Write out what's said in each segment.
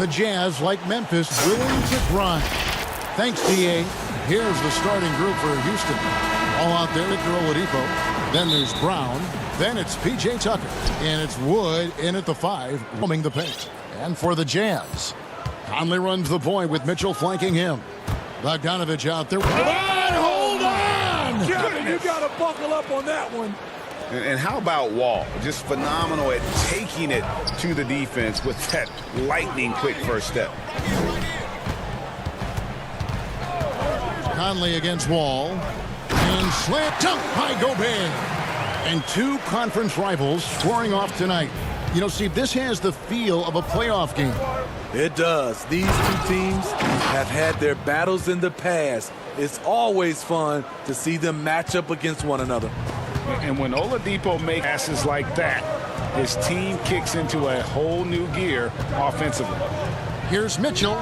The Jazz, like Memphis, willing to grind. Thanks, DA. Here's the starting group for Houston. All out there, Victor Oladipo. Then there's Brown. Then it's P.J. Tucker. And it's Wood in at the 5, roaming the paint. And for the Jazz, Conley runs the point with Mitchell flanking him. Bogdanovich out there. Hold on! Kevin, you got to buckle up on that one. And how about Wall? Just phenomenal at taking it to the defense with that lightning quick first step. Conley against Wall. And slant dunk by Gobert. And two conference rivals scoring off tonight. You know, Steve, this has the feel of a playoff game. It does. These two teams have had their battles in the past. It's always fun to see them match up against one another. And when Oladipo makes passes like that, his team kicks into a whole new gear offensively. Here's Mitchell.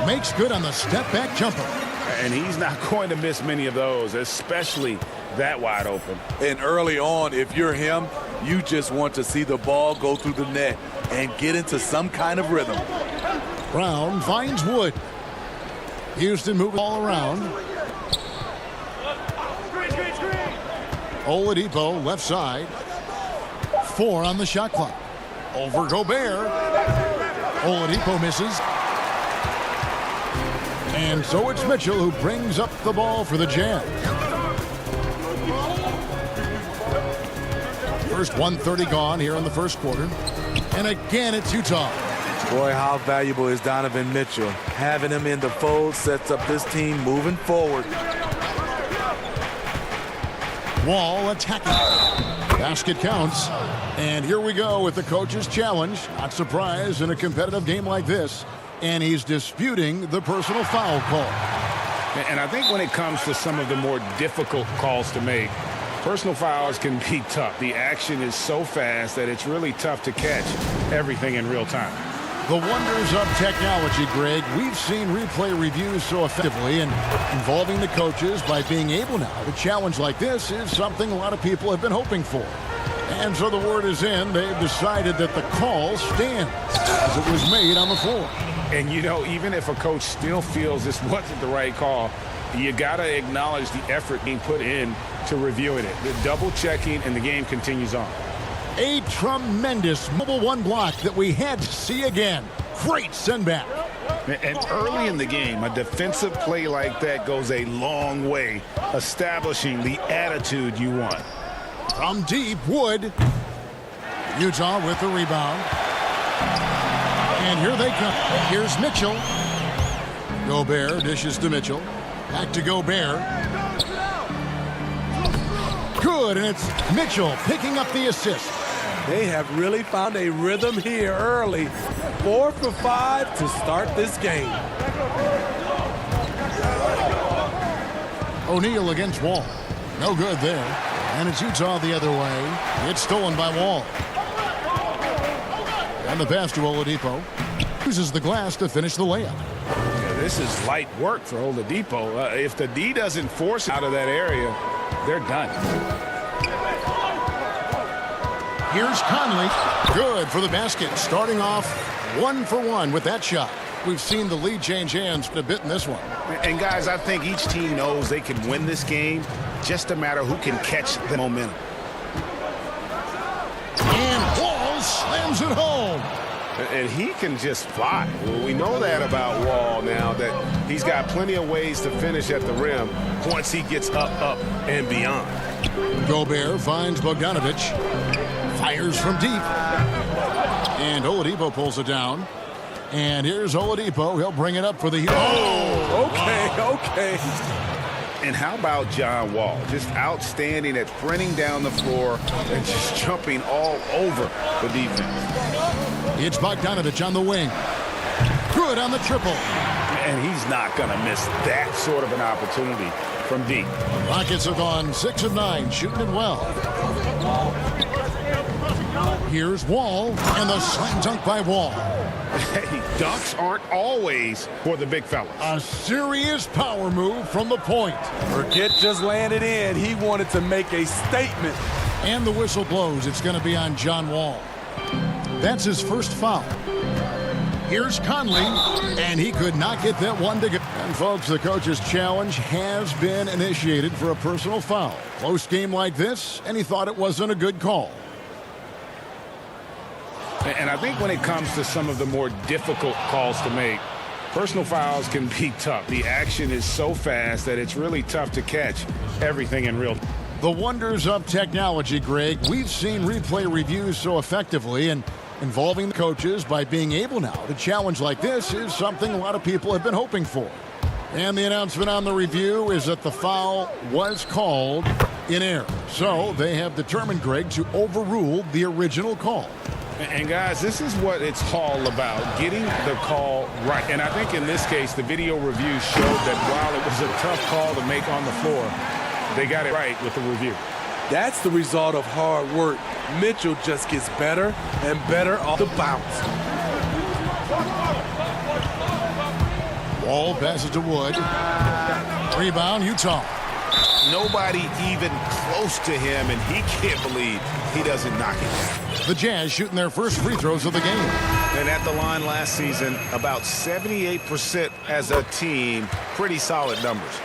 Makes good on the step-back jumper. And he's not going to miss many of those, especially that wide open. And early on, if you're him, you just want to see the ball go through the net and get into some kind of rhythm. Brown finds Wood. Houston moving all around. Oladipo left side. 4 on the shot clock. Over Gobert. Oladipo misses. And so it's Mitchell who brings up the ball for the Jazz. First 1:30 gone here in the first quarter. And again it's Utah. Boy, how valuable is Donovan Mitchell? Having him in the fold sets up this team moving forward. Wall attacking. Basket counts. And here we go with the coach's challenge. Not surprised in a competitive game like this. And he's disputing the personal foul call. And I think when it comes to some of the more difficult calls to make, personal fouls can be tough. The action is so fast that it's really tough to catch everything in real time. The wonders of technology, Greg. We've seen replay reviews so effectively, and involving the coaches by being able now to challenge like this is something a lot of people have been hoping for. And so the word is in. They've decided that the call stands as it was made on the floor. And, you know, even if a coach still feels this wasn't the right call, you got to acknowledge the effort being put in to reviewing it. The double-checking, and the game continues on. A tremendous mobile one block that we had to see again. Great send back. And early in the game, a defensive play like that goes a long way, establishing the attitude you want. From deep, Wood. Utah with the rebound. And here they come. Here's Mitchell. Gobert dishes to Mitchell. Back to Gobert. Good, and it's Mitchell picking up the assist. They have really found a rhythm here early. 4 for 5 to start this game. O'Neal against Wall. No good there. And it's Utah the other way. It's stolen by Wall. And the pass to Oladipo. Uses the glass to finish the layup. Yeah, this is light work for Oladipo. If the D doesn't force out of that area, they're done. Here's Conley. Good for the basket. Starting off 1 for 1 with that shot. We've seen the lead change hands a bit in this one. And, guys, I think each team knows they can win this game. Just a matter who can catch the momentum. And Wall slams it home. And he can just fly. Well, we know that about Wall now, that he's got plenty of ways to finish at the rim once he gets up, and beyond. Gobert finds Bogdanovich. Fires from deep. And Oladipo pulls it down. And here's Oladipo. He'll bring it up for the... Okay. And how about John Wall? Just outstanding at sprinting down the floor and just jumping all over the defense. It's Bogdanovich on the wing. Good on the triple. And he's not going to miss that sort of an opportunity from deep. Rockets have gone 6 of 9, shooting it well. Here's Wall, and the slam dunk by Wall. Hey, dunks aren't always for the big fellas. A serious power move from the point. Forget just laying it in. He wanted to make a statement. And the whistle blows. It's going to be on John Wall. That's his first foul. Here's Conley, and he could not get that one to go. And folks, the coach's challenge has been initiated for a personal foul. Close game like this, and he thought it wasn't a good call. And I think when it comes to some of the more difficult calls to make, personal fouls can be tough. The action is so fast that it's really tough to catch everything in real time. The wonders of technology, Greg. We've seen replay reviews so effectively, and involving the coaches by being able now to challenge like this is something a lot of people have been hoping for. And the announcement on the review is that the foul was called in error. So they have determined, Greg, to overrule the original call. And guys, this is what it's all about, getting the call right. And I think in this case, the video review showed that while it was a tough call to make on the floor, they got it right with the review. That's the result of hard work. Mitchell just gets better and better off the bounce. Wall passes to Wood. Rebound, Utah. Nobody even close to him, and he can't believe he doesn't knock it. The Jazz shooting their first free throws of the game. And at the line last season, about 78% as a team. Pretty solid numbers.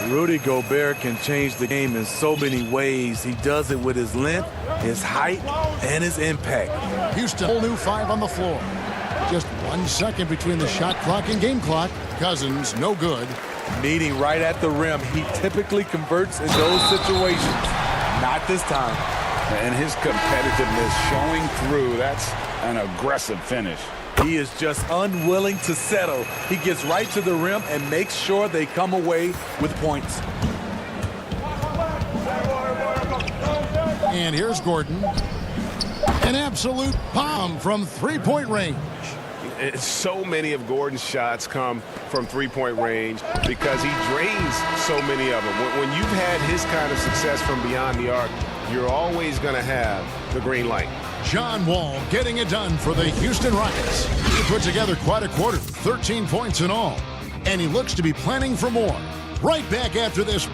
Rudy Gobert can change the game in so many ways. He does it with his length, his height, and his impact. Houston, whole new 5 on the floor. Just 1 second between the shot clock and game clock. Cousins, no good. Meeting right at the rim, he typically converts in those situations. Not this time. And his competitiveness showing through. That's an aggressive finish. He is just unwilling to settle. He gets right to the rim and makes sure they come away with points. And here's Gordon. An absolute bomb from three-point range. So many of Gordon's shots come from three-point range because he drains so many of them. When you've had his kind of success from beyond the arc, you're always going to have the green light. John Wall getting it done for the Houston Rockets. He put together quite a quarter, 13 points in all. And he looks to be planning for more. Right back after this.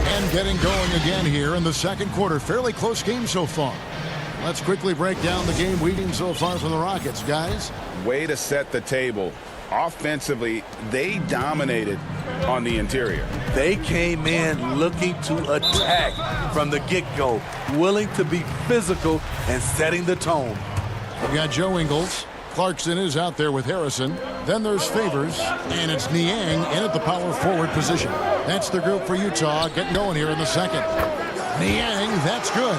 And getting going again here in the second quarter. Fairly close game so far. Let's quickly break down the game we've seen so far from the Rockets, guys. Way to set the table. Offensively, they dominated on the interior. They came in looking to attack from the get-go, willing to be physical and setting the tone. We've got Joe Ingles. Clarkson is out there with Harrison. Then there's Favors, and it's Niang in at the power forward position. That's the group for Utah getting going here in the second. Niang, that's good.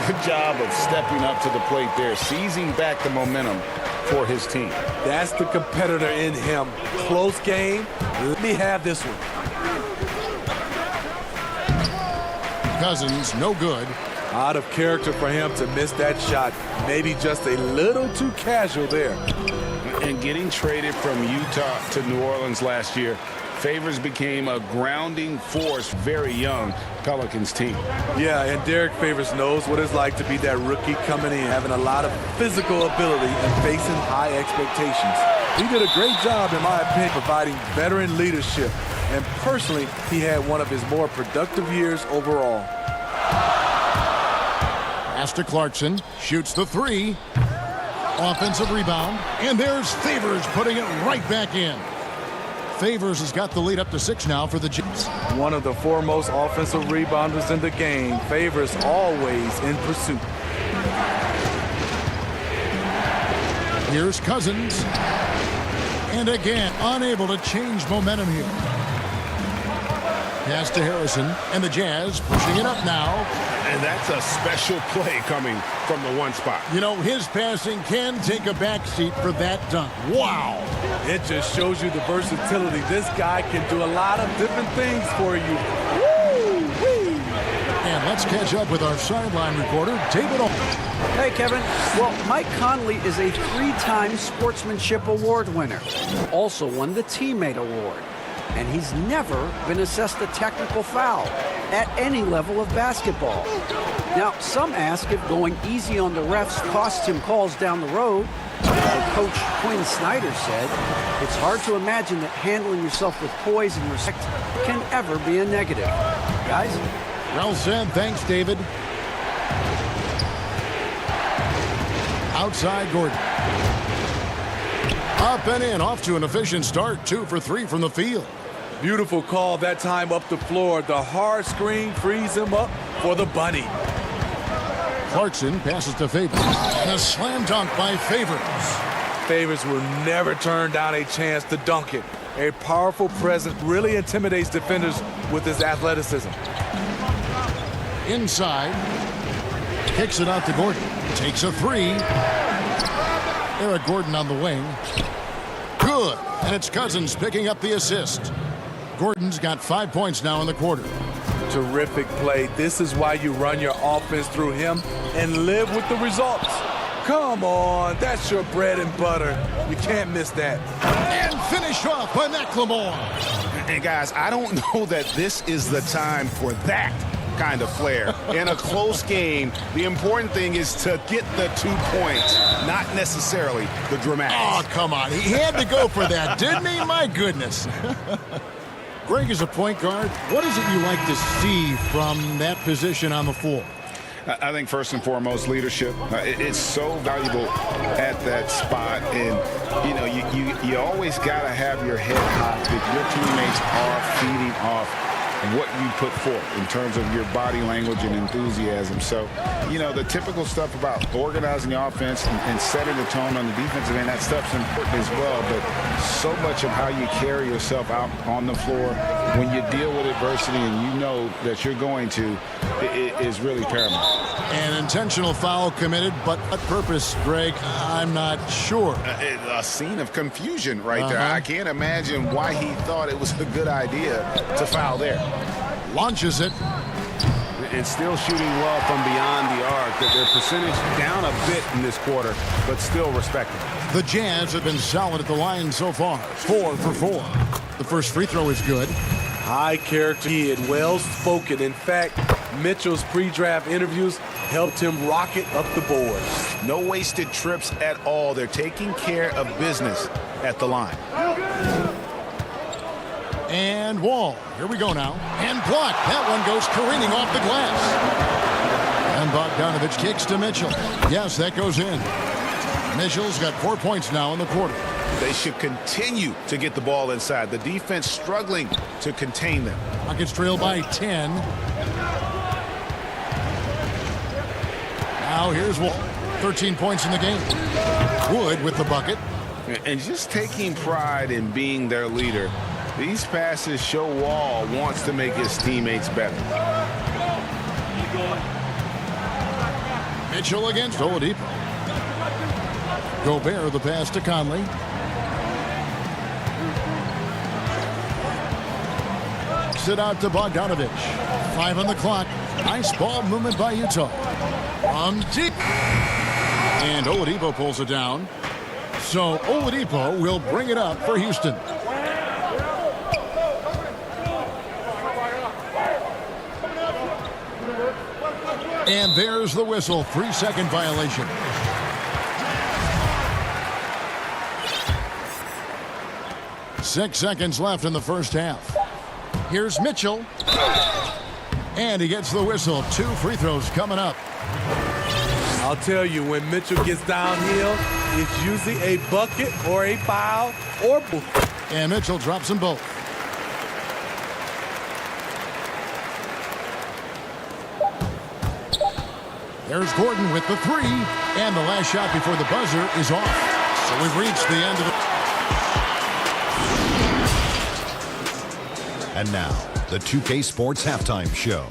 Good job of stepping up to the plate there, seizing back the momentum for his team. That's the competitor in him. Close game. Let me have this one. Cousins, no good. Out of character for him to miss that shot. Maybe just a little too casual there. And getting traded from Utah to New Orleans last year, Favors became a grounding force, very young Pelicans team. Yeah, and Derek Favors knows what it's like to be that rookie coming in, having a lot of physical ability and facing high expectations. He did a great job, in my opinion, providing veteran leadership. And personally, he had one of his more productive years overall. Pass to Clarkson, shoots the three. Offensive rebound, and there's Favors putting it right back in. Favors has got the lead up to 6 now for the Jazz. One of the foremost offensive rebounders in the game. Favors always in pursuit. Here's Cousins. And again, unable to change momentum here. Pass to Harrison, and the Jazz pushing it up now. And that's a special play coming from the one spot. You know, his passing can take a backseat for that dunk. Wow. It just shows you the versatility. This guy can do a lot of different things for you. Woo-wee. And let's catch up with our sideline reporter, David. Hey, Kevin. Well, Mike Conley is a 3-time Sportsmanship Award winner. Also won the Teammate Award. And he's never been assessed a technical foul at any level of basketball. Now, some ask if going easy on the refs cost him calls down the road. But Coach Quinn Snyder said, it's hard to imagine that handling yourself with poise and respect can ever be a negative. Guys? Well said. Thanks, David. Outside Gordon. Up and in, off to an efficient start. 2 for 3 from the field. Beautiful call that time up the floor. The hard screen frees him up for the bunny. Clarkson passes to Favors. And a slam dunk by Favors. Favors will never turn down a chance to dunk it. A powerful presence really intimidates defenders with his athleticism. Inside. Kicks it out to Gordon. Takes a 3. Eric Gordon on the wing. Good. And it's Cousins picking up the assist. Gordon's got 5 points now in the quarter. Terrific play. This is why you run your offense through him and live with the results. Come on, that's your bread and butter. You can't miss that. And finished off by McLemore. And guys, I don't know that this is the time for that kind of flair. In a close game, the important thing is to get the 2 points, not necessarily the dramatics. Oh, come on. He had to go for that, didn't he? My goodness. Greg, as a point guard, what is it you like to see from that position on the floor? I think first and foremost, leadership. It's so valuable at that spot, and you always got to have your head high that your teammates are feeding off what you put forth in terms of your body language and enthusiasm. So, the typical stuff about organizing the offense and setting the tone on the defensive end, that stuff's important as well. But so much of how you carry yourself out on the floor when you deal with adversity and you know that you're going to, it is really paramount. An intentional foul committed, but what purpose, Greg? I'm not sure. A scene of confusion right there. I can't imagine why he thought it was a good idea to foul there. Launches it. And still shooting well from beyond the arc. Their percentage down a bit in this quarter, but still respectable. The Jazz have been solid at the line so far. 4 for 4. The first free throw is good. High character kid, well spoken. In fact, Mitchell's pre-draft interviews helped him rocket up the board. No wasted trips at all. They're taking care of business at the line. And Wall. Here we go now. And blocked. That one goes careening off the glass. And Bogdanovich kicks to Mitchell. Yes, that goes in. Mitchell's got 4 points now in the quarter. They should continue to get the ball inside. The defense struggling to contain them. Rockets trail by 10. Now here's Wall. 13 points in the game. Wood with the bucket. And just taking pride in being their leader. These passes show Wall wants to make his teammates better. Mitchell against Oladipo. Gobert the pass to Conley. Sit out to Bogdanovich. 5 on the clock. Nice ball movement by Utah. From deep. And Oladipo pulls it down. So Oladipo will bring it up for Houston. And there's the whistle. 3-second violation. Six seconds left in the first half. Here's Mitchell. And he gets the whistle. 2 free throws coming up. I'll tell you, when Mitchell gets downhill, it's usually a bucket or a foul or both. And Mitchell drops them both. There's Gordon with the 3. And the last shot before the buzzer is off. So we've reached the end of it. And now, the 2K Sports Halftime Show.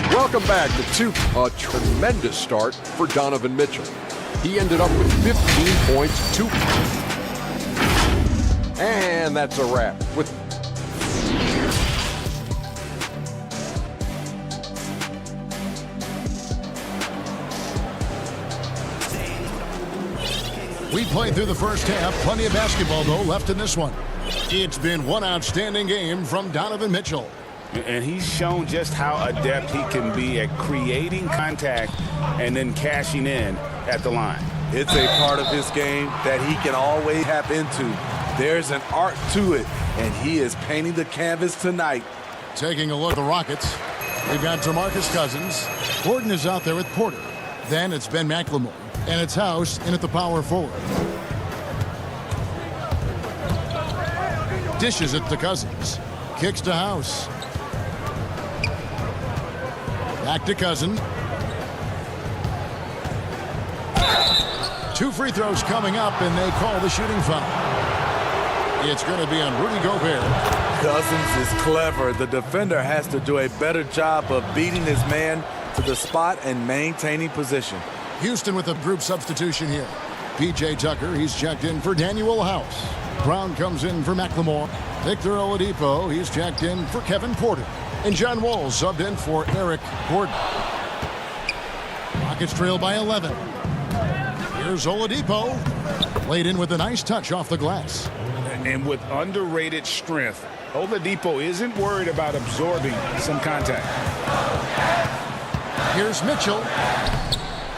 Welcome back to 2. A tremendous start for Donovan Mitchell. He ended up with 15 points, 2. And that's a wrap. We played through the first half. Plenty of basketball, though, left in this one. It's been one outstanding game from Donovan Mitchell. And he's shown just how adept he can be at creating contact and then cashing in at the line. It's a part of his game that he can always tap into. There's an art to it, and he is painting the canvas tonight. Taking a look at the Rockets. We've got DeMarcus Cousins. Gordon is out there with Porter. Then it's Ben McLemore. And it's House in at the power forward. Dishes it to Cousins. Kicks to House. Back to Cousins. 2 free throws coming up, and they call the shooting foul. It's going to be on Rudy Gobert. Cousins is clever. The defender has to do a better job of beating his man to the spot and maintaining position. Houston with a group substitution here. P.J. Tucker, he's checked in for Daniel House. Brown comes in for McLemore. Victor Oladipo, he's checked in for Kevin Porter. And John Wall subbed in for Eric Gordon. Rockets trail by 11. Here's Oladipo. Played in with a nice touch off the glass. And with underrated strength, Oladipo isn't worried about absorbing some contact. Here's Mitchell.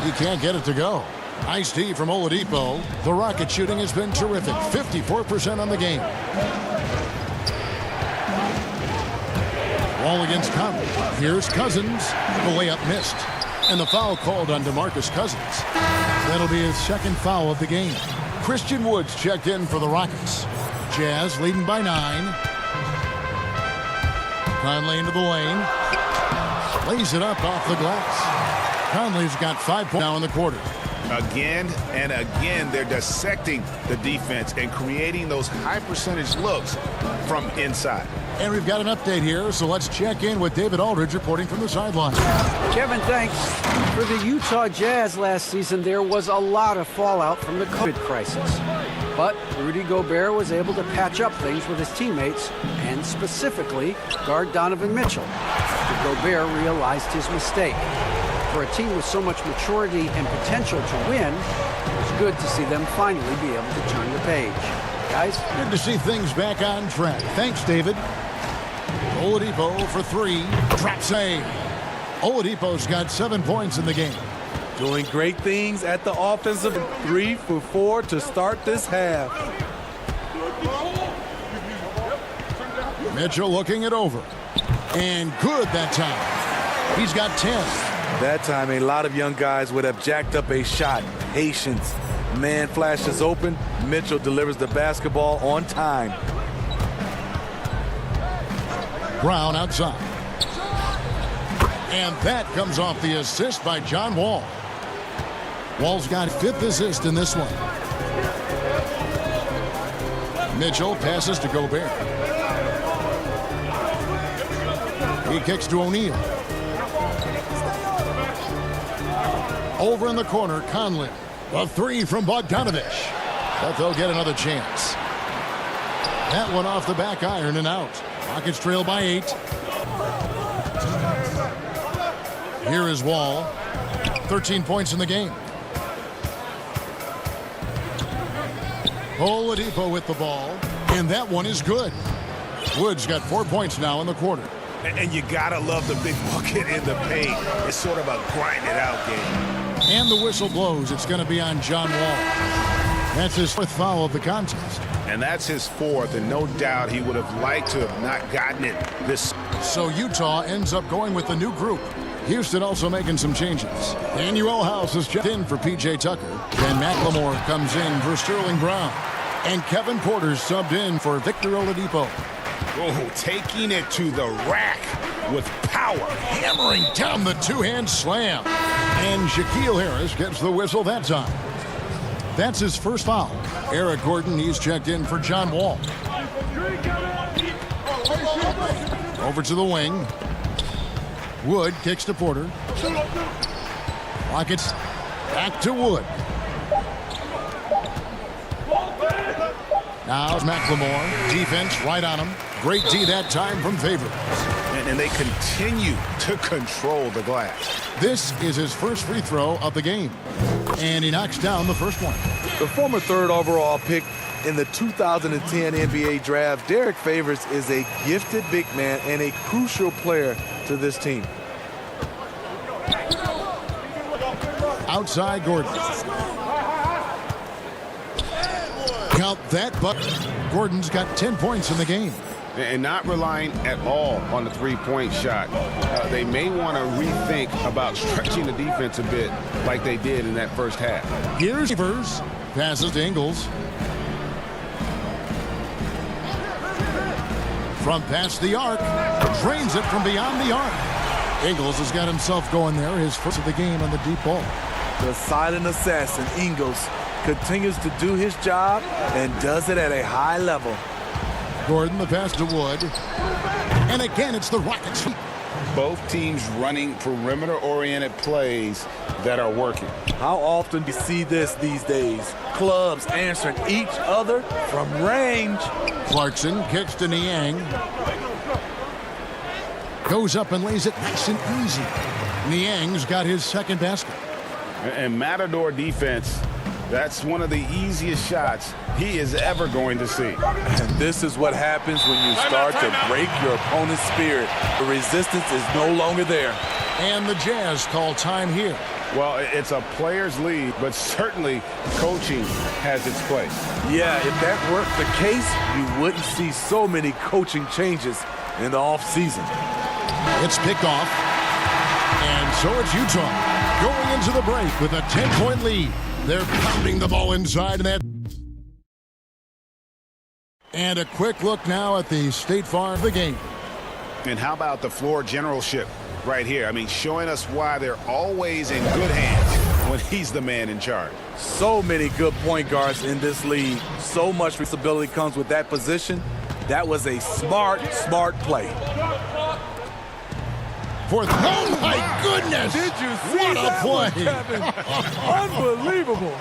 He can't get it to go. Nice D from Oladipo. The Rocket shooting has been terrific. 54% on the game. Wall against Conley. Here's Cousins. The layup missed. And the foul called on DeMarcus Cousins. That'll be his second foul of the game. Christian Woods checked in for the Rockets. Jazz leading by 9. Conley into the lane. Lays it up off the glass. Conley's got 5 points now in the quarter. Again and again, they're dissecting the defense and creating those high percentage looks from inside. And we've got an update here, so let's check in with David Aldridge reporting from the sideline. Kevin, thanks. For the Utah Jazz last season, there was a lot of fallout from the COVID crisis. But Rudy Gobert was able to patch up things with his teammates and specifically guard Donovan Mitchell. But Gobert realized his mistake. For a team with so much maturity and potential to win, it was good to see them finally be able to turn the page. Guys? Good to see things back on track. Thanks, David. Oladipo for 3. Trap save. Oladipo's got 7 points in the game. Doing great things at the offensive. 3 for 4 to start this half. Mitchell looking it over. And good that time. He's got 10. That time, a lot of young guys would have jacked up a shot. Patience. Man flashes open. Mitchell delivers the basketball on time. Brown outside. And that comes off the assist by John Wall. Wall's got 5th assist in this one. Mitchell passes to Gobert. He kicks to O'Neal. Over in the corner, Conley. A 3 from Bogdanovich. But they'll get another chance. That one off the back iron and out. Rockets trail by 8. Here is Wall. 13 points in the game. Oladipo with the ball. And that one is good. Woods got 4 points now in the quarter. And you gotta love the big bucket in the paint. It's sort of a grind it out game. And the whistle blows. It's going to be on John Wall. That's his 4th foul of the contest. And that's his 4th, and no doubt he would have liked to have not gotten it this. So Utah ends up going with the new group. Houston also making some changes. Daniel House is checked in for P.J. Tucker. And McLemore comes in for Sterling Brown. And Kevin Porter subbed in for Victor Oladipo. Oh, taking it to the rack with power. Hammering down the 2-hand slam. And Shaquille Harris gets the whistle that time. That's his 1st foul. Eric Gordon, he's checked in for John Wall. Over to the wing. Wood kicks to Porter. Rockets back to Wood. Now it's McLemore. Defense right on him. Great D that time from Favors. And they continue to control the glass. This is his 1st free throw of the game. And he knocks down the first one. The former 3rd overall pick in the 2010 NBA draft, Derek Favors is a gifted big man and a crucial player to this team. Outside Gordon. Count that, but Gordon's got 10 points in the game. and not relying at all on the three-point shot. They may want to rethink about stretching the defense a bit like they did in that first half. Here's Evers. Passes to Ingles. From past the arc. Drains it from beyond the arc. Ingles has got himself going there. His first of the game on the deep ball. The silent assassin, Ingles, continues to do his job and does it at a high level. Gordon, the pass to Wood. And again, it's the Rockets. Both teams running perimeter-oriented plays that are working. How often do you see this these days? Clubs answering each other from range. Clarkson kicks to Niang. Goes up and lays it nice and easy. Niang's got his second basket. And Matador defense, that's one of the easiest shots he is ever going to see. And this is what happens when you start to break your opponent's spirit. The resistance is no longer there. And the Jazz call time here. Well, it's a player's lead, but certainly coaching has its place. Yeah, if that weren't the case, you wouldn't see so many coaching changes in the offseason. It's picked off. And so it's Utah going into the break with a 10-point lead. They're pounding the ball inside of that. And a quick look now at the State Farm of the game. And how about the floor generalship right here? I mean, showing us why they're always in good hands when he's the man in charge. So many good point guards in this league. So much responsibility comes with that position. That was a smart play. Oh, my goodness! Did you see what that a one, play? Kevin? Unbelievable.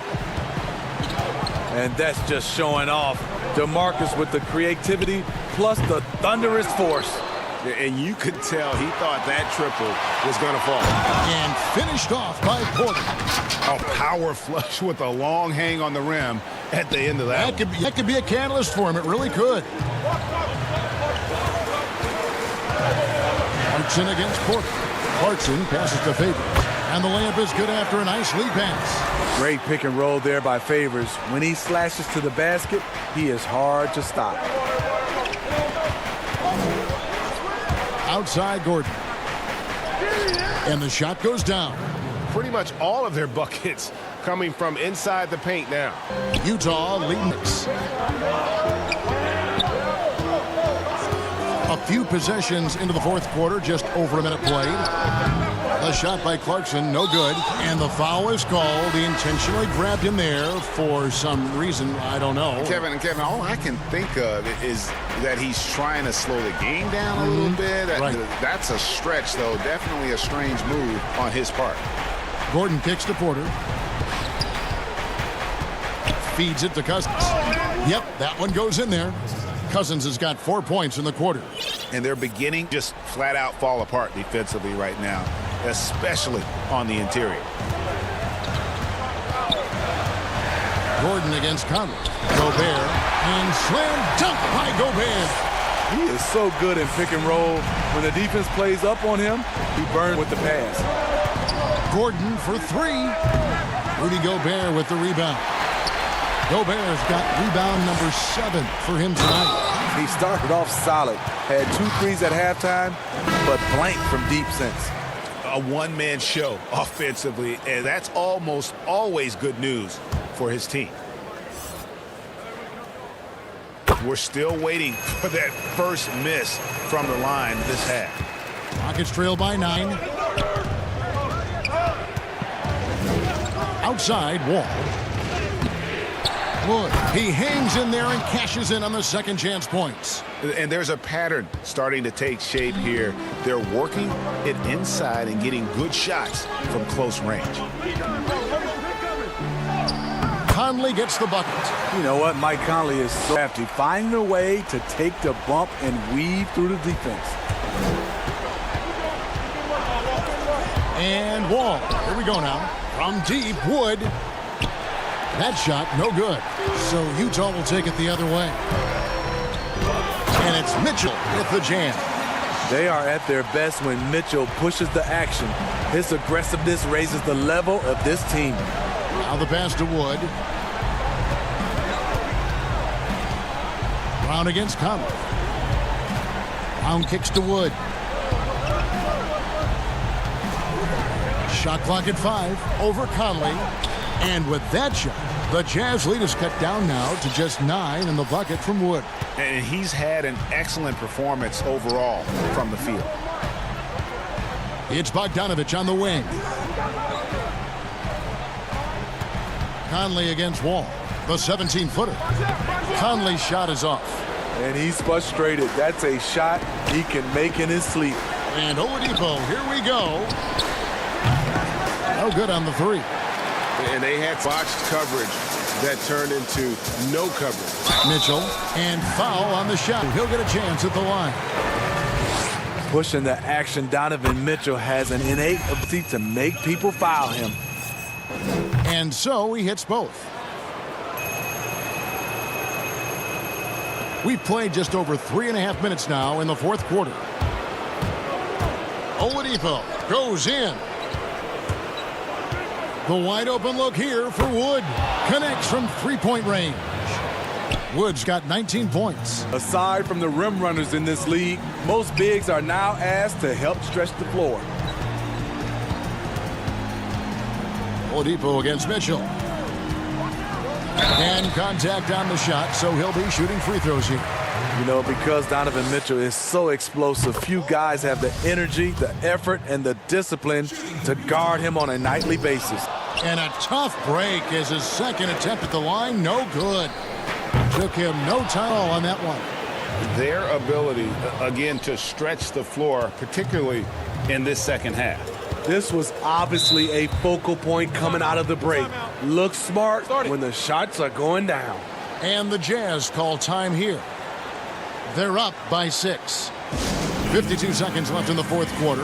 And that's just showing off. DeMarcus with the creativity plus the thunderous force. And you could tell he thought that triple was going to fall. And finished off by Porter. A power flush with a long hang on the rim at the end of that. That could be a catalyst for him. It really could. Clarkson against Porter. Clarkson passes to Favors. And the layup is good after a nice lead pass. Great pick and roll there by Favors. When he slashes to the basket, he is hard to stop. Outside Gordon. And the shot goes down. Pretty much all of their buckets coming from inside the paint now. Utah leading. A few possessions into the fourth quarter, just over a minute played. A shot by Clarkson, no good. And the foul is called. He intentionally grabbed him there for some reason, I don't know. Kevin, all I can think of is that he's trying to slow the game down a little bit. Right. That's a stretch, though. Definitely a strange move on his part. Gordon kicks to Porter. Feeds it to Cousins. Yep, that one goes in there. Cousins has got 4 points in the quarter. And they're beginning just flat out fall apart defensively right now, especially on the interior. Gordon against Conley. Gobert. And slam dunk by Gobert. He is so good in pick and roll. When the defense plays up on him, he burns with the pass. Gordon for three. Rudy Gobert with the rebound. Gobert's got rebound number 7 for him tonight. He started off solid. Had 2 threes at halftime, but blanked from deep since. A one-man show offensively, and that's almost always good news for his team. We're still waiting for that first miss from the line this half. Rockets trail by 9. Outside, Wall. Wood. He hangs in there and cashes in on the second chance points. And there's a pattern starting to take shape here. They're working it inside and getting good shots from close range. Conley gets the bucket. You know what? Mike Conley is so crafty, finding a way to take the bump and weave through the defense. And Wall. Here we go now. From deep, Wood. That shot, no good. So Utah will take it the other way. And it's Mitchell with the jam. They are at their best when Mitchell pushes the action. His aggressiveness raises the level of this team. Now the pass to Wood. Brown against Conley. Brown kicks to Wood. Shot clock at 5 over Conley. And with that shot, the Jazz lead is cut down now to just 9 in the bucket from Wood. And he's had an excellent performance overall from the field. It's Bogdanovich on the wing. Conley against Wall. The 17-footer. Conley's shot is off. And he's frustrated. That's a shot he can make in his sleep. And Oladipo, here we go. No good on the 3. And they had botched coverage that turned into no coverage. Mitchell, and foul on the shot. He'll get a chance at the line. Pushing the action, Donovan Mitchell has an innate ability to make people foul him. And so he hits both. We've played just over 3.5 minutes now in the fourth quarter. Oladipo goes in. The wide open look here for Wood. Connects from three-point range. Wood's got 19 points. Aside from the rim runners in this league, most bigs are now asked to help stretch the floor. Oladipo against Mitchell. And contact on the shot, so he'll be shooting free throws here. You know, because Donovan Mitchell is so explosive, few guys have the energy, the effort, and the discipline to guard him on a nightly basis. And a tough break as his second attempt at the line, no good. Took him no time on that one. Their ability, again, to stretch the floor, particularly in this second half. This was obviously a focal point coming out of the break. Look smart when the shots are going down. And the Jazz call time here. They're up by 6. 52 seconds left in the fourth quarter.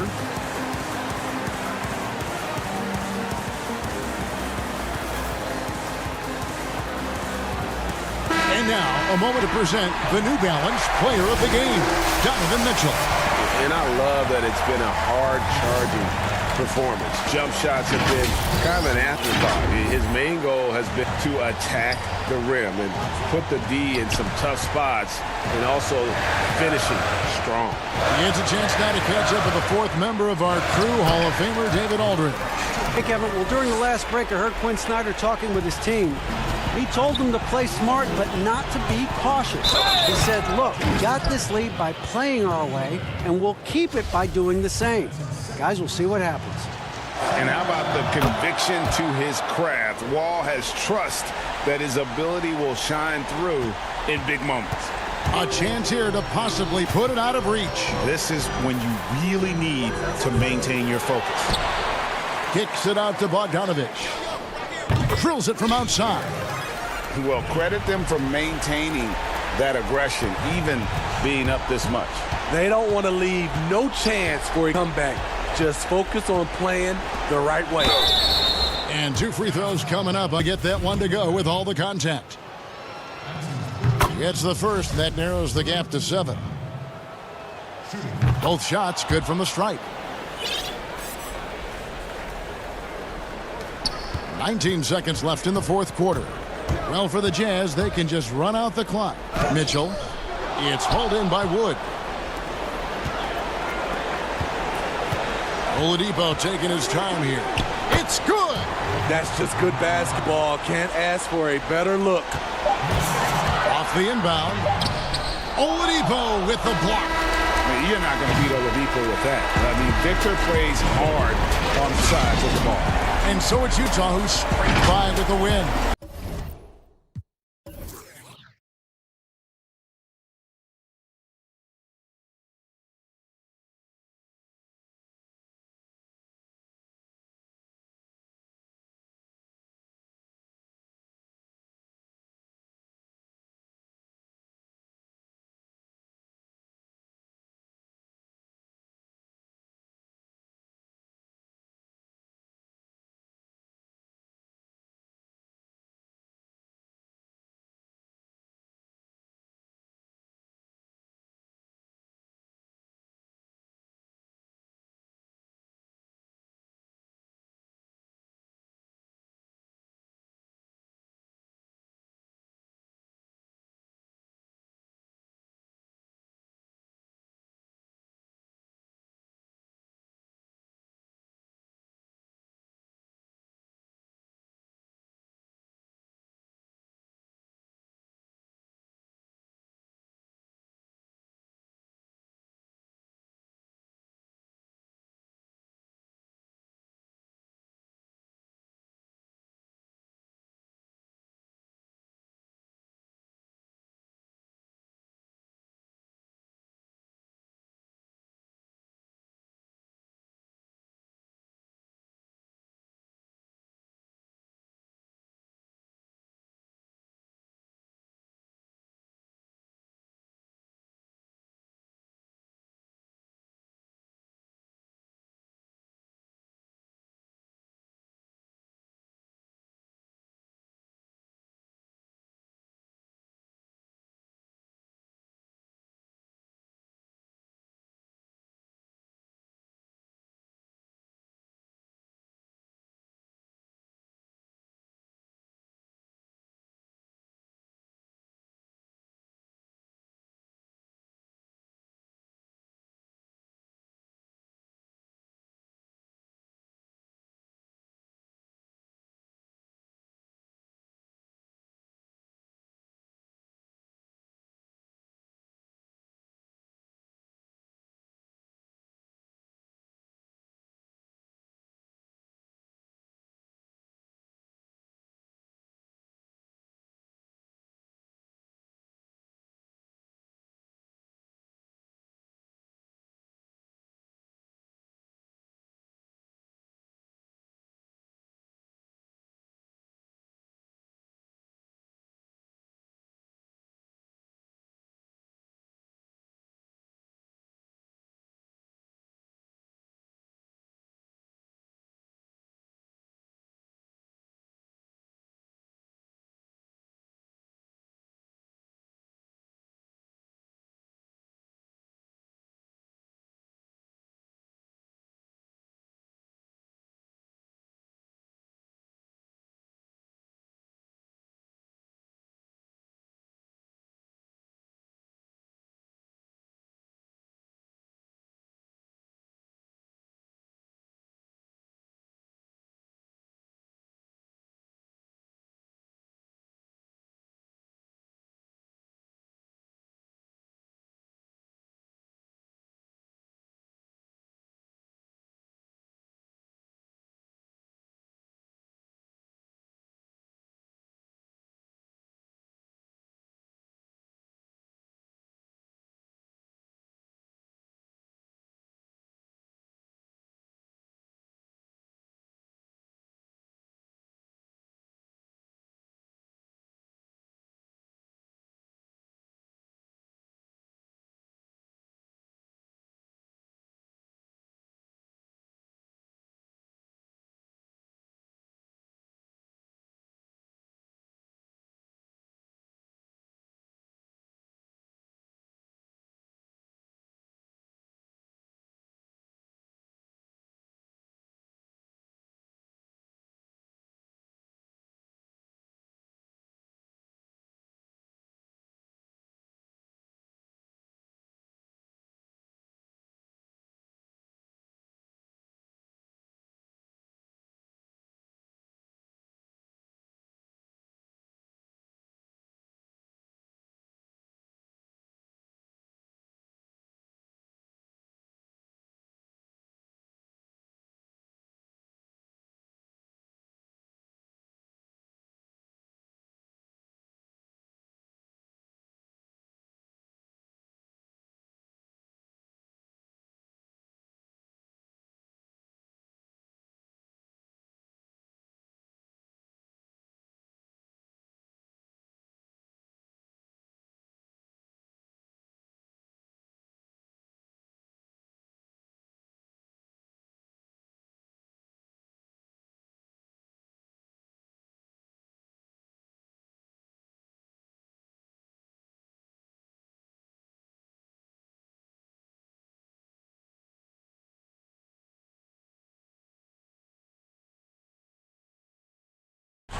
And now, a moment to present the New Balance Player of the Game, Donovan Mitchell. And I love that it's been a hard-charging performance. Jump shots have been kind of an afterthought. His main goal has been to attack the rim and put the D in some tough spots and also finishing strong. He has a chance now to catch up with the fourth member of our crew, Hall of Famer David Aldridge. Hey, Kevin, well, during the last break, I heard Quinn Snyder talking with his team. He told them to play smart, but not to be cautious. He said, look, we got this lead by playing our way, and we'll keep it by doing the same. Guys, we'll see what happens. And how about the conviction to his craft? Wall has trust that his ability will shine through in big moments. A chance here to possibly put it out of reach. This is when you really need to maintain your focus. Kicks it out to Bogdanovich. Drills it from outside. Well, credit them for maintaining that aggression, even being up this much. They don't want to leave no chance for a comeback. Just focus on playing the right way. And 2 free throws coming up. I get that one to go with all the contact. Gets the first. That narrows the gap to 7. Both shots good from the stripe. 19 seconds left in the fourth quarter. Well, for the Jazz, they can just run out the clock. Mitchell. It's hauled in by Wood. Oladipo taking his time here. It's good. That's just good basketball. Can't ask for a better look. Off the inbound. Oladipo with the block. I mean, you're not going to beat Oladipo with that. I mean, Victor plays hard on the sides of the ball. And so it's Utah who scraped by with the win.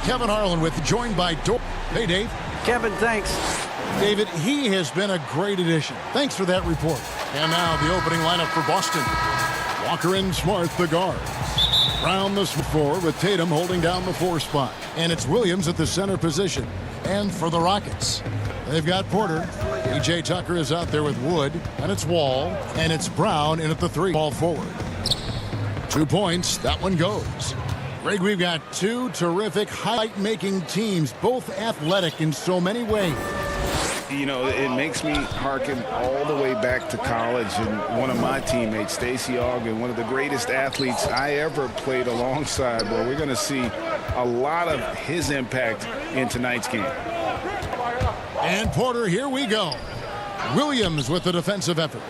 Kevin Harlan with joined by Dor. Hey, Dave. Kevin, thanks. David, he has been a great addition. Thanks for that report. And now the opening lineup for Boston. Walker and Smart, the guard. Brown the four with Tatum holding down the 4 spot. And it's Williams at the center position. And for the Rockets, they've got Porter. PJ Tucker is out there with Wood. And it's Wall. And it's Brown in at the 3. Ball forward. 2 points. That one goes. Greg, we've got 2 terrific highlight-making teams, both athletic in so many ways. You know, it makes me hearken all the way back to college, and one of my teammates, Stacey Ogden, one of the greatest athletes I ever played alongside. Well, we're going to see a lot of his impact in tonight's game. And Porter, here we go. Williams with the defensive effort.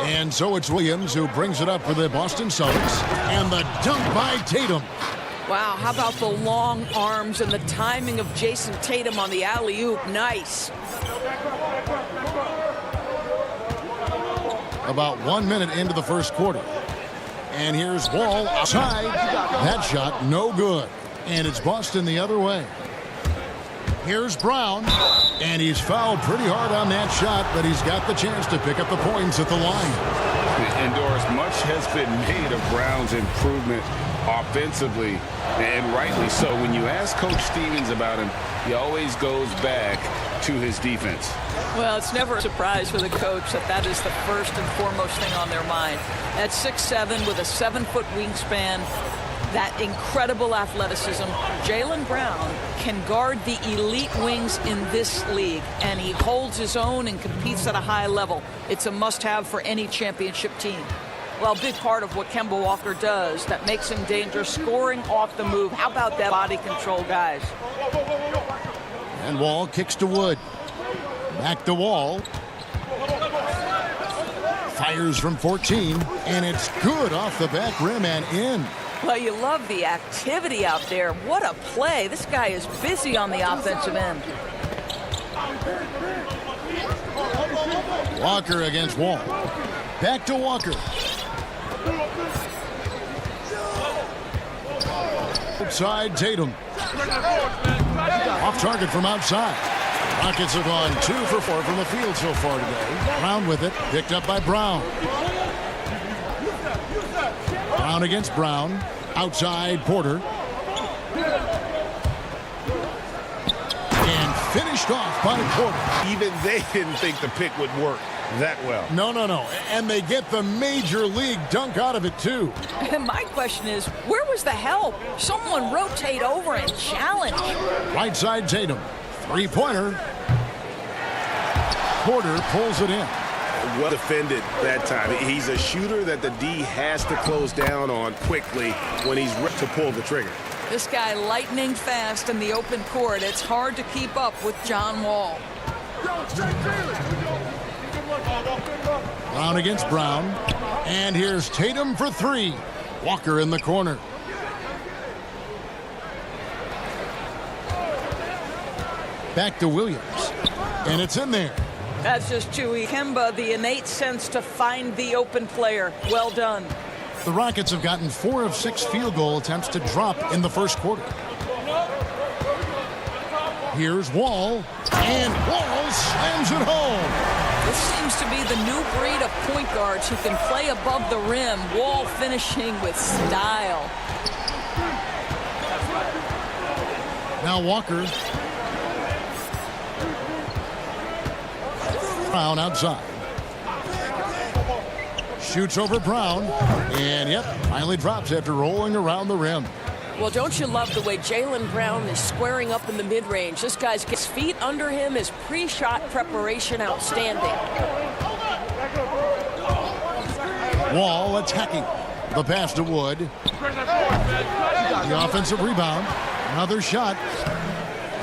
And so it's Williams who brings it up for the Boston Celtics. And the dunk by Tatum. Wow, how about the long arms and the timing of Jason Tatum on the alley-oop? Nice. About 1 minute into the first quarter. And here's Wall outside. That shot no good. And it's Boston the other way. Here's Brown. And he's fouled pretty hard on that shot, but he's got the chance to pick up the points at the line. And Doris, much has been made of Brown's improvement offensively, and rightly so. When you ask Coach Stevens about him, he always goes back to his defense. Well, it's never a surprise for the coach that is the first and foremost thing on their mind. At 6'7" with a 7-foot wingspan, that incredible athleticism, Jaylen Brown can guard the elite wings in this league, and he holds his own and competes at a high level. It's a must-have for any championship team. Well, a big part of what Kemba Walker does that makes him dangerous, scoring off the move. How about that body control, guys? And Wall kicks to Wood. Back to Wall. Fires from 14, and it's good off the back rim and in. Well, you love the activity out there. What a play. This guy is busy on the offensive end. Walker against Wall. Back to Walker. Outside Tatum. Off target from outside. Rockets have gone 2 for 4 from the field so far today. Brown with it. Picked up by Brown. Brown against Brown. Outside Porter. And finished off by Porter. Even they didn't think the pick would work that well. No. And they get the major league dunk out of it, too. And my question is, where was the help? Someone rotate over and challenge. Right side Tatum. 3-pointer. Porter pulls it in. Well defended that time. He's a shooter that the D has to close down on quickly when he's ready to pull the trigger. This guy lightning fast in the open court. It's hard to keep up with John Wall. Brown against Brown. And here's Tatum for 3. Walker in the corner. Back to Williams. And it's in there. That's just too easy. Kemba, the innate sense to find the open player. Well done. The Rockets have gotten 4 of 6 field goal attempts to drop in the first quarter. Here's Wall. And Wall slams it home. This seems to be the new breed of point guards who can play above the rim. Wall finishing with style. Now Walker. Brown outside. Shoots over Brown. And, yep, finally drops after rolling around the rim. Well, don't you love the way Jaylen Brown is squaring up in the mid-range? This guy's his feet under him, his pre-shot preparation outstanding. Wall attacking. The pass to Wood. The offensive rebound. Another shot.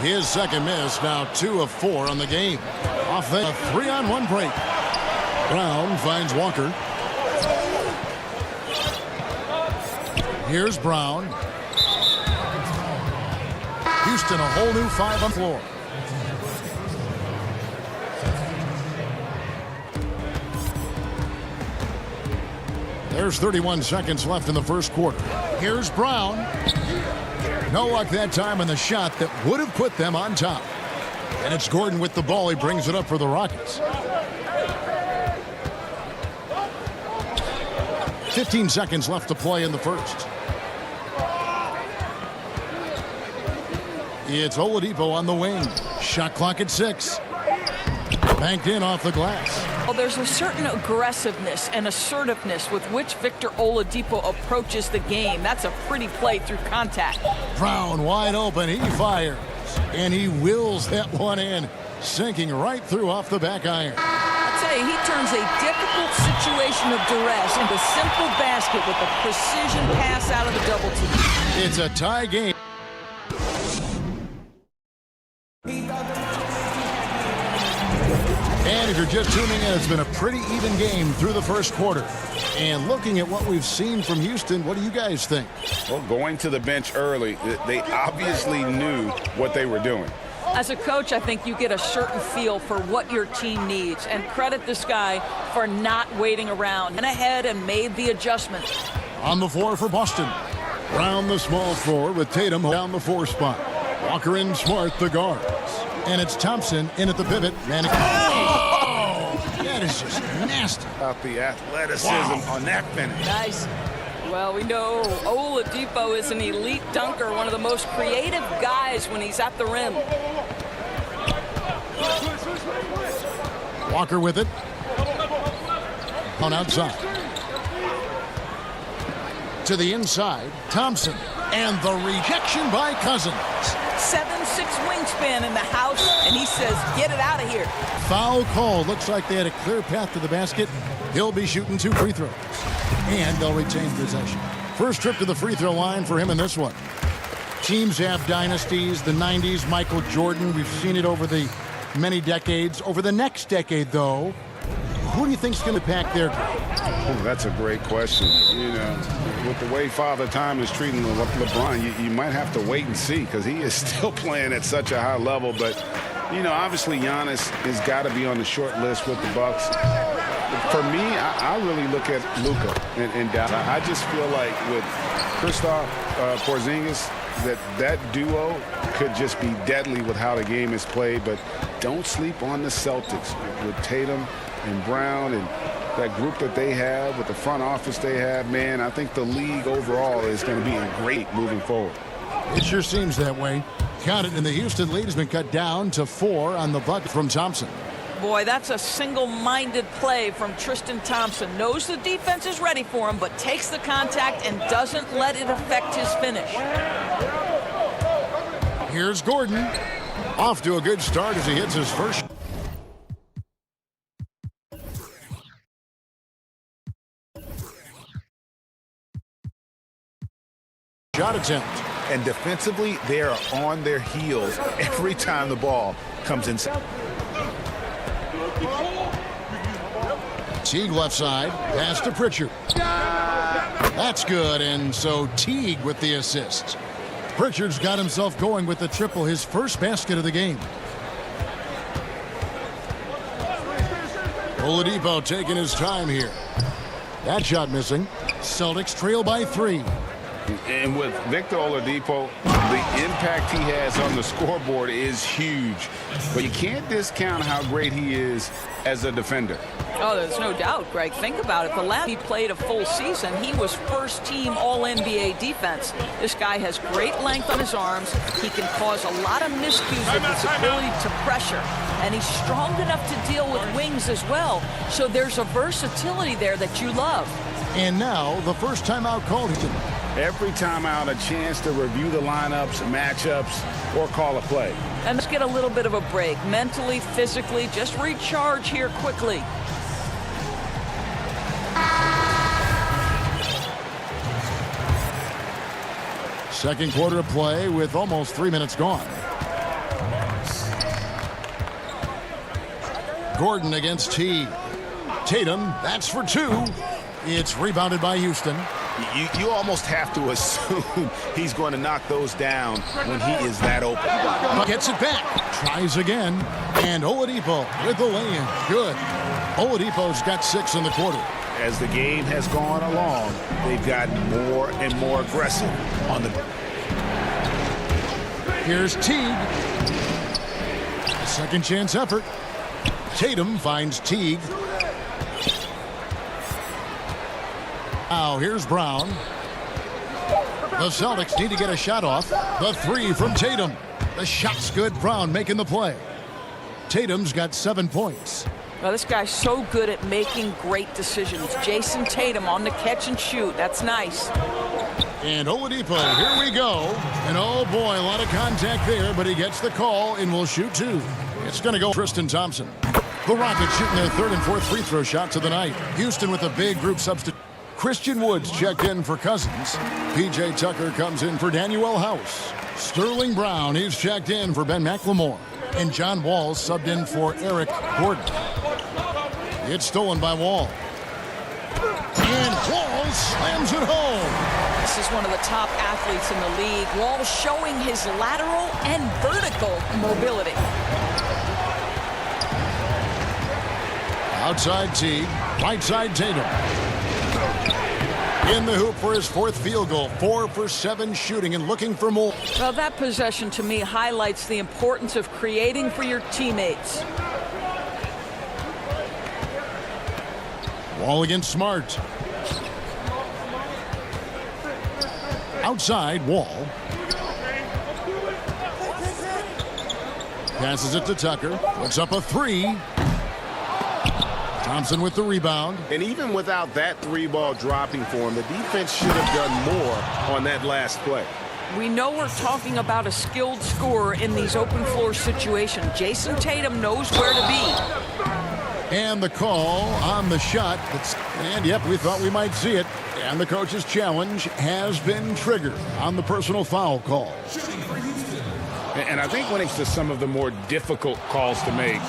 His second miss, now 2 of 4 on the game. Off a 3-on-1 break. Brown finds Walker. Here's Brown. Houston, a whole new 5 on the floor. There's 31 seconds left in the first quarter. Here's Brown. No luck that time on the shot that would have put them on top. And it's Gordon with the ball. He brings it up for the Rockets. 15 seconds left to play in the first. It's Oladipo on the wing. Shot clock at 6. Banked in off the glass. Well, there's a certain aggressiveness and assertiveness with which Victor Oladipo approaches the game. That's a pretty play through contact. Brown wide open. He fires. And he wills that one in. Sinking right through off the back iron. I'll tell you, he turns a difficult situation of duress into simple basket with a precision pass out of the double team. It's a tie game. And if you're just tuning in, it's been a pretty even game through the first quarter. And looking at what we've seen from Houston, what do you guys think? Well, going to the bench early, they obviously knew what they were doing. As a coach, I think you get a certain feel for what your team needs. And credit this guy for not waiting around. And ahead and made the adjustment. On the floor for Boston. Brown the small forward with Tatum down the 4 spot. Walker and Smart the guards. And it's Thompson in at the pivot. That is just nasty. About the athleticism on that finish. Nice. Well, we know Oladipo is an elite dunker, one of the most creative guys when he's at the rim. Walker with it. On outside. To the inside, Thompson. And the rejection by Cousins. 7'6" wingspan in the house, and he says, get it out of here. Foul call. Looks like they had a clear path to the basket. He'll be shooting 2 free throws. And they'll retain possession. First trip to the free throw line for him in this one. Teams have dynasties. The 90s, Michael Jordan. We've seen it over the many decades. Over the next decade, though, who do you think's going to pack their game? Oh, that's a great question. You know, with the way Father Time is treating LeBron, you might have to wait and see because he is still playing at such a high level. But, you know, obviously Giannis has got to be on the short list with the Bucks. For me, I really look at Luka and Dallas. I just feel like with Kristaps Porzingis, that duo could just be deadly with how the game is played. But don't sleep on the Celtics with Tatum and Brown and that group that they have with the front office they have. Man, I think the league overall is going to be great moving forward. It sure seems that way. Count it, and the Houston lead has been cut down to 4 on the bucket from Thompson. Boy, that's a single-minded play from Tristan Thompson. Knows the defense is ready for him, but takes the contact and doesn't let it affect his finish. Here's Gordon. Off to a good start as he hits his first. Shot attempt. And defensively, they are on their heels every time the ball comes inside. Teague left side. Pass to Pritchard. That's good, and so Teague with the assist. Pritchard's got himself going with the triple, his first basket of the game. Oladipo taking his time here. That shot missing. Celtics trail by 3. And with Victor Oladipo, the impact he has on the scoreboard is huge. But you can't discount how great he is as a defender. Oh, there's no doubt, Greg. Think about it. The last he played a full season, he was first-team All-NBA defense. This guy has great length on his arms. He can cause a lot of miscues with his ability to pressure. And he's strong enough to deal with wings as well. So there's a versatility there that you love. And now, the first timeout called. Every timeout, a chance to review the lineups, matchups, or call a play. And let's get a little bit of a break. Mentally, physically, just recharge here quickly. Second quarter of play with almost 3 minutes gone. Gordon against Teague. Tatum, that's for 2. It's rebounded by Houston. You almost have to assume he's going to knock those down when he is that open. Gets it back. Tries again. And Oladipo with the lay-in. Good. Oladipo's got 6 in the quarter. As the game has gone along, they've gotten more and more aggressive on the... Here's Teague. A second chance effort. Tatum finds Teague. Now here's Brown. The Celtics need to get a shot off. The three from Tatum. The shot's good. Brown making the play. Tatum's got 7 points. Well, this guy's so good at making great decisions. Jason Tatum on the catch and shoot. That's nice. And Oladipo, here we go. And oh boy, a lot of contact there, but he gets the call and will shoot two. It's going to go Tristan Thompson. The Rockets shooting their third and fourth free throw shots of the night. Houston with a big group substitute. Christian Woods checked in for Cousins. P.J. Tucker comes in for Danuel House. Sterling Brown, he's checked in for Ben McLemore. And John Wall subbed in for Eric Gordon. It's stolen by Wall. And Wall slams it home. This is one of the top athletes in the league. Wall showing his lateral and vertical mobility. Outside Teague, right side Tatum. In the hoop for his fourth field goal. 4 for 7 shooting and looking for more. Well, that possession to me highlights the importance of creating for your teammates. Wall against Smart. Outside, Wall. Passes it to Tucker. Puts up a three. Thompson with the rebound. And even without that three ball dropping for him, the defense should have done more on that last play. We know we're talking about a skilled scorer in these open floor situations. Jason Tatum knows where to be. And the call on the shot. And yep, we thought we might see it. And the coach's challenge has been triggered on the personal foul call. And I think when it's to some of the more difficult calls to make,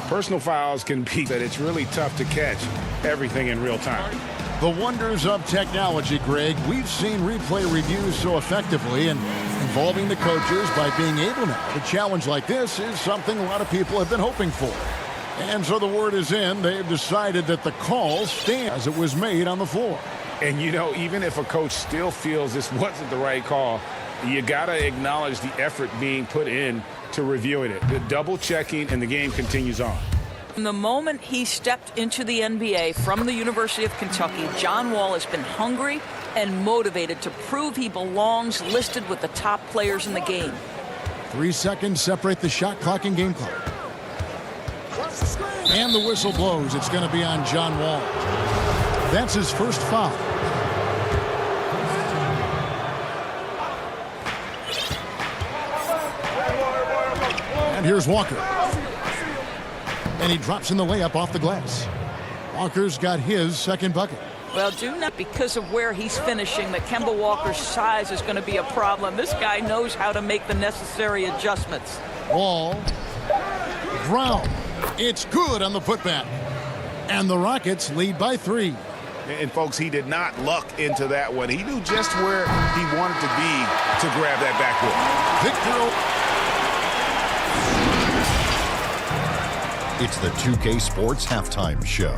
personal fouls can be that it's really tough to catch everything in real time. The wonders of technology, Greg. We've seen replay reviews so effectively, and involving the coaches by being able now to challenge like this is something a lot of people have been hoping for. And so the word is in. They've decided that the call stands as it was made on the floor. And, you know, even if a coach still feels this wasn't the right call, you got to acknowledge the effort being put in to reviewing it. The double checking, and the game continues on. From the moment he stepped into the NBA from the University of Kentucky, John Wall has been hungry and motivated to prove he belongs listed with the top players in the game. 3 seconds separate the shot clock and game clock. And the whistle blows. It's going to be on John Wall. That's his first foul. And here's Walker. And he drops in the layup off the glass. Walker's got his second bucket. Well, do not because of where he's finishing that Kemba Walker's size is going to be a problem. This guy knows how to make the necessary adjustments. Wall. Brown. It's good on the putback. And the Rockets lead by 3. And, folks, he did not luck into that one. He knew just where he wanted to be to grab that backboard. Victor. It's the 2K Sports Halftime Show.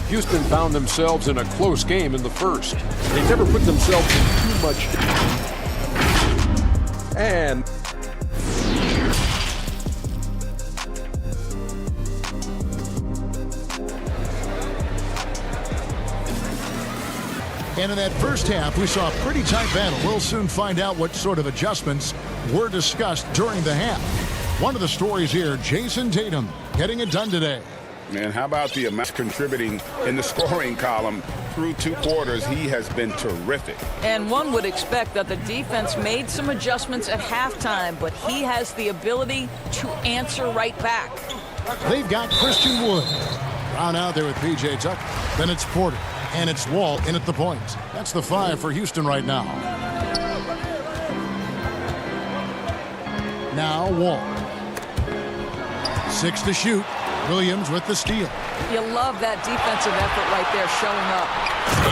Houston found themselves in a close game in the first. They never put themselves in too much. And in that first half, we saw a pretty tight battle. We'll soon find out what sort of adjustments were discussed during the half. One of the stories here, Jason Tatum getting it done today. Man, how about the amount contributing in the scoring column through 2 quarters? He has been terrific. And one would expect that the defense made some adjustments at halftime, but he has the ability to answer right back. They've got Christian Wood. Brown out there with P.J. Tucker. Then it's Porter. And it's Wall in at the point. That's the 5 for Houston right now. Now Wall. 6 to shoot. Williams with the steal. You love that defensive effort right there showing up.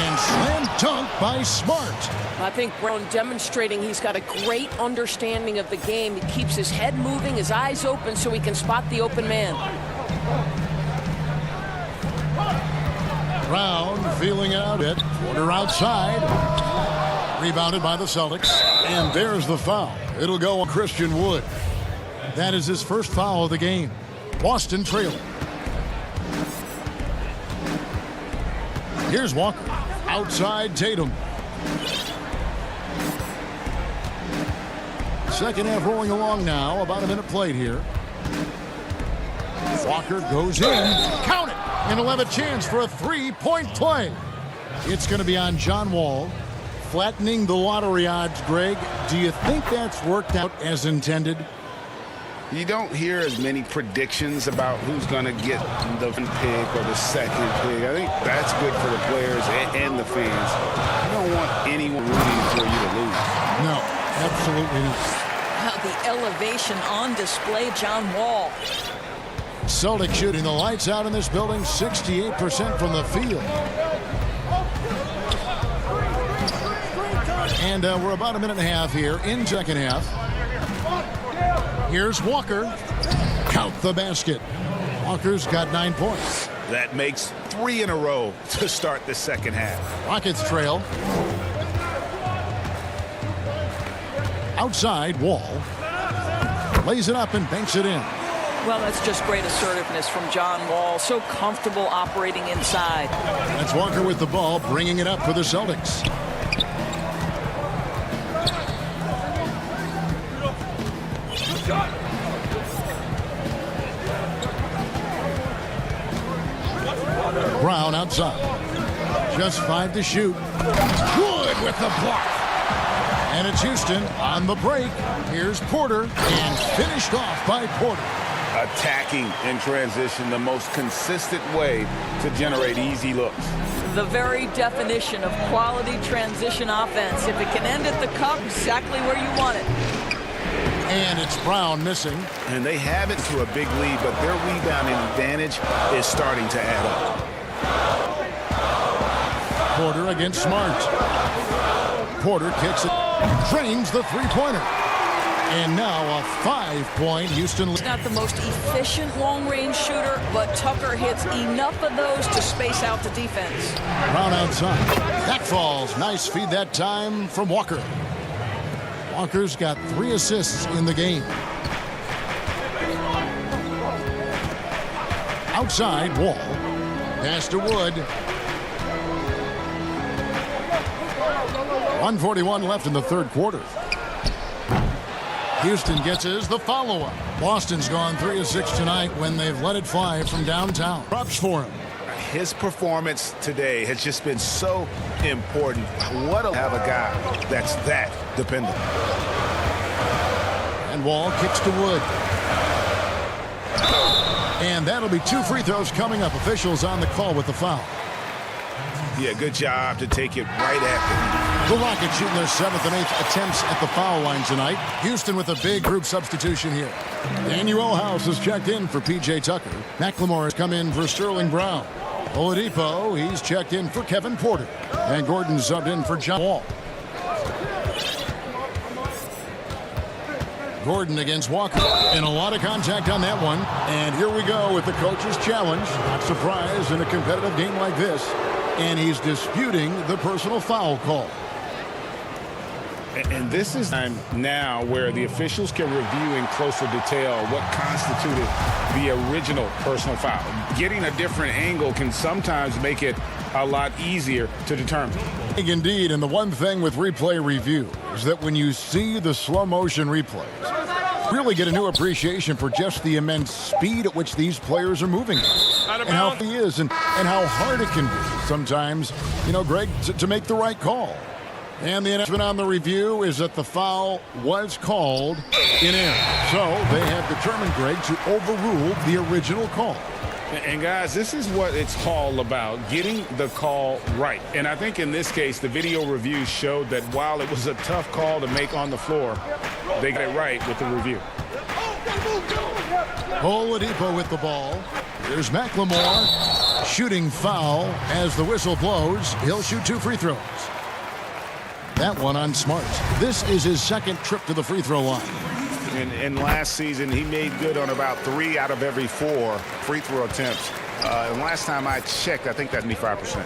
And slam dunk by Smart. I think Brown demonstrating he's got a great understanding of the game. He keeps his head moving, his eyes open so he can spot the open man. Brown feeling out it. Porter outside. Rebounded by the Celtics. And there's the foul. It'll go on Christian Wood. That is his first foul of the game. Boston trailing. Here's Walker. Outside Tatum. Second half rolling along now. About a minute played here. Walker goes in. Count it. And he'll have a chance for a three-point play. It's going to be on John Wall. Flattening the lottery odds, Greg. Do you think that's worked out as intended? You don't hear as many predictions about who's going to get the pick or the second pick. I think that's good for the players and the fans. You don't want anyone rooting for you to lose. No, absolutely not. Wow, the elevation on display, John Wall. Celtics shooting the lights out in this building, 68% from the field. And we're about a minute and a half here in second half. Here's Walker. Count the basket. Walker's got 9 points. That makes 3 in a row to start the second half. Rockets trail. Outside, Wall. Lays it up and banks it in. Well, that's just great assertiveness from John Wall. So comfortable operating inside. That's Walker with the ball, bringing it up for the Celtics. Brown outside. Just 5 to shoot. Wood with the block. And it's Houston on the break. Here's Porter, and finished off by Porter. Attacking in transition, the most consistent way to generate easy looks. The very definition of quality transition offense. If it can end at the cup, exactly where you want it. And it's Brown missing. And they have it to a big lead, but their rebounding advantage is starting to add up. Porter against Smart. Porter kicks it, drains the three-pointer. And now a 5-point Houston lead. He's not the most efficient long-range shooter, but Tucker hits enough of those to space out the defense. Brown outside. That falls. Nice feed that time from Walker. Walker's got 3 assists in the game. Outside, Wall. Pass to Wood. 1:41 left in the third quarter. Houston gets his, the follow-up. Boston's gone 3 of 6 tonight when they've let it fly from downtown. Props for him. His performance today has just been so important. What a have a guy that's that dependent. And Wall kicks to Wood. And that'll be 2 free throws coming up. Officials on the call with the foul. Yeah, good job to take it right after. The Rockets shooting their 7th and 8th attempts at the foul line tonight. Houston with a big group substitution here. Daniel House has checked in for P.J. Tucker. McLemore has come in for Sterling Brown. Oladipo, he's checked in for Kevin Porter. And Gordon subbed in for John Wall. Gordon against Walker. And a lot of contact on that one. And here we go with the coach's challenge. Not surprised in a competitive game like this. And he's disputing the personal foul call. And this is time now where the officials can review in closer detail what constituted the original personal foul. Getting a different angle can sometimes make it a lot easier to determine. Indeed, and the one thing with replay review is that when you see the slow motion replays, really get a new appreciation for just the immense speed at which these players are moving. And how he is and how hard it can be sometimes, you know, Greg, to make the right call. And the announcement on the review is that the foul was called in error. So they have determined, Greg, to overrule the original call. And guys, this is what it's all about, getting the call right. And I think in this case, the video review showed that while it was a tough call to make on the floor, they got it right with the review. Oladipo with the ball. There's McLemore. Shooting foul as the whistle blows. He'll shoot 2 free throws. That one on Smart. This is his 2nd trip to the free throw line. And last season, he made good on about 3 out of every 4 free throw attempts. And last time I checked, I think that'd be 5%.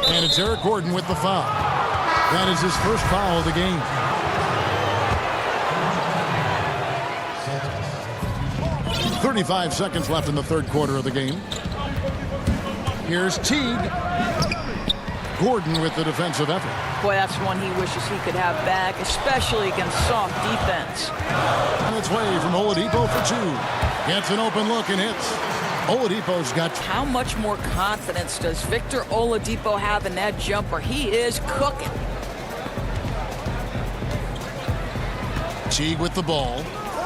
And it's Eric Gordon with the foul. That is his first foul of the game. 35 seconds left in the third quarter of the game. Here's Teague. Gordon with the defensive effort. Boy, that's one he wishes he could have back, especially against soft defense. On its way from Oladipo for two. Gets an open look and hits. Oladipo's got... How much more confidence does Victor Oladipo have in that jumper? He is cooking. Teague with the ball.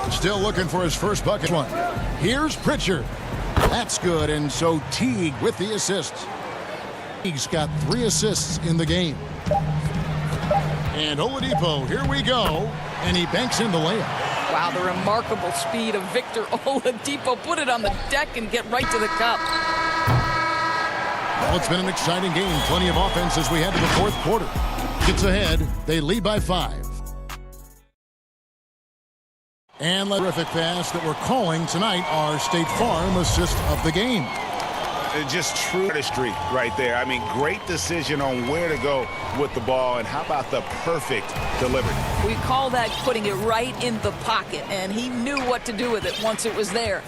Still looking for his first bucket. Here's Pritchard. That's good, and so Teague with the assist. Teague's got 3 assists in the game. And Oladipo, here we go. And he banks in the layup. Wow, the remarkable speed of Victor Oladipo. Put it on the deck and get right to the cup. Well, it's been an exciting game. Plenty of offense as we head to the fourth quarter. Gets ahead. They lead by 5. And the terrific pass that we're calling tonight our State Farm assist of the game. Just true artistry right there. I mean, great decision on where to go with the ball, and how about the perfect delivery? We call that putting it right in the pocket, and he knew what to do with it once it was there.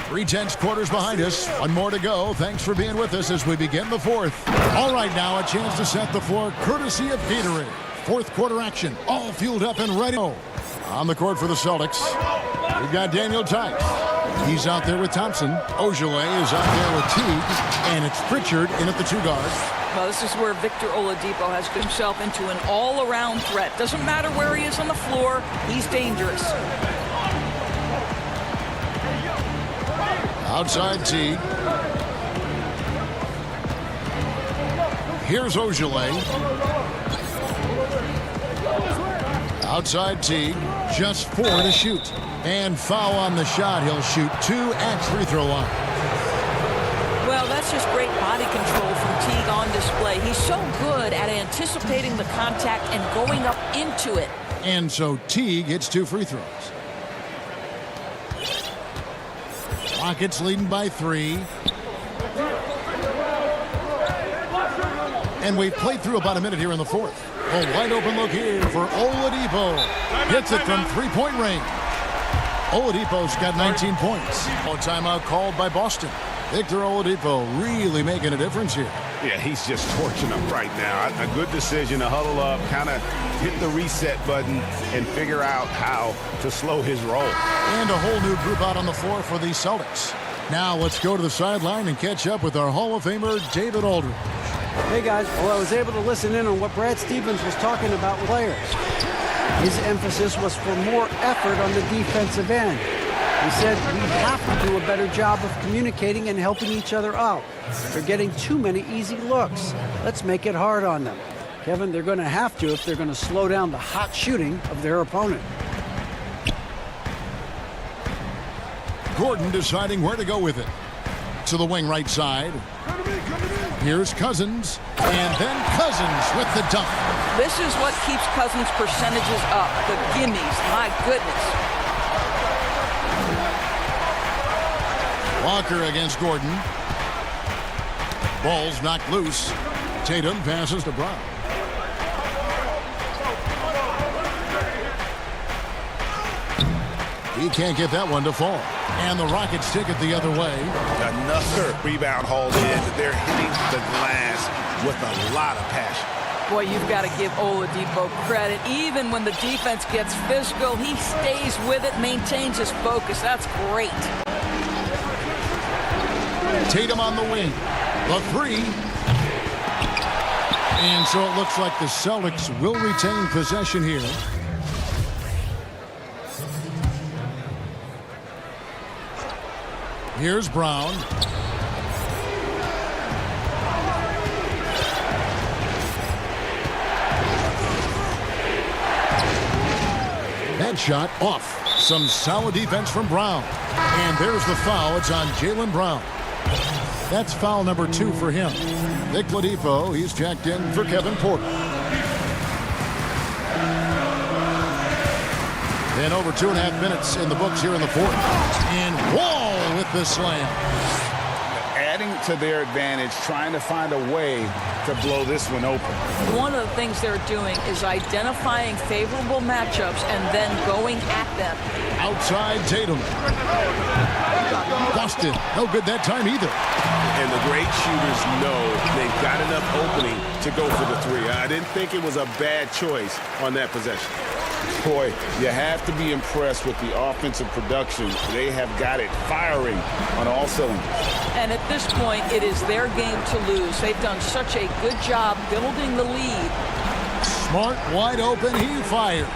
3/10 quarters behind us. One more to go. Thanks for being with us as we begin the fourth. All right, now a chance to set the floor courtesy of Gatorade. Fourth quarter action, all fueled up and ready. On the court for the Celtics, we've got Daniel Tice. He's out there with Thompson. Ogilvy is out there with Teague. And it's Pritchard in at the 2 guards. Well, this is where Victor Oladipo has got himself into an all-around threat. Doesn't matter where he is on the floor, he's dangerous. Outside Teague. Here's Ogilvy. Outside Teague. Just 4 to shoot. And foul on the shot. He'll shoot 2 at free throw line. Well, that's just great body control from Teague on display. He's so good at anticipating the contact and going up into it. And so Teague hits 2 free throws. Rockets leading by 3. And we've played through about a minute here in the fourth. A wide open look here for Oladipo. Hits it from 3-point range. Oladipo's got 19 points. Timeout called by Boston. Victor Oladipo really making a difference here. Yeah, he's just torching them right now. A good decision to huddle up, kind of hit the reset button, and figure out how to slow his roll. And a whole new group out on the floor for the Celtics. Now let's go to the sideline and catch up with our Hall of Famer, David Aldridge. Hey guys, well, I was able to listen in on what Brad Stevens was talking about with players. His emphasis was for more effort on the defensive end. He said we have to do a better job of communicating and helping each other out. They're getting too many easy looks. Let's make it hard on them. Kevin, they're going to have to if they're going to slow down the hot shooting of their opponent. Gordon deciding where to go with it. To the wing right side. Here's Cousins. And then Cousins with the dunk. This is what keeps Cousins' percentages up. The gimmies. My goodness. Walker against Gordon. Ball's knocked loose. Tatum passes to Brown. He can't get that one to fall. And the Rockets take it the other way. Another rebound hauled in. They're hitting the glass with a lot of passion. Boy, you've got to give Oladipo credit. Even when the defense gets physical, he stays with it, maintains his focus. That's great. Tatum on the wing. The 3. And so it looks like the Celtics will retain possession here. Here's Brown. That shot off. Some solid defense from Brown. And there's the foul. It's on Jaylen Brown. That's foul number 2 for him. Nick Oladipo, he's checked in for Kevin Porter. And over 2.5 minutes in the books here in the fourth. And Wall with the slam. Adding to their advantage, trying to find a way to blow this one open. One of the things they're doing is identifying favorable matchups and then going at them. Outside Tatum. Boston, no good that time either. And the great shooters know they've got enough opening to go for the three. I didn't think it was a bad choice on that possession. Boy, you have to be impressed with the offensive production. They have got it firing on all cylinders. And at this point, it is their game to lose. They've done such a good job building the lead. Smart, wide open, he fires.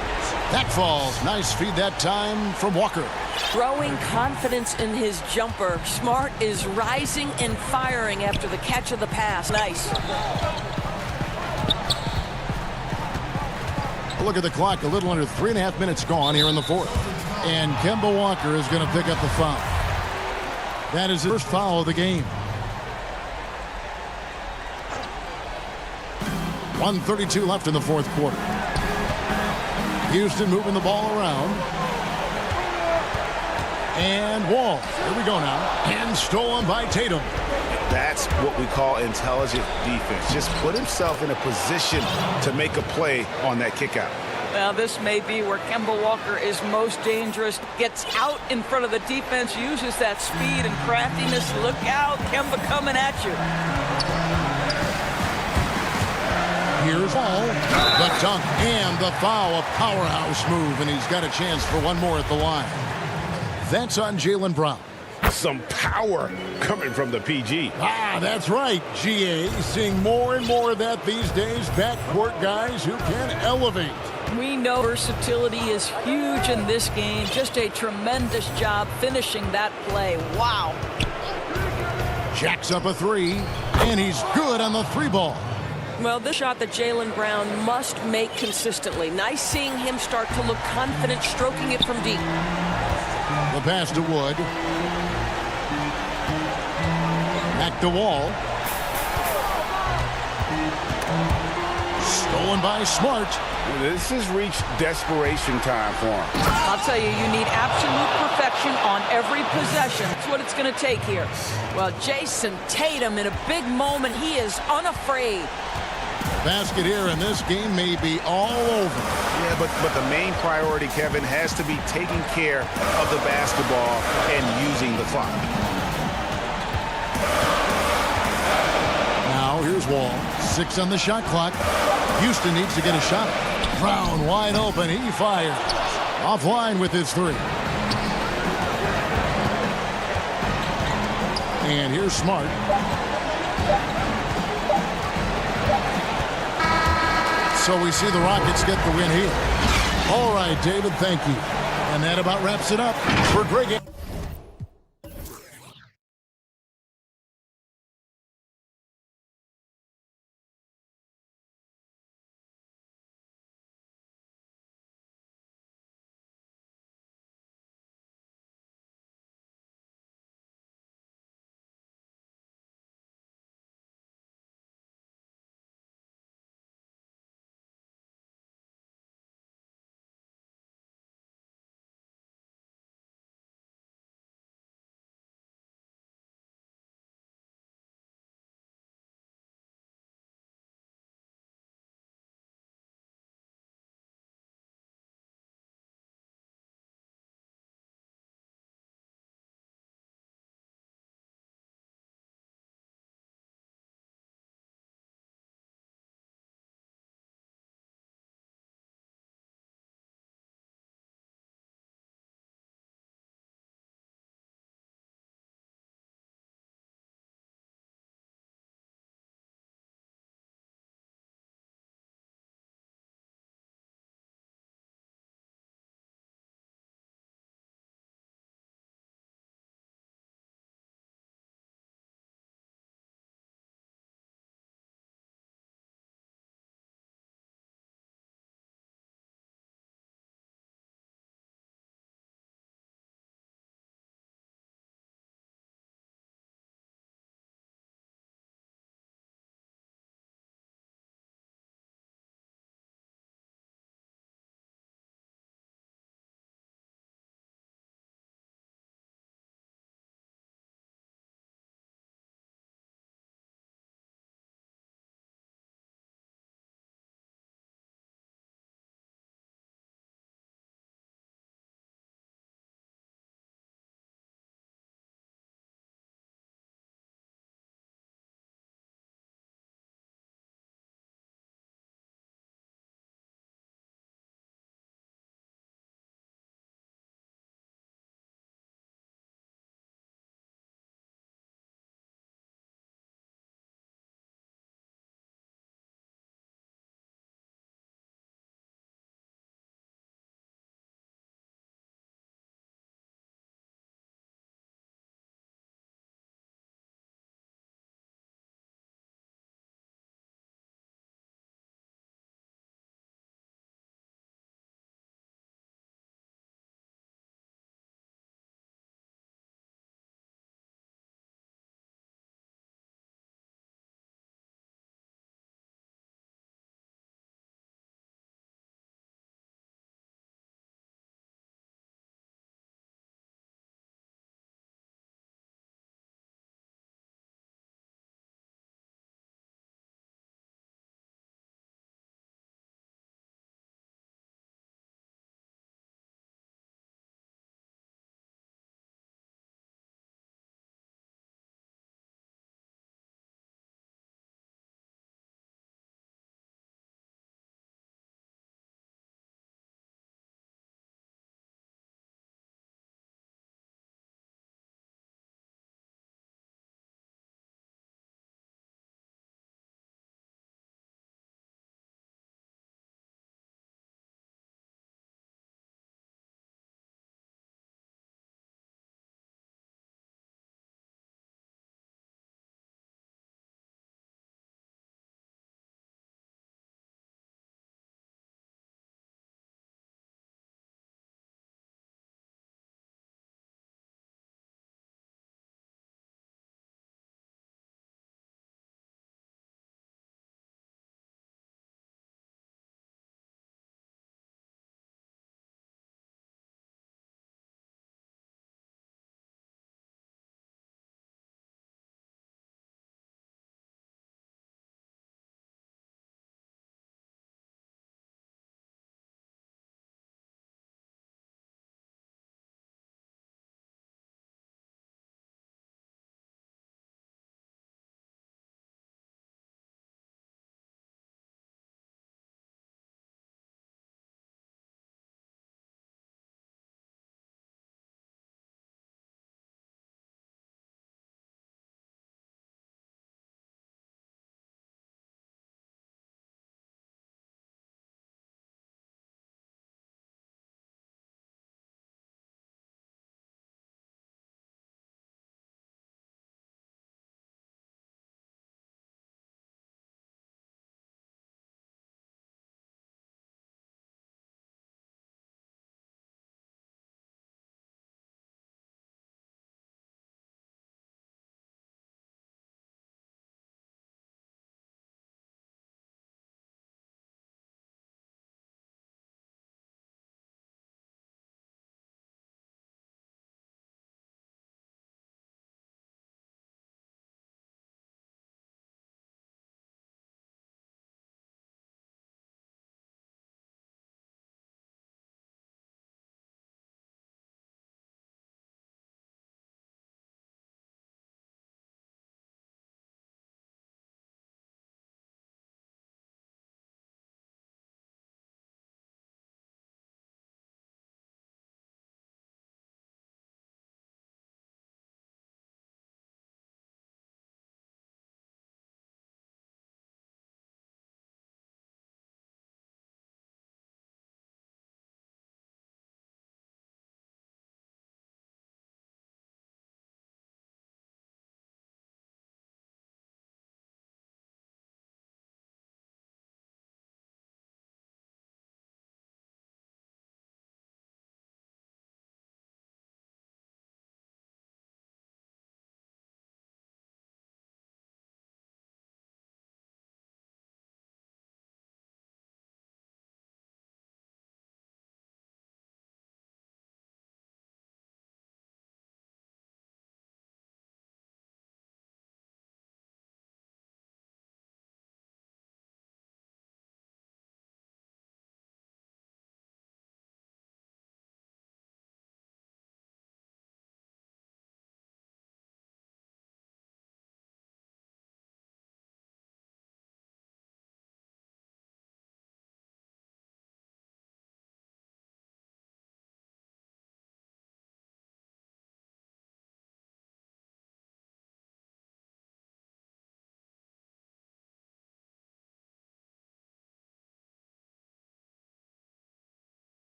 That falls. Nice feed that time from Walker. Growing confidence in his jumper. Smart is rising and firing after the catch of the pass. Nice. Look at the clock, a little under 3.5 minutes gone here in the fourth. And Kemba Walker is going to pick up the foul. That is his first foul of the game. 1:32 left in the fourth quarter. Houston moving the ball around. And Wall, here we go now. And stolen by Tatum. That's what we call intelligent defense. Just put himself in a position to make a play on that kick out. Now, this may be where Kemba Walker is most dangerous. Gets out in front of the defense, uses that speed and craftiness. Look out, Kemba coming at you. Here's Ball, the dunk, and the foul. A powerhouse move, and he's got a chance for one more at the line. That's on Jaylen Brown. Some power coming from the PG. That's right, GA. Seeing more and more of that these days. Backcourt guys who can elevate. We know versatility is huge in this game. Just a tremendous job finishing that play. Wow. Jacks up a three, and he's good on the three ball. Well, this shot that Jaylen Brown must make consistently. Nice seeing him start to look confident, stroking it from deep. The pass to Wood. Back to Wall. Stolen by Smart. This has reached desperation time for him. I'll tell you, you need absolute perfection on every possession. That's what it's going to take here. Well, Jason Tatum in a big moment. He is unafraid. Basket here, and this game may be all over. Yeah, but the main priority, Kevin, has to be taking care of the basketball and using the clock. Now here's Wall. 6 on the shot clock. Houston needs to get a shot. Brown wide open. He fires. Offline with his three. And here's Smart. So we see the Rockets get the win here. All right, David, thank you. And that about wraps it up for Greg.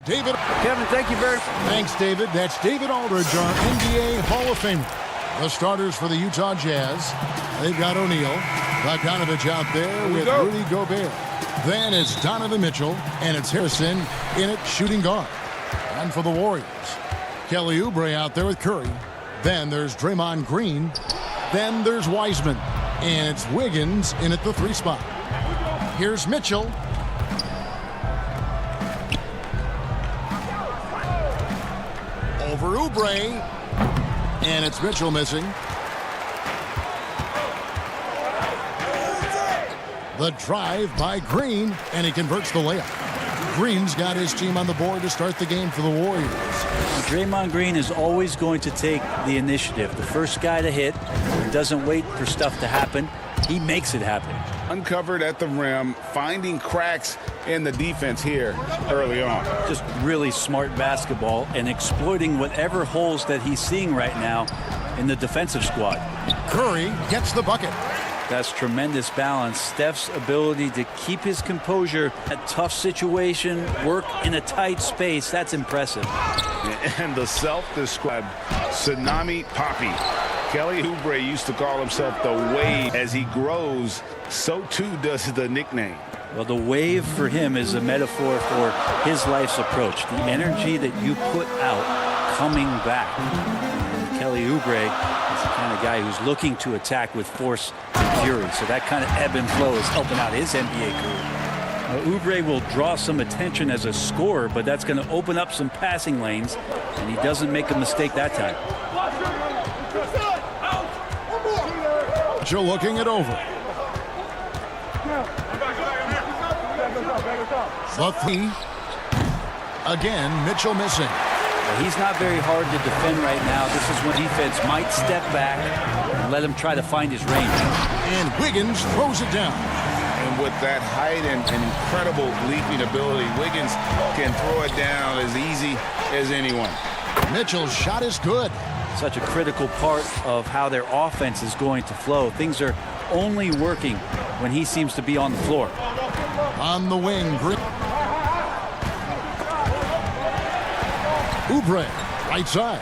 David. Kevin, thank you very much. Thanks, David. That's David Aldridge, our NBA Hall of Famer. The starters for the Utah Jazz. They've got O'Neal. Bogdanovich out there with Rudy Gobert. Then it's Donovan Mitchell, and it's Harrison in at shooting guard. And for the Warriors, Kelly Oubre out there with Curry. Then there's Draymond Green. Then there's Wiseman. And it's Wiggins in at the 3 spot. Here's Mitchell. Over Oubre. And it's Mitchell missing. The drive by Green, and he converts the layup. Green's got his team on the board to start the game for the Warriors. Draymond Green is always going to take the initiative. The first guy to hit. He doesn't wait for stuff to happen. He makes it happen. Uncovered at the rim, finding cracks in the defense here early on. Just really smart basketball and exploiting whatever holes that he's seeing right now in the defensive squad. Curry gets the bucket. That's tremendous balance. Steph's ability to keep his composure, a tough situation, work in a tight space, that's impressive. And the self-described Tsunami Poppy. Kelly Oubre used to call himself the Wave. As he grows, so too does the nickname. Well, the wave for him is a metaphor for his life's approach. The energy that you put out coming back. Kelly Oubre is the kind of guy who's looking to attack with force and fury. So that kind of ebb and flow is helping out his NBA career. Oubre will draw some attention as a scorer, but that's going to open up some passing lanes, and he doesn't make a mistake that time. Mitchell looking it over. The 3. Again, Mitchell missing. He's not very hard to defend right now. This is when defense might step back and let him try to find his range. And Wiggins throws it down. And with that height and incredible leaping ability, Wiggins can throw it down as easy as anyone. Mitchell's shot is good. Such a critical part of how their offense is going to flow. Things are only working when he seems to be on the floor. On the wing, Green. Oubre, right side.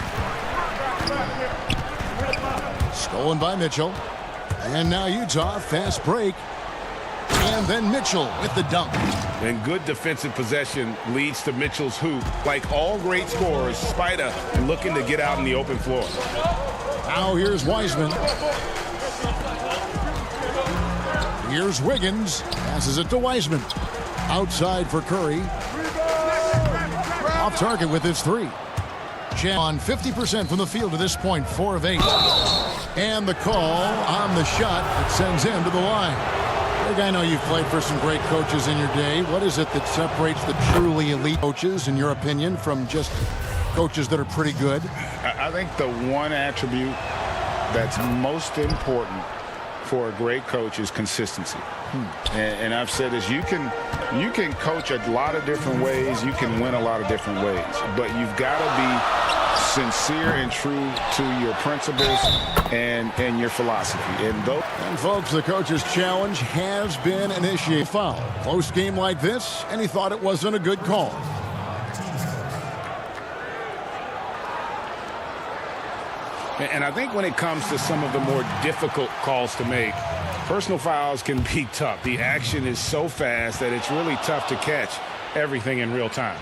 Stolen by Mitchell. And now Utah, fast break. And then Mitchell with the dunk. And good defensive possession leads to Mitchell's hoop. Like all great scorers, Spida looking to get out in the open floor. Now here's Wiseman. Here's Wiggins. Passes it to Wiseman. Outside for Curry. Off target with his 3. On 50% from the field to this point, 4 of 8. And the call on the shot that sends him to the line. Greg, I know you've played for some great coaches in your day. What is it that separates the truly elite coaches, in your opinion, from just coaches that are pretty good? I think the one attribute that's most important for a great coach is consistency. And I've said this, you can coach a lot of different ways, you can win a lot of different ways, but you've got to be sincere and true to your principles and your philosophy. And folks, the coach's challenge has been initiated. Foul. Close game like this, and he thought it wasn't a good call. And I think when it comes to some of the more difficult calls to make, personal fouls can be tough. The action is so fast that it's really tough to catch everything in real time.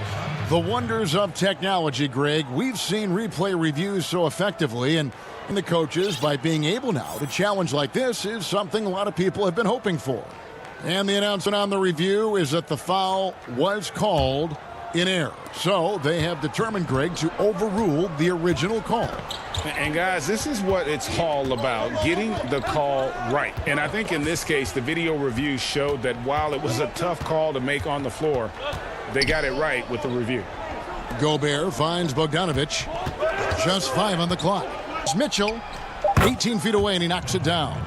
The wonders of technology, Greg. We've seen replay reviews so effectively, and the coaches, by being able now to challenge like this, is something a lot of people have been hoping for. And the announcement on the review is that the foul was called in error. So they have determined, Greg, to overrule the original call. And guys, this is what it's all about, getting the call right. And I think in this case, the video review showed that while it was a tough call to make on the floor, they got it right with the review. Gobert finds Bogdanovich. Just 5 on the clock. It's Mitchell, 18 feet away, and he knocks it down.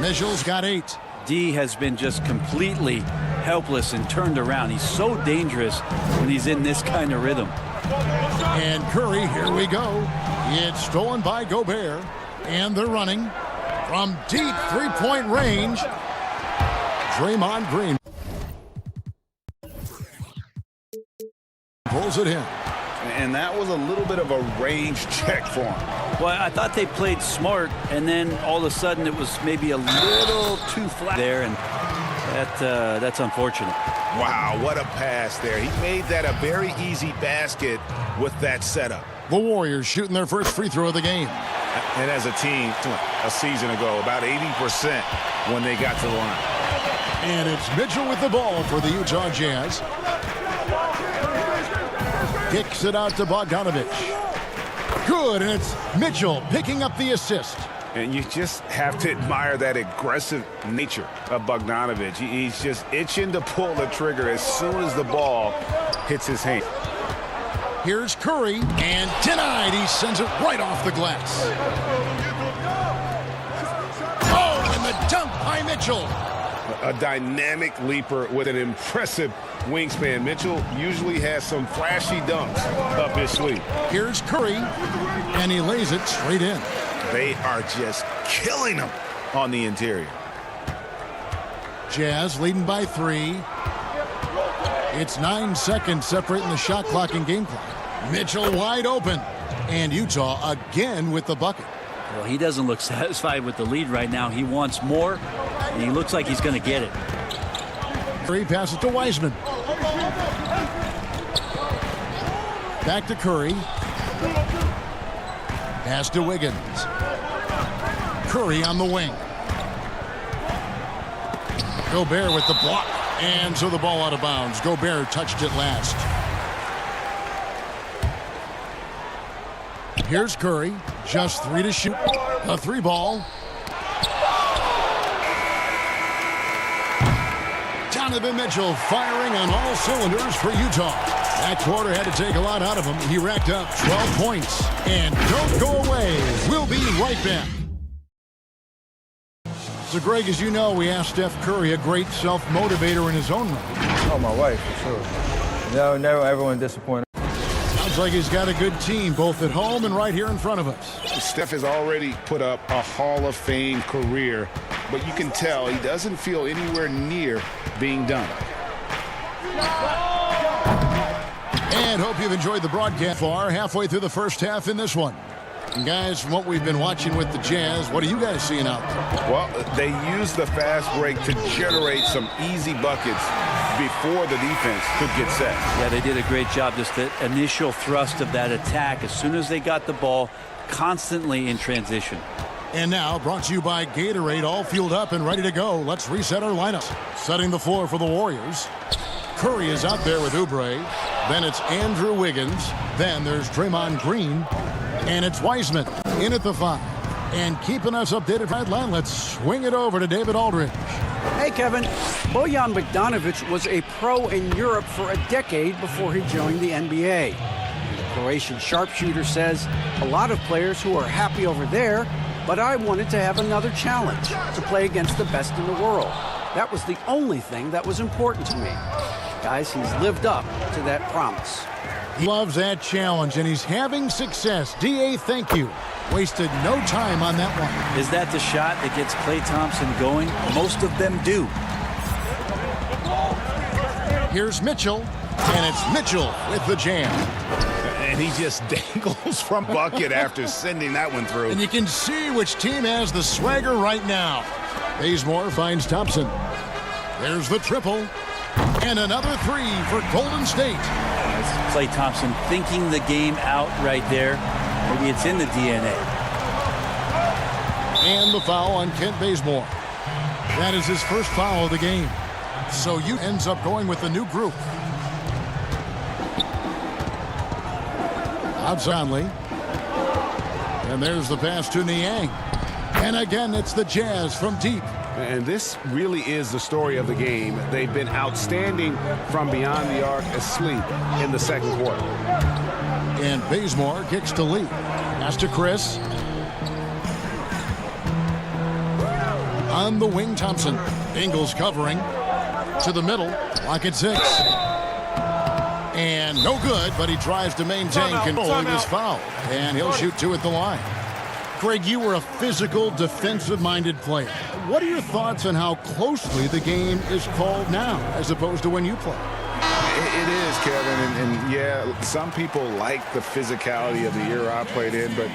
Mitchell's got 8. D has been just completely helpless and turned around. He's so dangerous when he's in this kind of rhythm. And Curry, here we go. It's stolen by Gobert. And they're running from deep three-point range. Draymond Green. Pulls it in. And that was a little bit of a range check for him. Well, I thought they played smart, and then all of a sudden it was maybe a little too flat there, and that's unfortunate. Wow, what a pass there. He made that a very easy basket with that setup. The Warriors shooting their first free throw of the game. And as a team, a season ago, about 80% when they got to the line. And it's Mitchell with the ball for the Utah Jazz. Kicks it out to Bogdanovich. Good, and it's Mitchell picking up the assist. And you just have to admire that aggressive nature of Bogdanovich. He's just itching to pull the trigger as soon as the ball hits his hand. Here's Curry, and denied. He sends it right off the glass. Oh, and the dunk by Mitchell. A dynamic leaper with an impressive wingspan. Mitchell usually has some flashy dunks up his sleeve. Here's Curry, and he lays it straight in. They are just killing him on the interior. Jazz leading by 3. It's 9 seconds separating the shot clock and game clock. Mitchell wide open, and Utah again with the bucket. Well, he doesn't look satisfied with the lead right now. He wants more, and he looks like he's going to get it. Curry passes to Wiseman. Back to Curry. Pass to Wiggins. Curry on the wing. Gobert with the block. And so the ball out of bounds. Gobert touched it last. Here's Curry. Just 3 to shoot. A 3 ball. Donovan Mitchell firing on all cylinders for Utah. That quarter had to take a lot out of him. He racked up 12 points. And don't go away. We'll be right back. So, Greg, as you know, we asked Steph Curry, a great self-motivator in his own right. Oh, my wife, for sure. No, never everyone disappointed. Sounds like he's got a good team, both at home and right here in front of us. Steph has already put up a Hall of Fame career, but you can tell he doesn't feel anywhere near being done. And hope you've enjoyed the broadcast far, halfway through the first half in this one. And guys, from what we've been watching with the Jazz, what are you guys seeing out there? Well, they used the fast break to generate some easy buckets before the defense could get set. Yeah, they did a great job. Just the initial thrust of that attack, as soon as they got the ball, constantly in transition. And now, brought to you by Gatorade, all fueled up and ready to go. Let's reset our lineups. Setting the floor for the Warriors. Curry is out there with Oubre. Then it's Andrew Wiggins. Then there's Draymond Green. And it's Wiseman in at the 5. And keeping us updated right line, let's swing it over to David Aldridge. Hey, Kevin. Bojan Bogdanovic was a pro in Europe for a decade before he joined the NBA. The Croatian sharpshooter says, a lot of players who are happy over there, but I wanted to have another challenge, to play against the best in the world. That was the only thing that was important to me. Guys, he's lived up to that promise. He loves that challenge, and he's having success. D.A., thank you. Wasted no time on that one. Is that the shot that gets Klay Thompson going? Most of them do. Here's Mitchell, and it's Mitchell with the jam. And he just dangles from bucket after sending that one through. And you can see which team has the swagger right now. Bazemore finds Thompson. There's the triple. And another 3 for Golden State. Klay Thompson thinking the game out right there. Maybe it's in the DNA. And the foul on Kent Bazemore. That is his first foul of the game. So you ends up going with the new group. Outside Conley. And there's the pass to Niang. And again, it's the Jazz from deep. And this really is the story of the game. They've been outstanding from beyond the arc asleep in the second quarter. And Bazemore kicks to Lee. Pass to Chris. On the wing, Thompson. Ingles covering. To the middle. Lock at 6. And no good, but he tries to maintain control. He was fouled. And he'll shoot 2 at the line. Greg, you were a physical, defensive-minded player. What are your thoughts on how closely the game is called now, as opposed to when you played? It is, Kevin, and yeah, some people like the physicality of the era I played in, but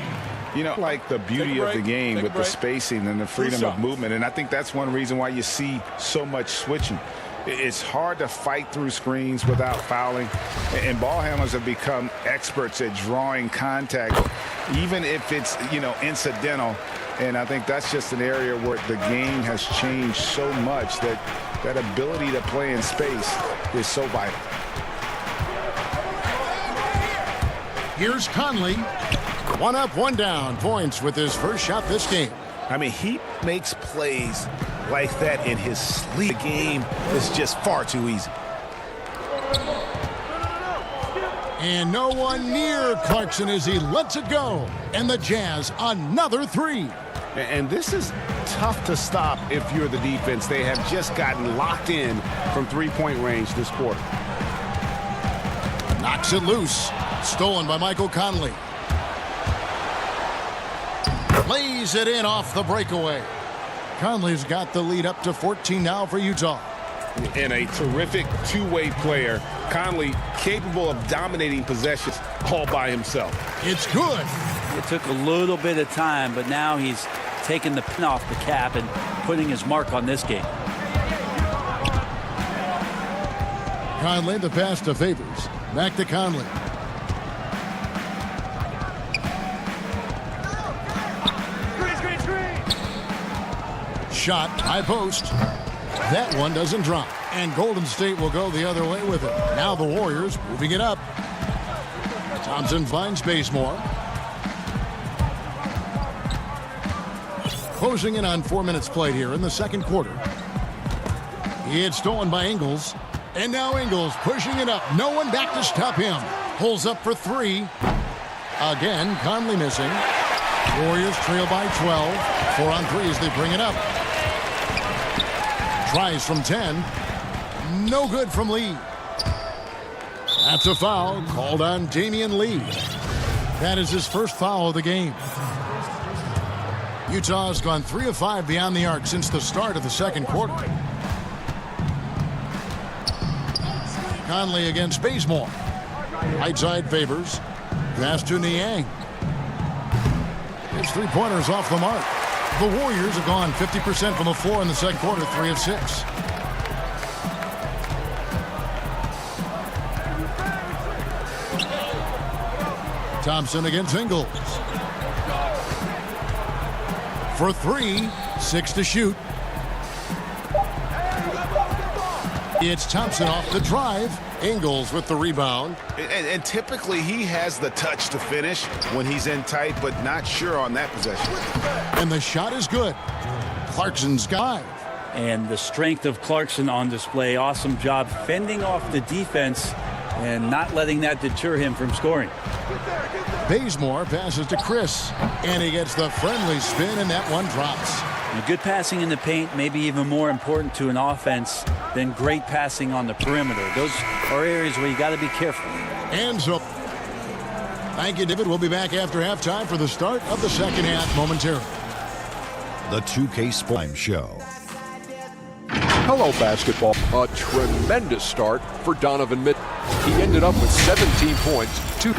you know, like the beauty of the game with the spacing and the freedom of movement, and I think that's one reason why you see so much switching. It's hard to fight through screens without fouling, and ball handlers have become experts at drawing contact, even if it's, you know, incidental. And I think that's just an area where the game has changed so much that that ability to play in space is so vital. Here's Conley. 1 up, 1 down. Points with his first shot this game. I mean, he makes plays like that in his sleep. The game is just far too easy. And no one near Clarkson as he lets it go. And the Jazz, another 3. And this is tough to stop if you're the defense. They have just gotten locked in from three-point range this quarter. Knocks it loose. Stolen by Michael Conley. Lays it in off the breakaway. Conley's got the lead up to 14 now for Utah. And a terrific two-way player. Conley capable of dominating possessions all by himself. It's good. It took a little bit of time, but now he's taking the pin off the cap and putting his mark on this game. Conley, the pass to Favors. Back to Conley. Shot, high post. That one doesn't drop. And Golden State will go the other way with it. Now the Warriors moving it up. Thompson finds Bazemore. Closing in on 4 minutes played here in the second quarter. It's stolen by Ingles. And now Ingles pushing it up. No one back to stop him. Pulls up for 3. Again, Conley missing. Warriors trail by 12. 4 on 3 as they bring it up. Tries from 10. No good from Lee. That's a foul called on Damian Lee. That is his first foul of the game. Utah has gone 3 of 5 beyond the arc since the start of the second quarter. Conley against Bazemore. Right side Favors. Pass to Niang. His three-pointers off the mark. The Warriors have gone 50% from the floor in the second quarter, 3 of 6. Thompson against Ingles. For 3, 6 to shoot. It's Thompson off the drive. Ingles with the rebound. And typically he has the touch to finish when he's in tight, but not sure on that possession. And the shot is good. Clarkson's got. And the strength of Clarkson on display. Awesome job fending off the defense and not letting that deter him from scoring. Bazemore passes to Chris. And he gets the friendly spin, and that one drops. And good passing in the paint may be even more important to an offense than great passing on the perimeter. Those are areas where you got to be careful. And so, thank you, David. We'll be back after halftime for the start of the second half momentarily. The 2K Sports Show. Hello, basketball. A tremendous start for Donovan Mitchell. He ended up with 17 points, 2.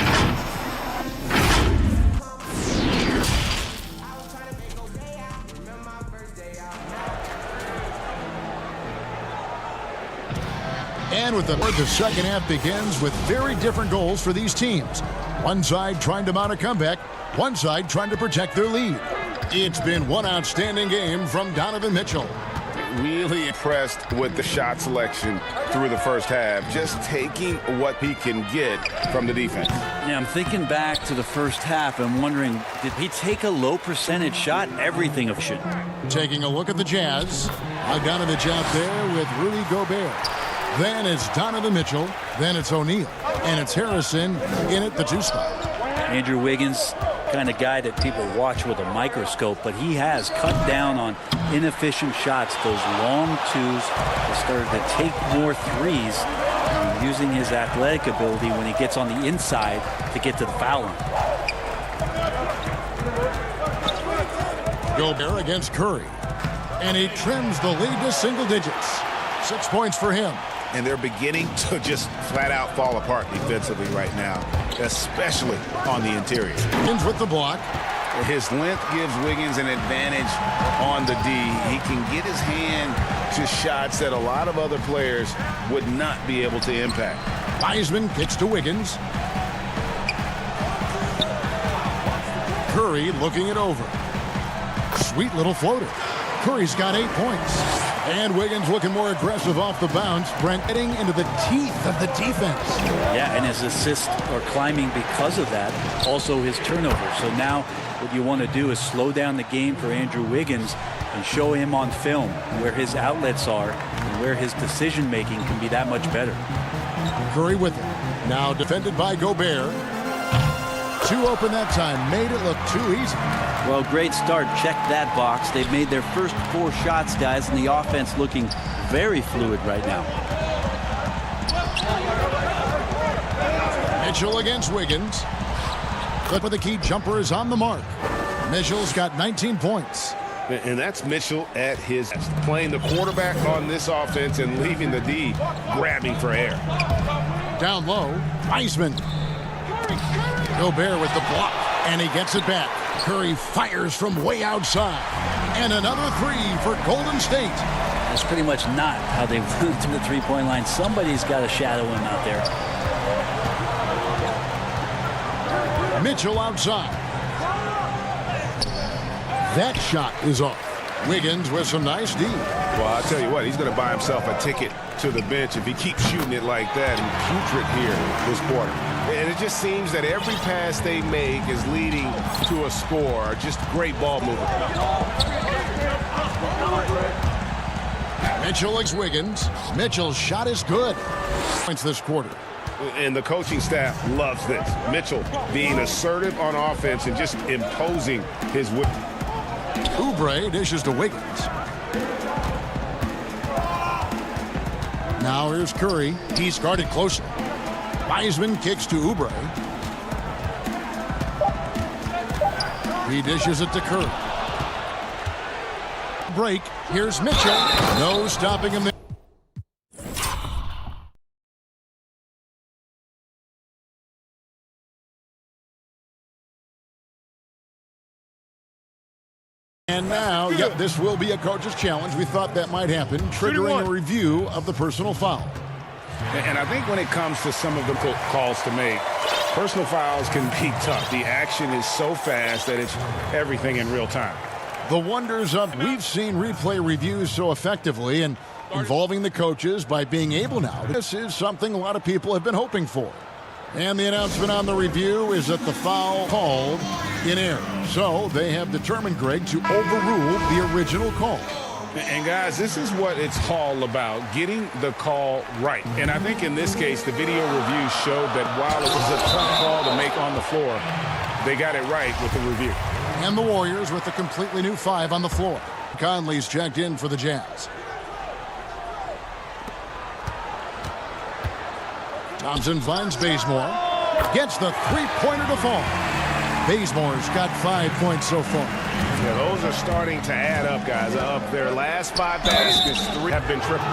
And with the second half begins with very different goals for these teams. One side trying to mount a comeback, one side trying to protect their lead. It's been one outstanding game from Donovan Mitchell. Really impressed with the shot selection through the first half, just taking what he can get from the defense. Yeah, I'm thinking back to the first half and wondering, did he take a low percentage shot? Everything of should. Taking a look at the Jazz. Bogdanovich out there with Rudy Gobert. Then it's Donovan Mitchell. Then it's O'Neal. And it's Harrison in at the 2 spot. Andrew Wiggins, kind of guy that people watch with a microscope, but he has cut down on inefficient shots, those long twos. He started to take more threes, using his athletic ability when he gets on the inside to get to the foul line. Gobert against Curry. And he trims the lead to single digits. 6 points for him. and they're beginning to just flat out fall apart defensively right now, especially on the interior. Wiggins with the block. His length gives Wiggins an advantage on the D. He can get his hand to shots that a lot of other players would not be able to impact. Wiseman kicks to Wiggins. Curry looking it over. Sweet little floater. Curry's got 8 points. And Wiggins looking more aggressive off the bounce. Brent getting into the teeth of the defense. Yeah, and his assists are climbing because of that. Also his turnover. So now what you want to do is slow down the game for Andrew Wiggins and show him on film where his outlets are and where his decision making can be that much better. Curry with it. Now defended by Gobert. Too open that time. Made it look too easy. Well, great start. Check that box. They've made their first 4 shots, guys, and the offense looking very fluid right now. Mitchell against Wiggins. But the key jumper is on the mark. Mitchell's got 19 points. And that's Mitchell at his best, playing the quarterback on this offense and leaving the D grabbing for air. Down low, Wiseman. Gobert with the block, and he gets it back. Curry fires from way outside. And another 3 for Golden State. That's pretty much not how they went to the three-point line. Somebody's got to shadow him out there. Mitchell outside. That shot is off. Wiggins with some nice D. Well, I'll tell you what, he's going to buy himself a ticket to the bench if he keeps shooting it like that and putrid here this quarter. And it just seems that every pass they make is leading to a score. Just great ball movement. Mitchell against Wiggins. Mitchell's shot is good. Points this quarter. And the coaching staff loves this. Mitchell being assertive on offense and just imposing his will. Oubre dishes to Wiggins. Now here's Curry. He's guarded closely. Wiseman kicks to Oubre. He dishes it to Curry. Break. Here's Mitchell. No stopping him there. And now, this will be a coach's challenge. We thought that might happen, triggering a review of the personal foul. And I think when it comes to some of the calls to make, personal fouls can be tough. The action is so fast that it's everything in real time. The wonders of we've seen replay reviews so effectively and involving the coaches by being able now. This is something a lot of people have been hoping for. And the announcement on the review is that the foul called in error. So they have determined, Greg, to overrule the original call. And guys, this is what it's all about, getting the call right. And I think in this case, the video review showed that while it was a tough call to make on the floor, they got it right with the review. And the Warriors with a completely new 5 on the floor. Conley's checked in for the Jazz. Thompson finds Bazemore. Gets the three-pointer to fall. Bazemore's got 5 points so far. Yeah, those are starting to add up, guys. Of their last 5 baskets, 3 have been triple.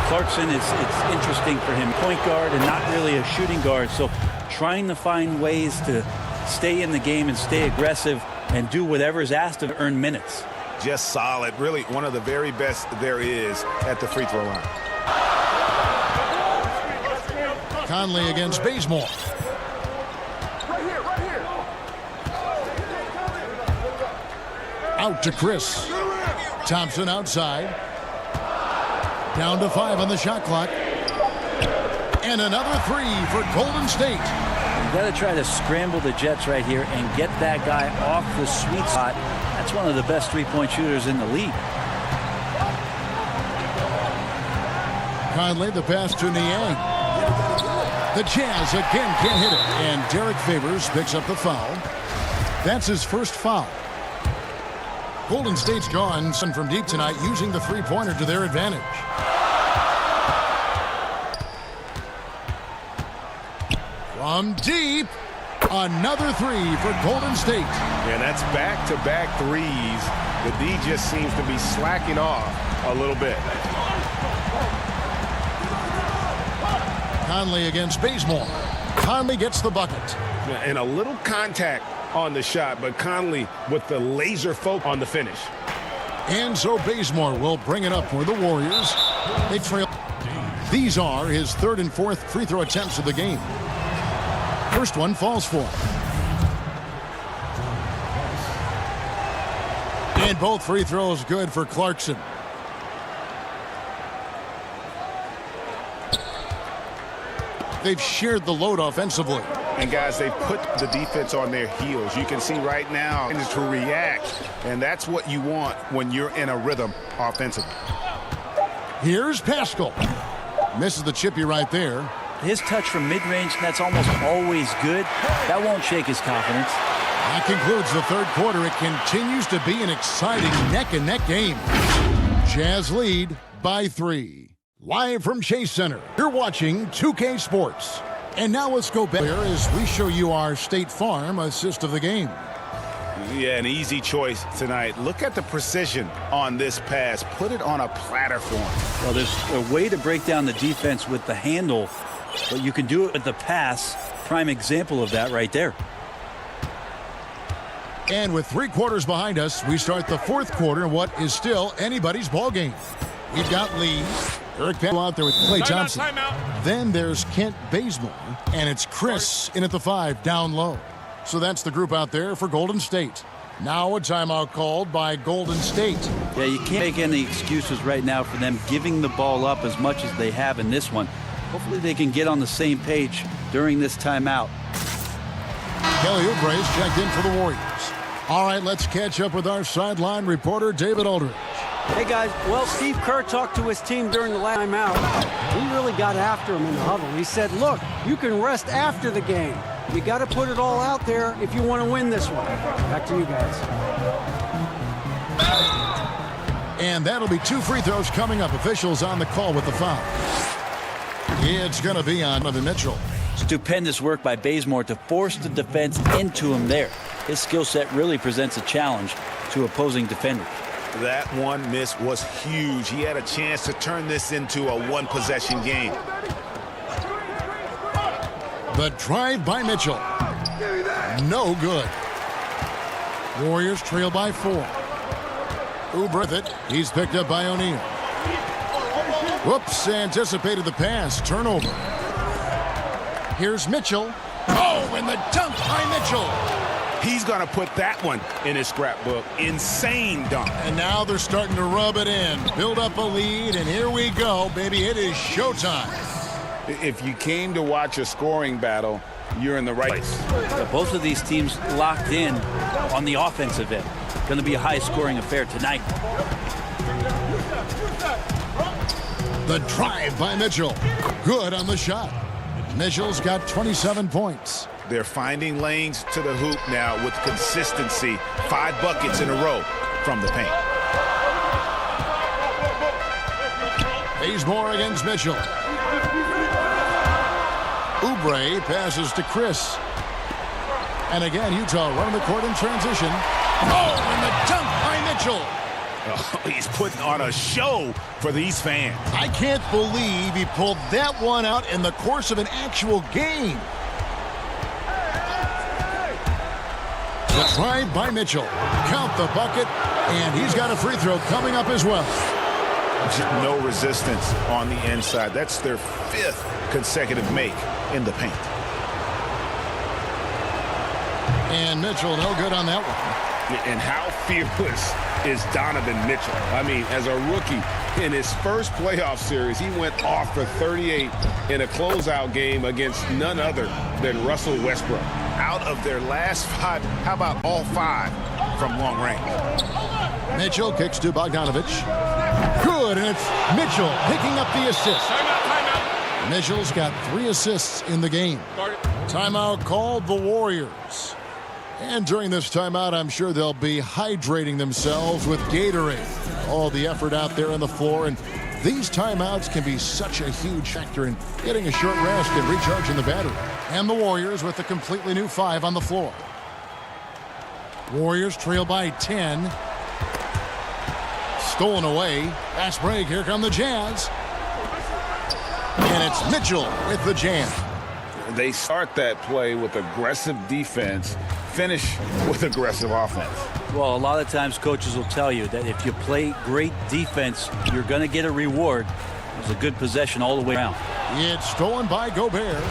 Clarkson, it's interesting for him. Point guard and not really a shooting guard. So trying to find ways to stay in the game and stay aggressive and do whatever is asked to earn minutes. Just solid. Really one of the very best there is at the free throw line. Conley against Bazemore. Out to Chris. Thompson outside. Down to 5 on the shot clock. And another 3 for Golden State. You got to try to scramble the Jets right here and get that guy off the sweet spot. That's one of the best three-point shooters in the league. Conley, the pass to Niang. The Jazz again can't hit it. And Derek Favors picks up the foul. That's his first foul. Golden State's gone from deep tonight, using the three-pointer to their advantage. From deep, another 3 for Golden State. And that's back-to-back threes. The D just seems to be slacking off a little bit. Conley against Bazemore. Conley gets the bucket. And a little contact on the shot, but Conley with the laser focus on the finish. And so Bazemore will bring it up for the Warriors. They trail. These are his third and fourth free throw attempts of the game. First one falls for him. And both free throws good for Clarkson. They've shared the load offensively. And guys, they've put the defense on their heels. You can see right now is to react. And that's what you want when you're in a rhythm offensively. Here's Pascal. Misses the chippy right there. His touch from mid-range, that's almost always good. That won't shake his confidence. That concludes the third quarter. It continues to be an exciting neck-and-neck game. Jazz lead by 3. Live from Chase Center, you're watching 2K Sports. And now let's go back as we show you our State Farm assist of the game. Yeah, an easy choice tonight. Look at the precision on this pass. Put it on a platter for him. Well, there's a way to break down the defense with the handle, but you can do it with the pass. Prime example of that right there. And with 3 quarters behind us, we start the fourth quarter in what is still anybody's ball game. We've got Lee, Eric Pell out there with Klay Thompson. Then there's Kent Bazemore, and it's Chris in at the 5 down low. So that's the group out there for Golden State. Now a timeout called by Golden State. Yeah, you can't make any excuses right now for them giving the ball up as much as they have in this one. Hopefully they can get on the same page during this timeout. Kelly Oubre is checked in for the Warriors. All right, let's catch up with our sideline reporter, David Aldridge. Hey, guys. Well, Steve Kerr talked to his team during the last timeout. He really got after him in the huddle. He said, look, you can rest after the game. You got to put it all out there if you want to win this one. Back to you guys. And that'll be 2 free throws coming up. Officials on the call with the foul. It's going to be on Donovan Mitchell. Stupendous work by Bazemore to force the defense into him there. His skill set really presents a challenge to opposing defenders. That one miss was huge. He had a chance to turn this into a one-possession game. The drive by Mitchell. No good. Warriors trail by 4. Oubre with it. He's picked up by O'Neal. Whoops, anticipated the pass. Turnover. Here's Mitchell. Oh, and the dunk by Mitchell. He's going to put that one in his scrapbook. Insane dunk. And now they're starting to rub it in. Build up a lead, and here we go, baby. It is showtime. If you came to watch a scoring battle, you're in the right place. Both of these teams locked in on the offensive end. Going to be a high-scoring affair tonight. The drive by Mitchell. Good on the shot. Mitchell's got 27 points. They're finding lanes to the hoop now with consistency. 5 buckets in a row from the paint. Bazemore against Mitchell. Oubre passes to Chris. And again, Utah running the court in transition. Oh, and the dunk by Mitchell. Oh, he's putting on a show for these fans. I can't believe he pulled that one out in the course of an actual game. The drive by Mitchell. Count the bucket, and he's got a free throw coming up as well. Just no resistance on the inside. That's their 5th consecutive make in the paint. And Mitchell, no good on that one. And how fearless is Donovan Mitchell? I mean, as a rookie, in his first playoff series, he went off for 38 in a closeout game against none other than Russell Westbrook. Out of their last 5, how about all 5 from long range? Mitchell kicks to Bogdanovich. Good, and it's Mitchell picking up the assist. Timeout. Mitchell's got 3 assists in the game. Timeout called the Warriors. And during this timeout, I'm sure they'll be hydrating themselves with Gatorade. All the effort out there on the floor, and these timeouts can be such a huge factor in getting a short rest and recharging the battery. And the Warriors with a completely new 5 on the floor. Warriors trail by 10. Stolen away. Fast break. Here come the Jazz. And it's Mitchell with the jam. They start that play with aggressive defense, finish with aggressive offense. Well, a lot of times coaches will tell you that if you play great defense, you're going to get a reward. It was a good possession all the way around. It's stolen by Gobert.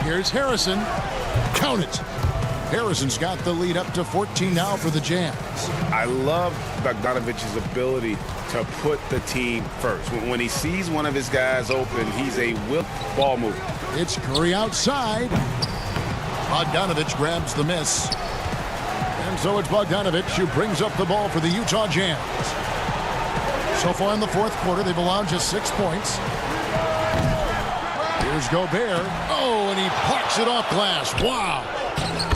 Here's Harrison. Count it. Harrison's got the lead up to 14 now for the Jazz. I love Bogdanovich's ability to put the team first. When he sees one of his guys open, he's a ball mover. It's Curry outside. Bogdanovich grabs the miss. And so it's Bogdanovich who brings up the ball for the Utah Jazz. So far in the fourth quarter, they've allowed just 6 points. Here's Gobert. Oh, and he parks it off glass. Wow.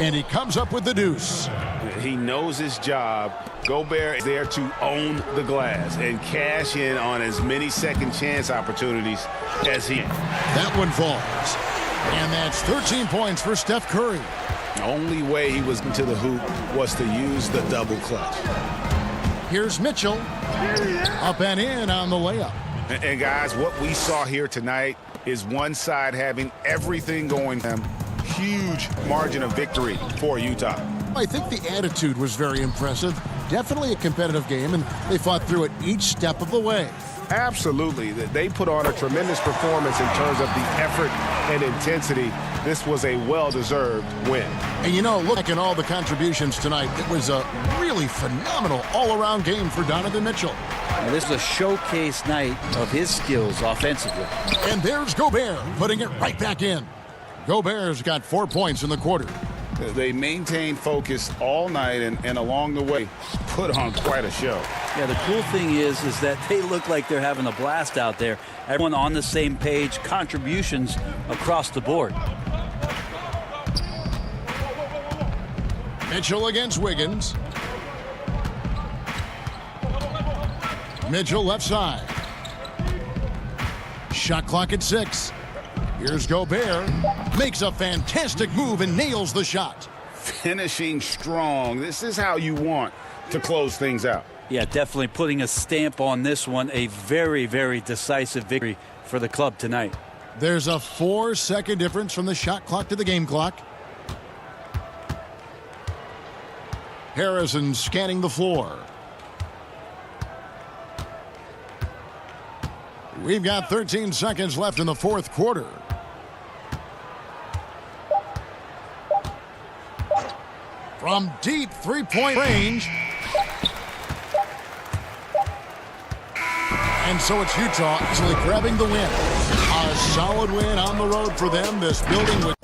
And he comes up with the deuce. He knows his job. Gobert is there to own the glass and cash in on as many second chance opportunities as he can. That one falls. And that's 13 points for Steph Curry. The only way he was into the hoop was to use the double clutch. Here's Mitchell. Up and in on the layup. And guys, what we saw here tonight is one side having everything going for them. Huge margin of victory for Utah. I think the attitude was very impressive. Definitely a competitive game, and they fought through it each step of the way. Absolutely. They put on a tremendous performance in terms of the effort and intensity. This was a well-deserved win. And you know, look at all the contributions tonight. It was a really phenomenal all-around game for Donovan Mitchell. Now, this is a showcase night of his skills offensively. And there's Gobert putting it right back in. Gobert's got 4 points in the quarter. They maintained focus all night and along the way put on quite a show. Yeah, the cool thing is that they look like they're having a blast out there. Everyone on the same page, contributions across the board. Mitchell against Wiggins. Mitchell left side. Shot clock at 6. Here's Gobert. Makes a fantastic move and nails the shot. Finishing strong. This is how you want to close things out. Yeah, definitely putting a stamp on this one. A very, very decisive victory for the club tonight. There's a 4-second difference from the shot clock to the game clock. Harrison scanning the floor. We've got 13 seconds left in the fourth quarter. From deep three-point range. And so it's Utah easily grabbing the win. A solid win on the road for them. This building with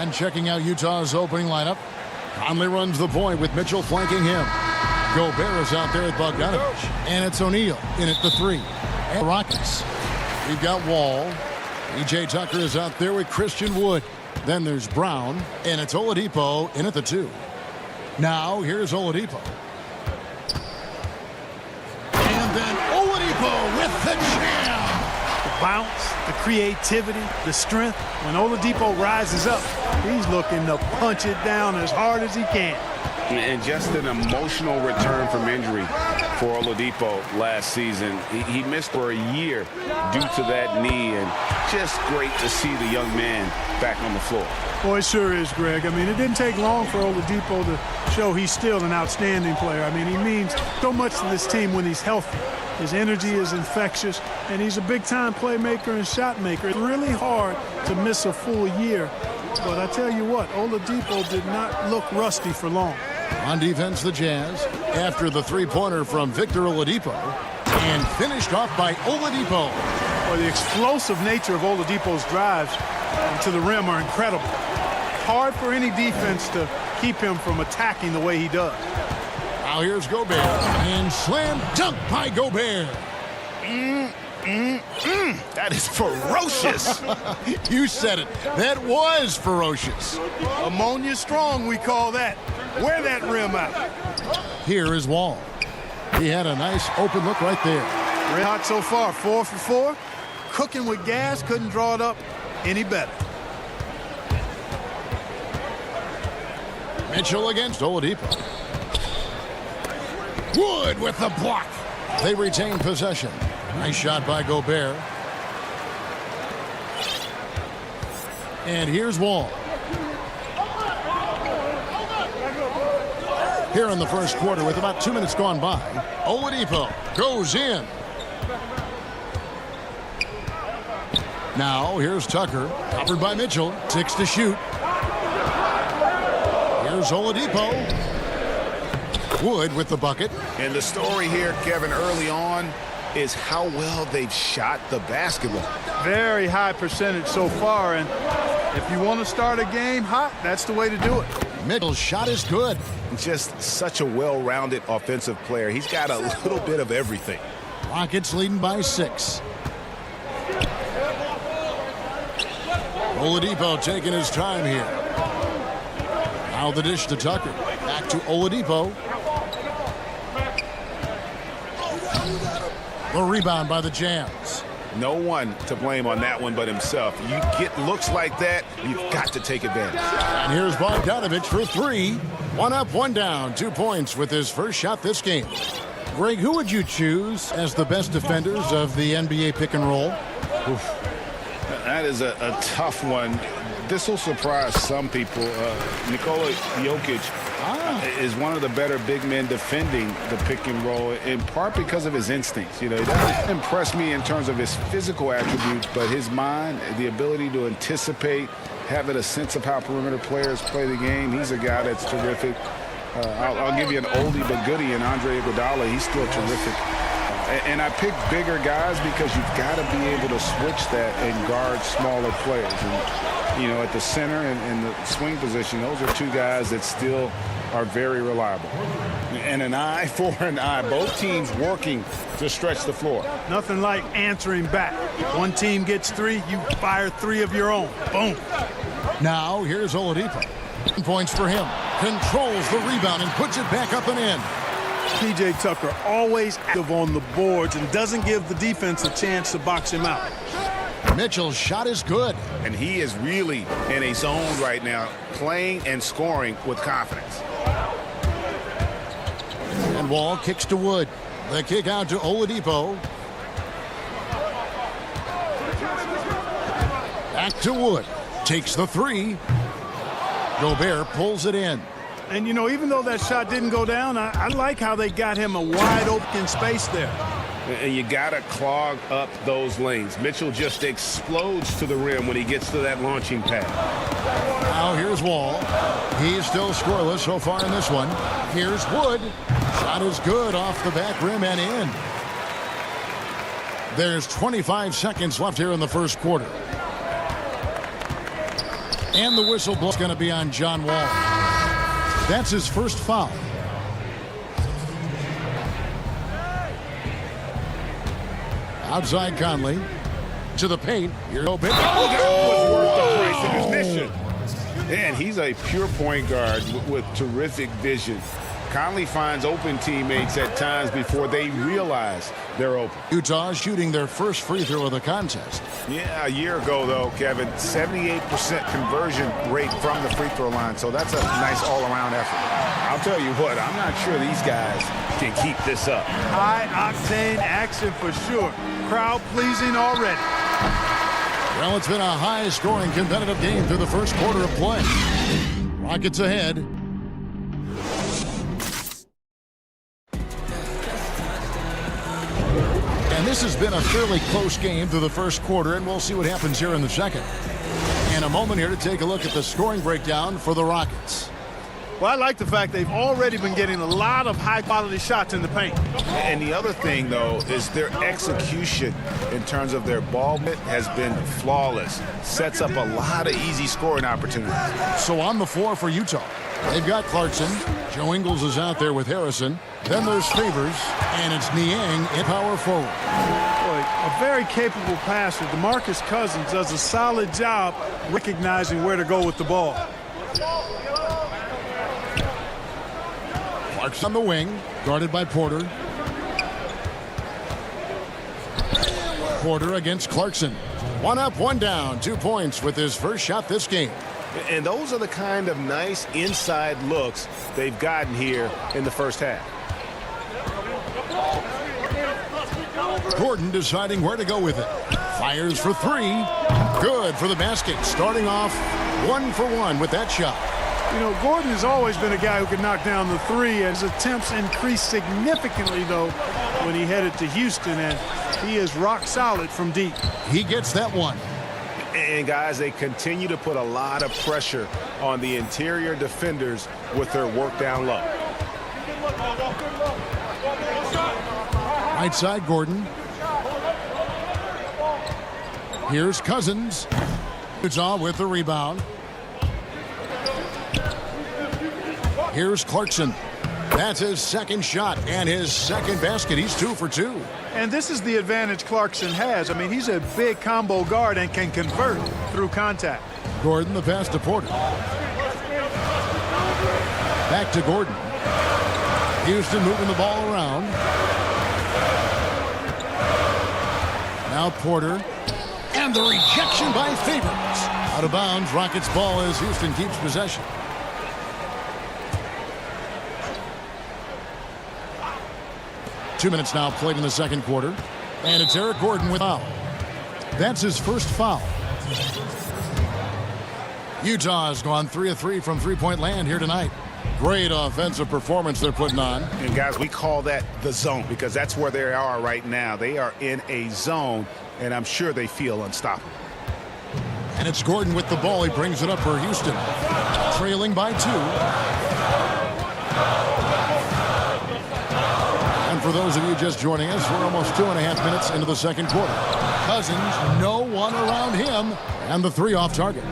And checking out Utah's opening lineup, Conley runs the point with Mitchell flanking him. Gobert is out there at Bogdanovich. And it's O'Neal in at the 3. And Rockets. We've got Wall. E.J. Tucker is out there with Christian Wood. Then there's Brown. And it's Oladipo in at the 2. Now here's Oladipo. And then Oladipo with the jam. The bounce, the creativity, the strength. When Oladipo rises up, he's looking to punch it down as hard as he can. And just an emotional return from injury for Oladipo last season. He missed for a year due to that knee, and just great to see the young man back on the floor. Boy, it sure is, Greg. I mean, it didn't take long for Oladipo to show he's still an outstanding player. I mean, he means so much to this team when he's healthy. His energy is infectious, and he's a big-time playmaker and shot maker. It's really hard to miss a full year. But I tell you what, Oladipo did not look rusty for long. On defense, the Jazz, after the three-pointer from Victor Oladipo, and finished off by Oladipo. Well, the explosive nature of Oladipo's drives to the rim are incredible. Hard for any defense to keep him from attacking the way he does. Now here's Gobert, and slam dunk by Gobert. That is ferocious. You said it. That was ferocious. Ammonia strong, we call that. Wear that rim out. Here is Wall. He had a nice open look right there. Red hot so far, 4 for 4. Cooking with gas, couldn't draw it up any better. Mitchell against Oladipo. Wood with the block. They retain possession. Nice shot by Gobert. And here's Wall. Here in the first quarter with about 2 minutes gone by, Oladipo goes in. Now here's Tucker, covered by Mitchell. 6 to shoot. Here's Oladipo. Wood with the bucket. And the story here, Kevin, early on is how well they've shot the basketball. Very high percentage so far, and if you want to start a game hot, that's the way to do it. Mitchell's shot is good. Just such a well-rounded offensive player. He's got a little bit of everything. Rockets leading by 6. Oladipo taking his time here. Now the dish to Tucker. Back to Oladipo. The rebound by the Jazz. No one to blame on that one but himself. You get looks like that, you've got to take advantage. And here's Bogdanovich for 3. 1 up, 1 down. 2 points with his first shot this game. Greg, who would you choose as the best defenders of the NBA pick and roll? Oof. That is a tough one. This will surprise some people. Nikola Jokic is one of the better big men defending the pick and roll, in part because of his instincts. You know, he doesn't impress me in terms of his physical attributes, but his mind, the ability to anticipate, having a sense of how perimeter players play the game. He's a guy that's terrific. I'll give you an oldie but goodie in Andre Iguodala. He's still terrific. And I pick bigger guys because you've got to be able to switch that and guard smaller players. And, you know, at the center and the swing position, those are 2 guys that still are very reliable. And an eye for an eye. Both teams working to stretch the floor. Nothing like answering back. One team gets 3, you fire 3 of your own. Boom. Now here's Oladipo. Points for him. Controls the rebound and puts it back up and in. P.J. Tucker always active on the boards and doesn't give the defense a chance to box him out. Mitchell's shot is good. And he is really in a zone right now, playing and scoring with confidence. And Wall kicks to Wood. The kick out to Oladipo. Back to Wood. Takes the 3. Gobert pulls it in. And, you know, even though that shot didn't go down, I like how they got him a wide open space there. And you got to clog up those lanes. Mitchell just explodes to the rim when he gets to that launching pad. Now here's Wall. He's still scoreless so far in this one. Here's Wood. Shot is good off the back rim and in. There's 25 seconds left here in the first quarter. And the whistle blow is going to be on John Wall. That's his first foul. Outside Conley. To the paint. Here go. Oh, that was worth the price of admission. And he's a pure point guard with terrific vision. Conley finds open teammates at times before they realize they're open. Utah shooting their first free throw of the contest. Yeah, a year ago, though, Kevin, 78% conversion rate from the free throw line. So that's a nice all-around effort. I'll tell you what, I'm not sure these guys can keep this up. High-octane action for sure. Crowd-pleasing already. Well, it's been a high-scoring competitive game through the first quarter of play. Rockets ahead. And this has been a fairly close game through the first quarter, and we'll see what happens here in the second. And a moment here to take a look at the scoring breakdown for the Rockets. Well, I like the fact they've already been getting a lot of high-quality shots in the paint. And the other thing, though, is their execution in terms of their ball movement has been flawless. Sets up a lot of easy scoring opportunities. So on the floor for Utah, they've got Clarkson. Joe Ingles is out there with Harrison. Then there's Favors, and it's Niang in power forward. Boy, a very capable passer. DeMarcus Cousins does a solid job recognizing where to go with the ball. Clarkson on the wing, guarded by Porter. Porter against Clarkson. 1 up, 1 down, 2 points with his first shot this game. And those are the kind of nice inside looks they've gotten here in the first half. Gordon deciding where to go with it. Fires for 3. Good for the basket. Starting off 1 for 1 with that shot. You know, Gordon has always been a guy who can knock down the 3. His attempts increased significantly, though, when he headed to Houston, and he is rock solid from deep. He gets that one. And, guys, they continue to put a lot of pressure on the interior defenders with their work down low. Right side, Gordon. Here's Cousins. Utah with the rebound. Here's Clarkson. That's his second shot and his second basket. He's 2 for 2. And this is the advantage Clarkson has. I mean, he's a big combo guard and can convert through contact. Gordon, the pass to Porter. Back to Gordon. Houston moving the ball around. Now Porter. And the rejection by Favors. Out of bounds. Rockets ball as Houston keeps possession. Two minutes now played in the second quarter. And it's Eric Gordon with foul. That's his first foul. Utah has gone 3 of 3 from three-point land here tonight. Great offensive performance they're putting on. And, guys, we call that the zone because that's where they are right now. They are in a zone, and I'm sure they feel unstoppable. And it's Gordon with the ball. He brings it up for Houston. Trailing by 2. And for those of you just joining us, we're almost 2.5 minutes into the second quarter. Cousins, no one around him, and the 3 off target.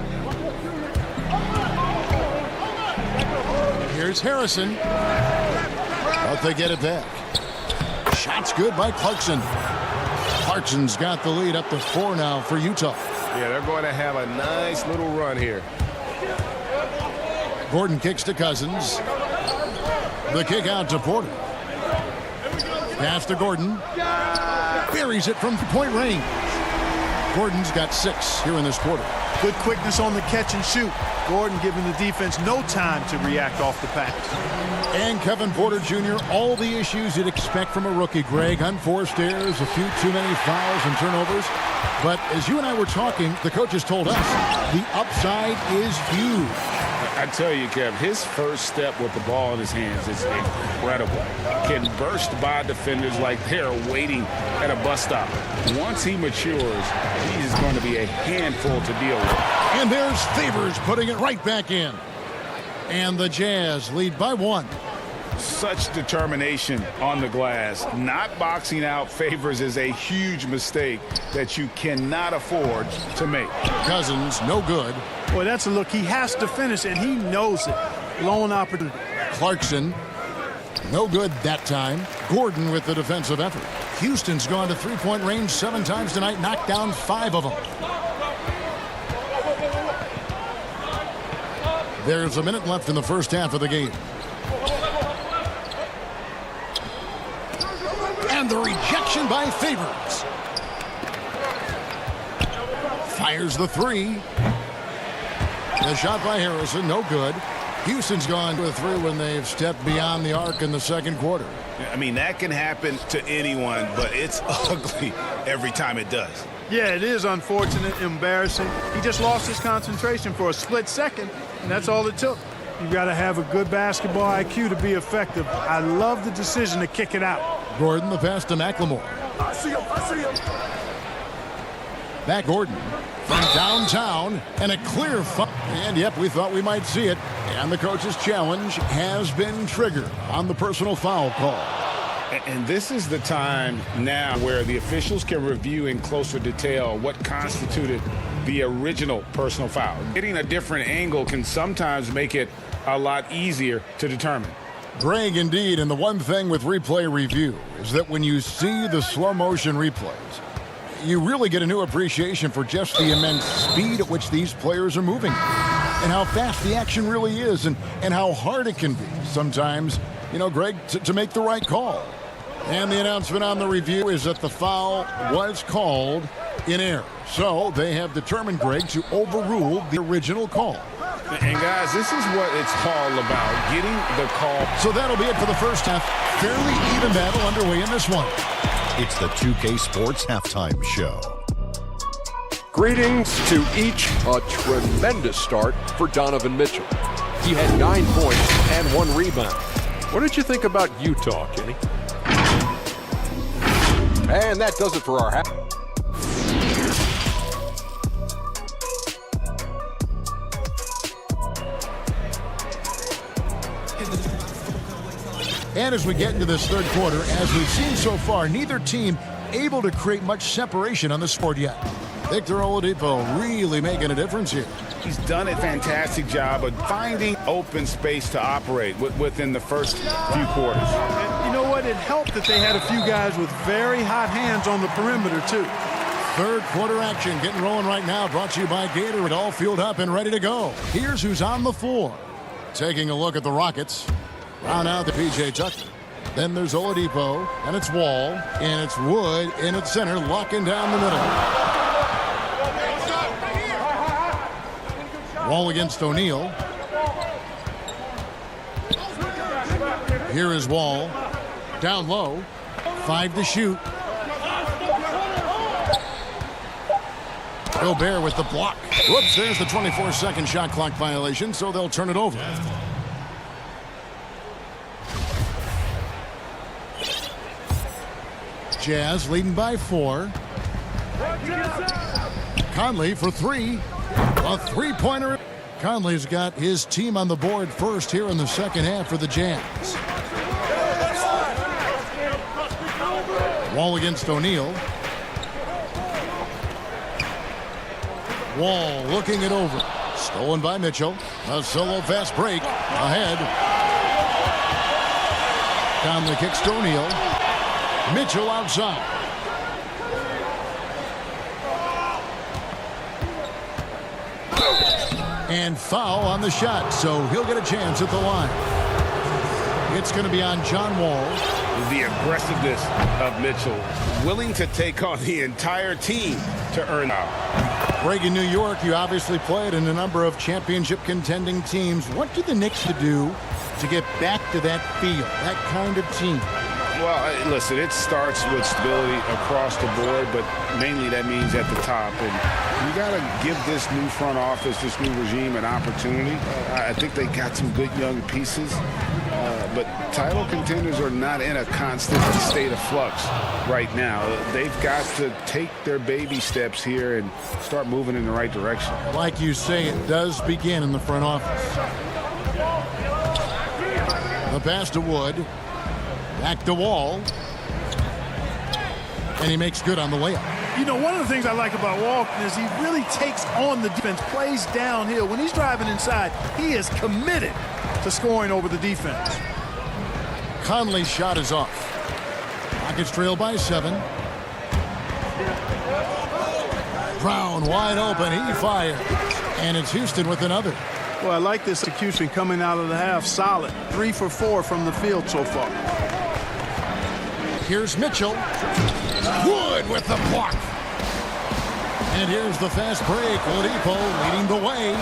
Here's Harrison. But they get it back. Shot's good by Clarkson. Clarkson's got the lead up to 4 now for Utah. Yeah, they're going to have a nice little run here. Gordon kicks to Cousins. The kick out to Porter. Pass to Gordon. Buries it from point range. Gordon's got 6 here in this quarter. Good quickness on the catch and shoot. Gordon giving the defense no time to react off the pass. And Kevin Porter Jr., all the issues you'd expect from a rookie, Greg. Unforced errors, a few too many fouls and turnovers. But as you and I were talking, the coaches told us the upside is huge. I tell you, Kev, his first step with the ball in his hands is incredible. Can burst by defenders like they're waiting at a bus stop. Once he matures, he's going to be a handful to deal with. And there's Favors putting it right back in. And the Jazz lead by 1. Such determination on the glass. Not boxing out Favors is a huge mistake that you cannot afford to make. Cousins, no good. Boy, that's a look. He has to finish, and he knows it. Lone opportunity. Clarkson, no good that time. Gordon with the defensive effort. Houston's gone to three-point range 7 times tonight, knocked down 5 of them. There's a minute left in the first half of the game. And the rejection by Favors. Fires the 3. The shot by Harrison, no good. Houston's gone to a 3 when they've stepped beyond the arc in the second quarter. I mean, that can happen to anyone, but it's ugly every time it does. Yeah, it is unfortunate, embarrassing. He just lost his concentration for a split second, and that's all it took. You've got to have a good basketball IQ to be effective. I love the decision to kick it out. Gordon, the pass to McLemore. I see him. Back Gordon from downtown, and a clear foul. And yep, we thought we might see it. And the coach's challenge has been triggered on the personal foul call. And this is the time now where the officials can review in closer detail what constituted the original personal foul. Getting a different angle can sometimes make it a lot easier to determine. Greg, indeed, and the one thing with replay review is that when you see the slow motion replays, you really get a new appreciation for just the immense speed at which these players are moving and how fast the action really is and how hard it can be sometimes, you know, Greg, to make the right call. And the announcement on the review is that the foul was called in error. So they have determined, Greg, to overrule the original call. And guys, this is what it's all about, getting the call. So that'll be it for the first half. Fairly even battle underway in this one. It's the 2K Sports Halftime Show. Greetings to each. A tremendous start for Donovan Mitchell. He had 9 points and 1 rebound. What did you think about Utah, Kenny? And that does it for our half. And as we get into this third quarter, as we've seen so far, neither team able to create much separation on the scoreboard yet. Victor Oladipo really making a difference here. He's done a fantastic job of finding open space to operate within the first few quarters. And you know what? It helped that they had a few guys with very hot hands on the perimeter, too. Third quarter action getting rolling right now. Brought to you by Gatorade, all fueled up and ready to go. Here's who's on the floor. Taking a look at the Rockets. Round out to P.J. Tucker. Then there's Oladipo, and it's Wall, and it's Wood in its center, locking down the middle. Wall against O'Neal. Here is Wall. Down low. 5 to shoot. Gobert with the block. Whoops, there's the 24-second shot clock violation, so they'll turn it over. Jazz leading by 4. Conley for 3. A three-pointer. Conley's got his team on the board first here in the second half for the Jazz. Wall against O'Neal. Wall looking it over. Stolen by Mitchell. A solo fast break. Ahead. Conley kicks to O'Neal. Mitchell outside. And foul on the shot, so he'll get a chance at the line. It's going to be on John Wall. The aggressiveness of Mitchell, willing to take on the entire team to earn out. Greg, in New York, you obviously played in a number of championship contending teams. What do the Knicks do to get back to that feel, that kind of team? Well, listen, it starts with stability across the board, but mainly that means at the top. And you got to give this new front office, this new regime, an opportunity. I think they got some good young pieces, but title contenders are not in a constant state of flux right now. They've got to take their baby steps here and start moving in the right direction. Like you say, it does begin in the front office. The pass to Wood. Back to Wall. And he makes good on the layup. You know, one of the things I like about Walton is he really takes on the defense, plays downhill. When he's driving inside, he is committed to scoring over the defense. Conley's shot is off. Rockets trail by 7. Brown wide open. He fires. And it's Houston with another. Well, I like this execution coming out of the half. Solid. 3 for 4 from the field so far. Here's Mitchell. Wood with the block. And here's the fast break. Oladipo leading the way.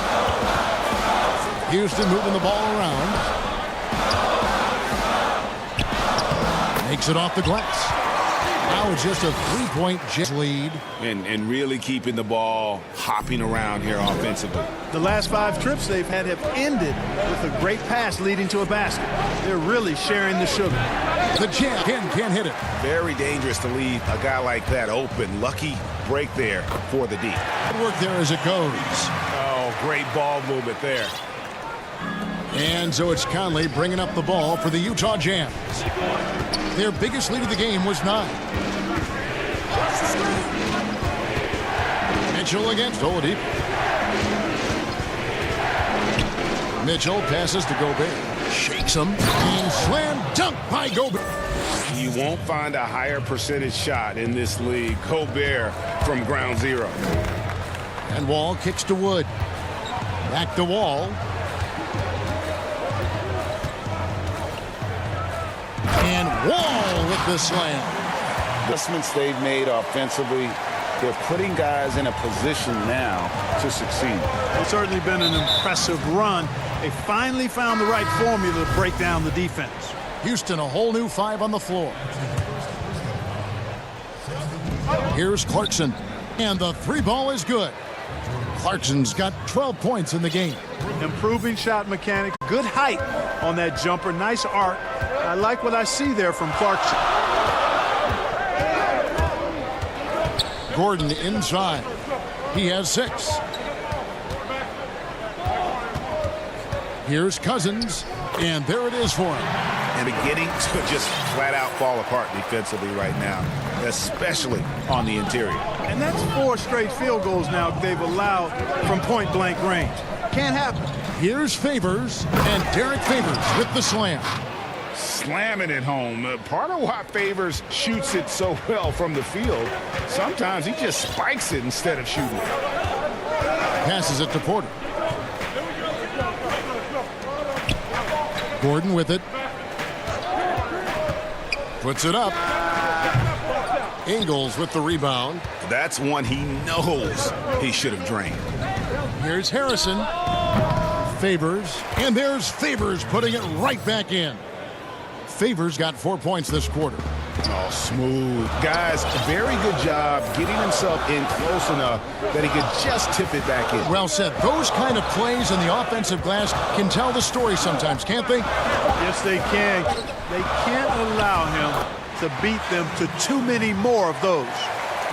Houston moving the ball around. Makes it off the glass. Now it's just a 3-point lead. And really keeping the ball hopping around here offensively. The last 5 trips they've had have ended with a great pass leading to a basket. They're really sharing the sugar. The jam can't hit it. Very dangerous to leave a guy like that open. Lucky break there for the D. Good work there as it goes. Oh, great ball movement there. And so it's Conley bringing up the ball for the Utah Jazz. Their biggest lead of the game was 9. Mitchell against Oladipo. Mitchell passes to Gobert. Shakes him. And slam dunk by Gobert. You won't find a higher percentage shot in this league. Gobert from ground zero. And Wall kicks to Wood. Back to Wall. And Wall with the slam. Adjustments they've made offensively, they're putting guys in a position now to succeed. It's certainly been an impressive run. They finally found the right formula to break down the defense. Houston, a whole new 5 on the floor. Here's Clarkson. And the 3 ball is good. Clarkson's got 12 points in the game. Improving shot mechanics. Good height on that jumper. Nice arc. I like what I see there from Clarkson. Gordon inside. He has 6. Here's Cousins. And there it is for him. And beginning to just flat out fall apart defensively right now, especially on the interior. And that's 4 straight field goals now they've allowed from point-blank range. Can't happen. Here's Favors, and Derek Favors with the slam. Slamming it home. Part of why Favors shoots it so well from the field, sometimes he just spikes it instead of shooting it. Passes it to Porter. Gordon with it. Puts it up. Ingles with the rebound. That's one he knows he should have drained. Here's Harrison. Favors. And there's Favors putting it right back in. Favors got 4 points this quarter. Oh, smooth. Guys, very good job getting himself in close enough that he could just tip it back in. Well said. Those kind of plays in the offensive glass can tell the story sometimes, can't they? Yes, they can. They can't allow him to beat them to too many more of those.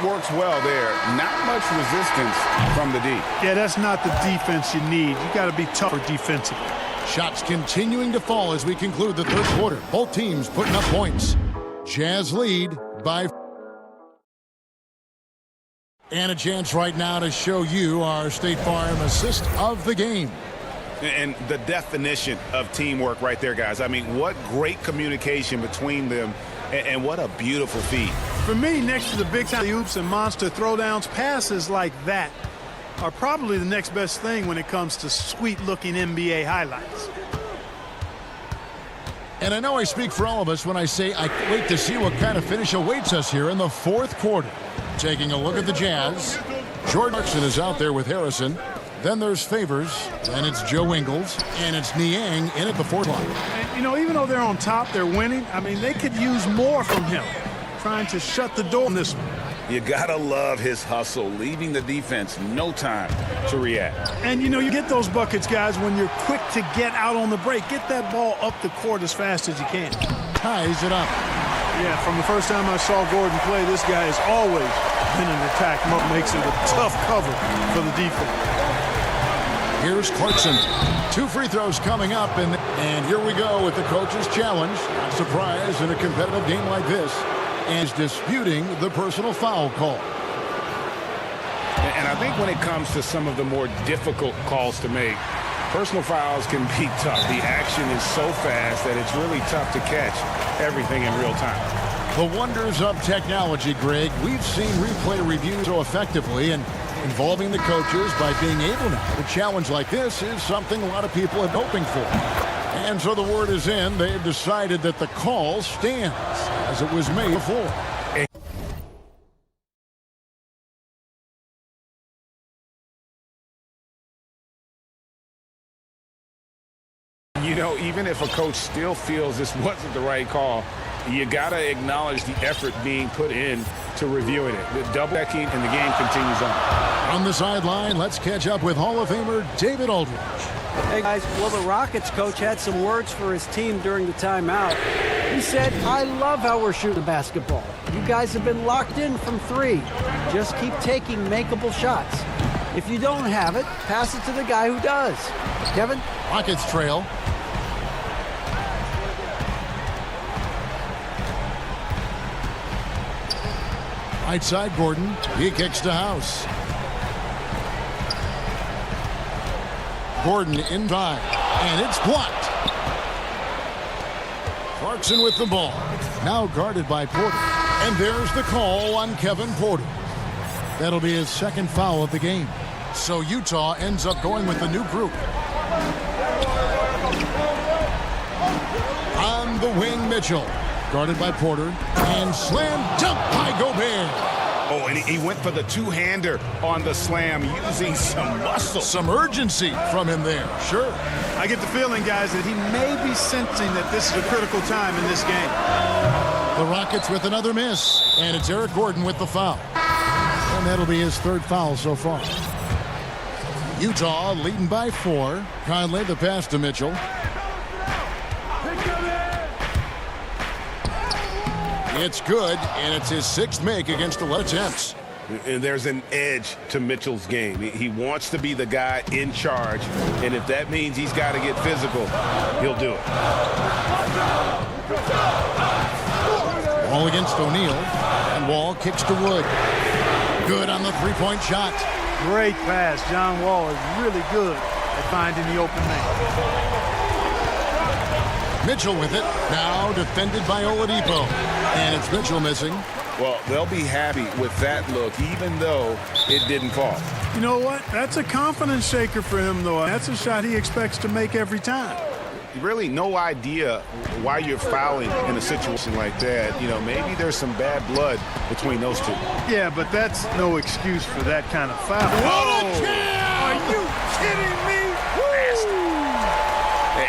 Works well there. Not much resistance from the D. Yeah, that's not the defense you need. You got to be tougher defensively. Shots continuing to fall as we conclude the third quarter. Both teams putting up points. Jazz lead by... And a chance right now to show you our State Farm assist of the game. And the definition of teamwork right there, guys. I mean, what great communication between them, and what a beautiful feat. For me, next to the big-time oops and monster throwdowns, passes like that are probably the next best thing when it comes to sweet-looking NBA highlights. And I know I speak for all of us when I say I can't wait to see what kind of finish awaits us here in the fourth quarter. Taking a look at the Jazz. Jordan Clarkson is out there with Harrison. Then there's Favors, and it's Joe Ingles, and it's Niang in at the fourth line. And, you know, even though they're on top, they're winning. I mean, they could use more from him, trying to shut the door on this one. You gotta love his hustle, leaving the defense no time to react. And, you know, you get those buckets, guys, when you're quick to get out on the break. Get that ball up the court as fast as you can. Ties it up. Yeah, from the first time I saw Gordon play, this guy has always been an attack mode. Makes it a tough cover for the defense. Here's Clarkson. 2 free throws coming up, and here we go with the coach's challenge. Not surprised in a competitive game like this, and is disputing the personal foul call. And I think when it comes to some of the more difficult calls to make, personal fouls can be tough. The action is so fast that it's really tough to catch everything in real time. The wonders of technology, Greg. We've seen replay review so effectively, and involving the coaches by being able to. A challenge like this is something a lot of people have been hoping for. And so the word is in. They've decided that the call stands as it was made before. You know, even if a coach still feels this wasn't the right call, you got to acknowledge the effort being put in to reviewing it. The double-checking, and the game continues on. On the sideline, let's catch up with Hall of Famer David Aldridge. Hey, guys. Well, the Rockets coach had some words for his team during the timeout. He said, "I love how we're shooting the basketball. You guys have been locked in from 3. Just keep taking makeable shots. If you don't have it, pass it to the guy who does." Kevin? Rockets trail. Right side, Gordon. He kicks to House. Gordon in drive, and it's blocked. Clarkson with the ball. Now guarded by Porter. And there's the call on Kevin Porter. That'll be his 2nd foul of the game. So Utah ends up going with the new group. On the wing, Mitchell. Guarded by Porter. And slam dunk by Gobert. Oh, and he went for the two-hander on the slam, using some muscle. Some urgency from him there, sure. I get the feeling, guys, that he may be sensing that this is a critical time in this game. The Rockets with another miss, and it's Eric Gordon with the foul. And that'll be his 3rd foul so far. Utah leading by 4. Conley the pass to Mitchell. It's good, and it's his 6th make against 11 attempts. And there's an edge to Mitchell's game. He wants to be the guy in charge, and if that means he's got to get physical, he'll do it. Wall against O'Neal, and Wall kicks to Wood. Good on the 3-point shot. Great pass. John Wall is really good at finding the open man. Mitchell with it, now defended by Oladipo. And it's Mitchell missing. Well, they'll be happy with that look, even though it didn't fall. You know what? That's a confidence shaker for him, though. That's a shot he expects to make every time. Really no idea why you're fouling in a situation like that. You know, maybe there's some bad blood between those two. Yeah, but that's no excuse for that kind of foul. What a jam! Are you kidding me?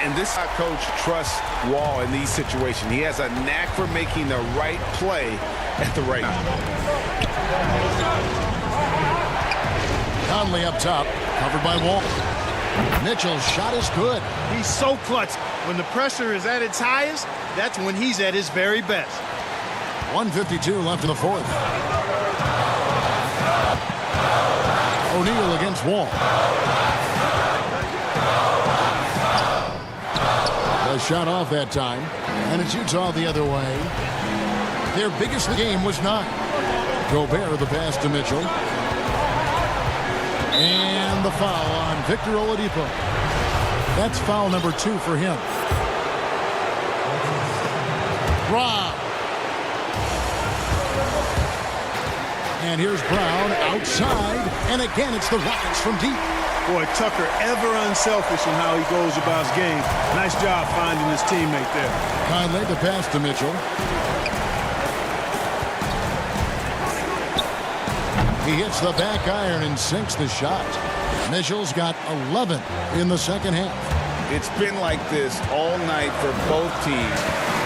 And this coach trusts Wall in these situations. He has a knack for making the right play at the right time. Conley up top, covered by Wall. Mitchell's shot is good. He's so clutch. When the pressure is at its highest, that's when he's at his very best. 1:52 left in the 4th. O'Neal against Wall. A shot off that time, and it's Utah the other way. Their biggest game was 9. Gobert the pass to Mitchell. And the foul on Victor Oladipo. That's foul number 2 for him. Brown. And here's Brown outside, and again it's the Rockets from deep. Boy, Tucker ever unselfish in how he goes about his game. Nice job finding his teammate there. Conley the pass to Mitchell. He hits the back iron and sinks the shot. Mitchell's got 11 in the 2nd half. It's been like this all night for both teams.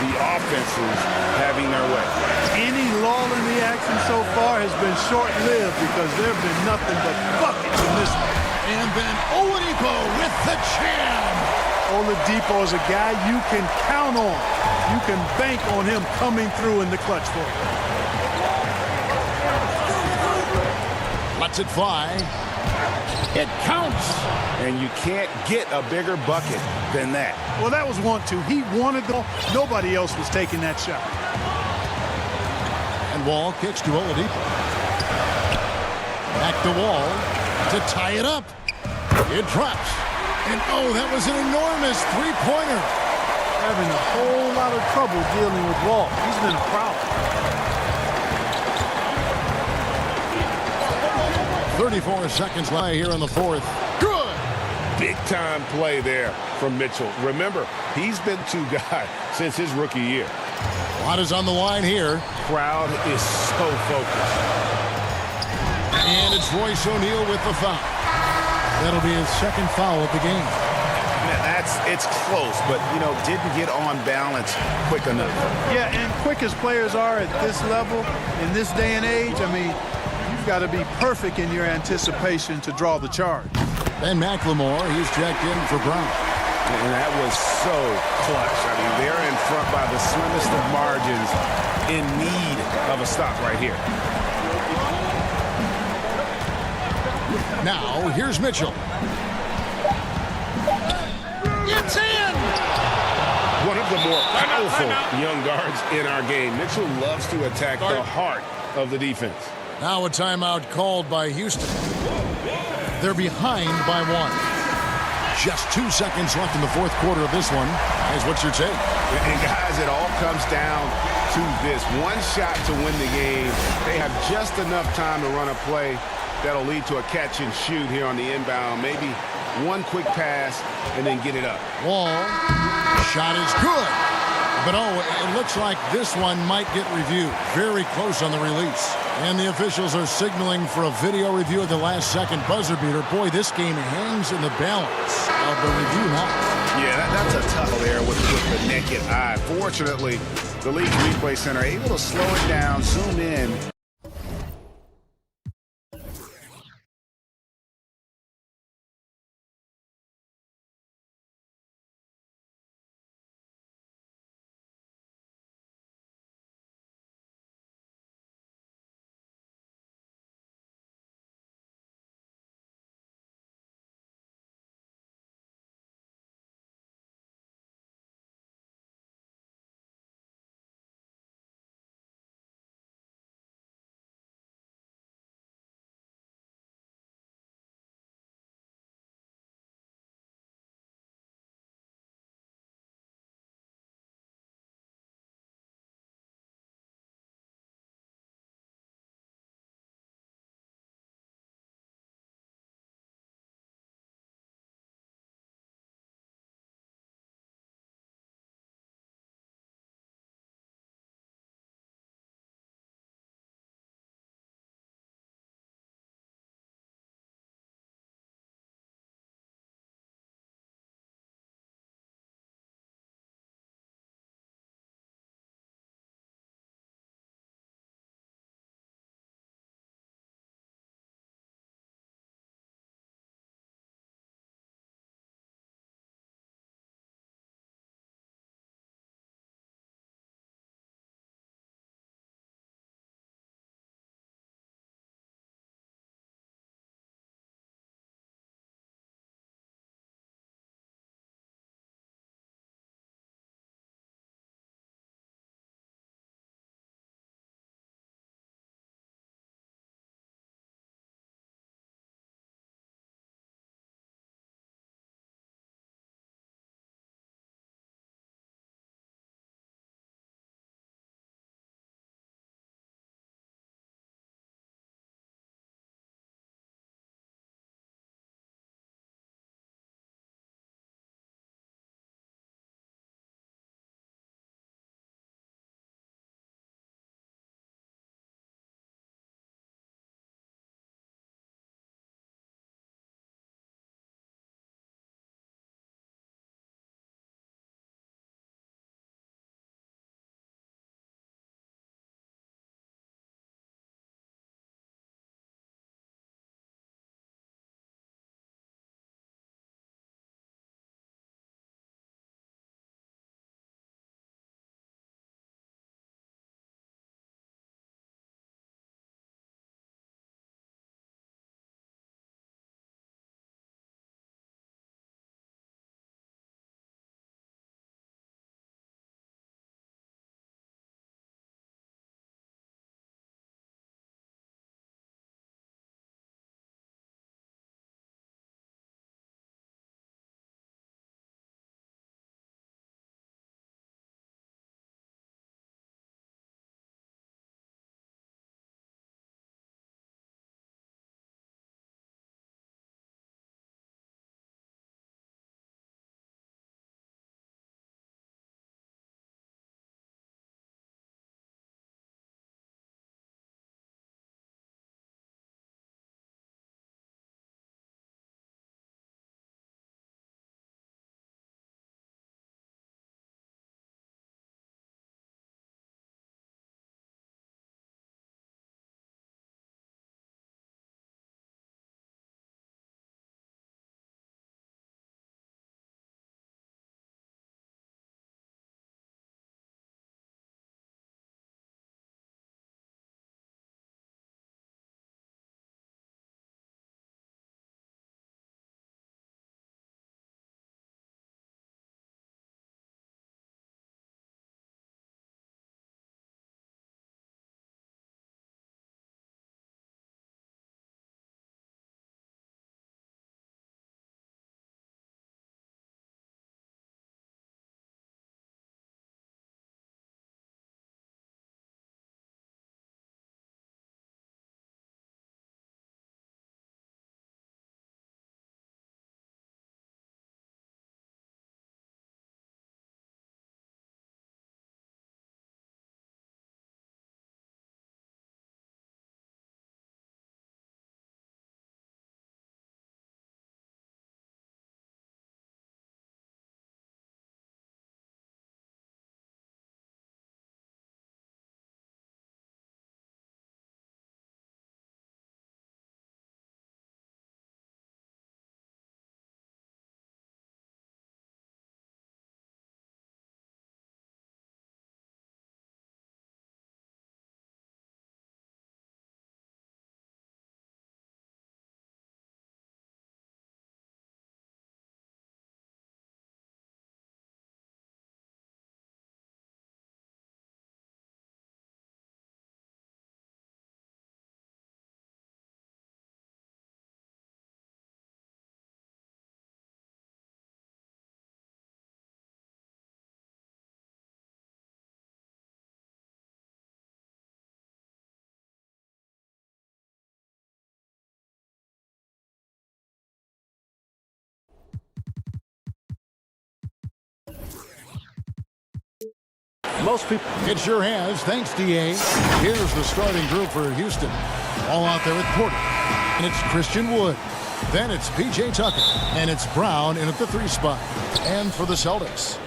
The offenses having their way. Any lull in the action so far has been short-lived because there have been nothing but buckets in this one. And then Oladipo with the jam. Oladipo is a guy you can count on. You can bank on him coming through in the clutch for you. Lets it fly. It counts. And you can't get a bigger bucket than that. Well, that was 1-2. He wanted the ball. Nobody else was taking that shot. And Wall kicks to Oladipo. Back to Wall to tie it up. It drops. And, oh, that was an enormous three-pointer. Having a whole lot of trouble dealing with Wall. He's been a problem. 34 seconds lie here in the fourth. Good. Big-time play there from Mitchell. Remember, he's been two guy since his rookie year. A lot is on the line here. Crowd is so focused. And it's Royce O'Neal with the foul. That'll be his second foul of the game. It's close, but, didn't get on balance quick enough. Yeah, and quick as players are at this level, in this day and age, I mean, you've got to be perfect in your anticipation to draw the charge. Ben McLemore, he's checked in for Brown. And that was so clutch. I mean, they're in front by the slimmest of margins, in need of a stop right here. Now, here's Mitchell. It's in! One of the more powerful young guards in our game. Mitchell loves to attack the heart of the defense. Now a timeout called by Houston. They're behind by 1. Just 2 seconds left in the fourth quarter of this one. Guys, what's your take? And guys, it all comes down to this. One shot to win the game. They have just enough time to run a play that'll lead to a catch and shoot here on the inbound. Maybe one quick pass and then get it up. Wall. Shot is good. But, it looks like this one might get reviewed. Very close on the release. And the officials are signaling for a video review of the last-second buzzer beater. Boy, this game hangs in the balance of the review now. Yeah, that's a tough there with the naked eye. Fortunately, the league's replay center able to slow it down, zoom in, Most people. It sure has. Thanks, DA. Here's the starting group for Houston. All out there at Porter. And it's Christian Wood. Then it's P.J. Tucker. And it's Brown in at the 3 spot. And for the Celtics,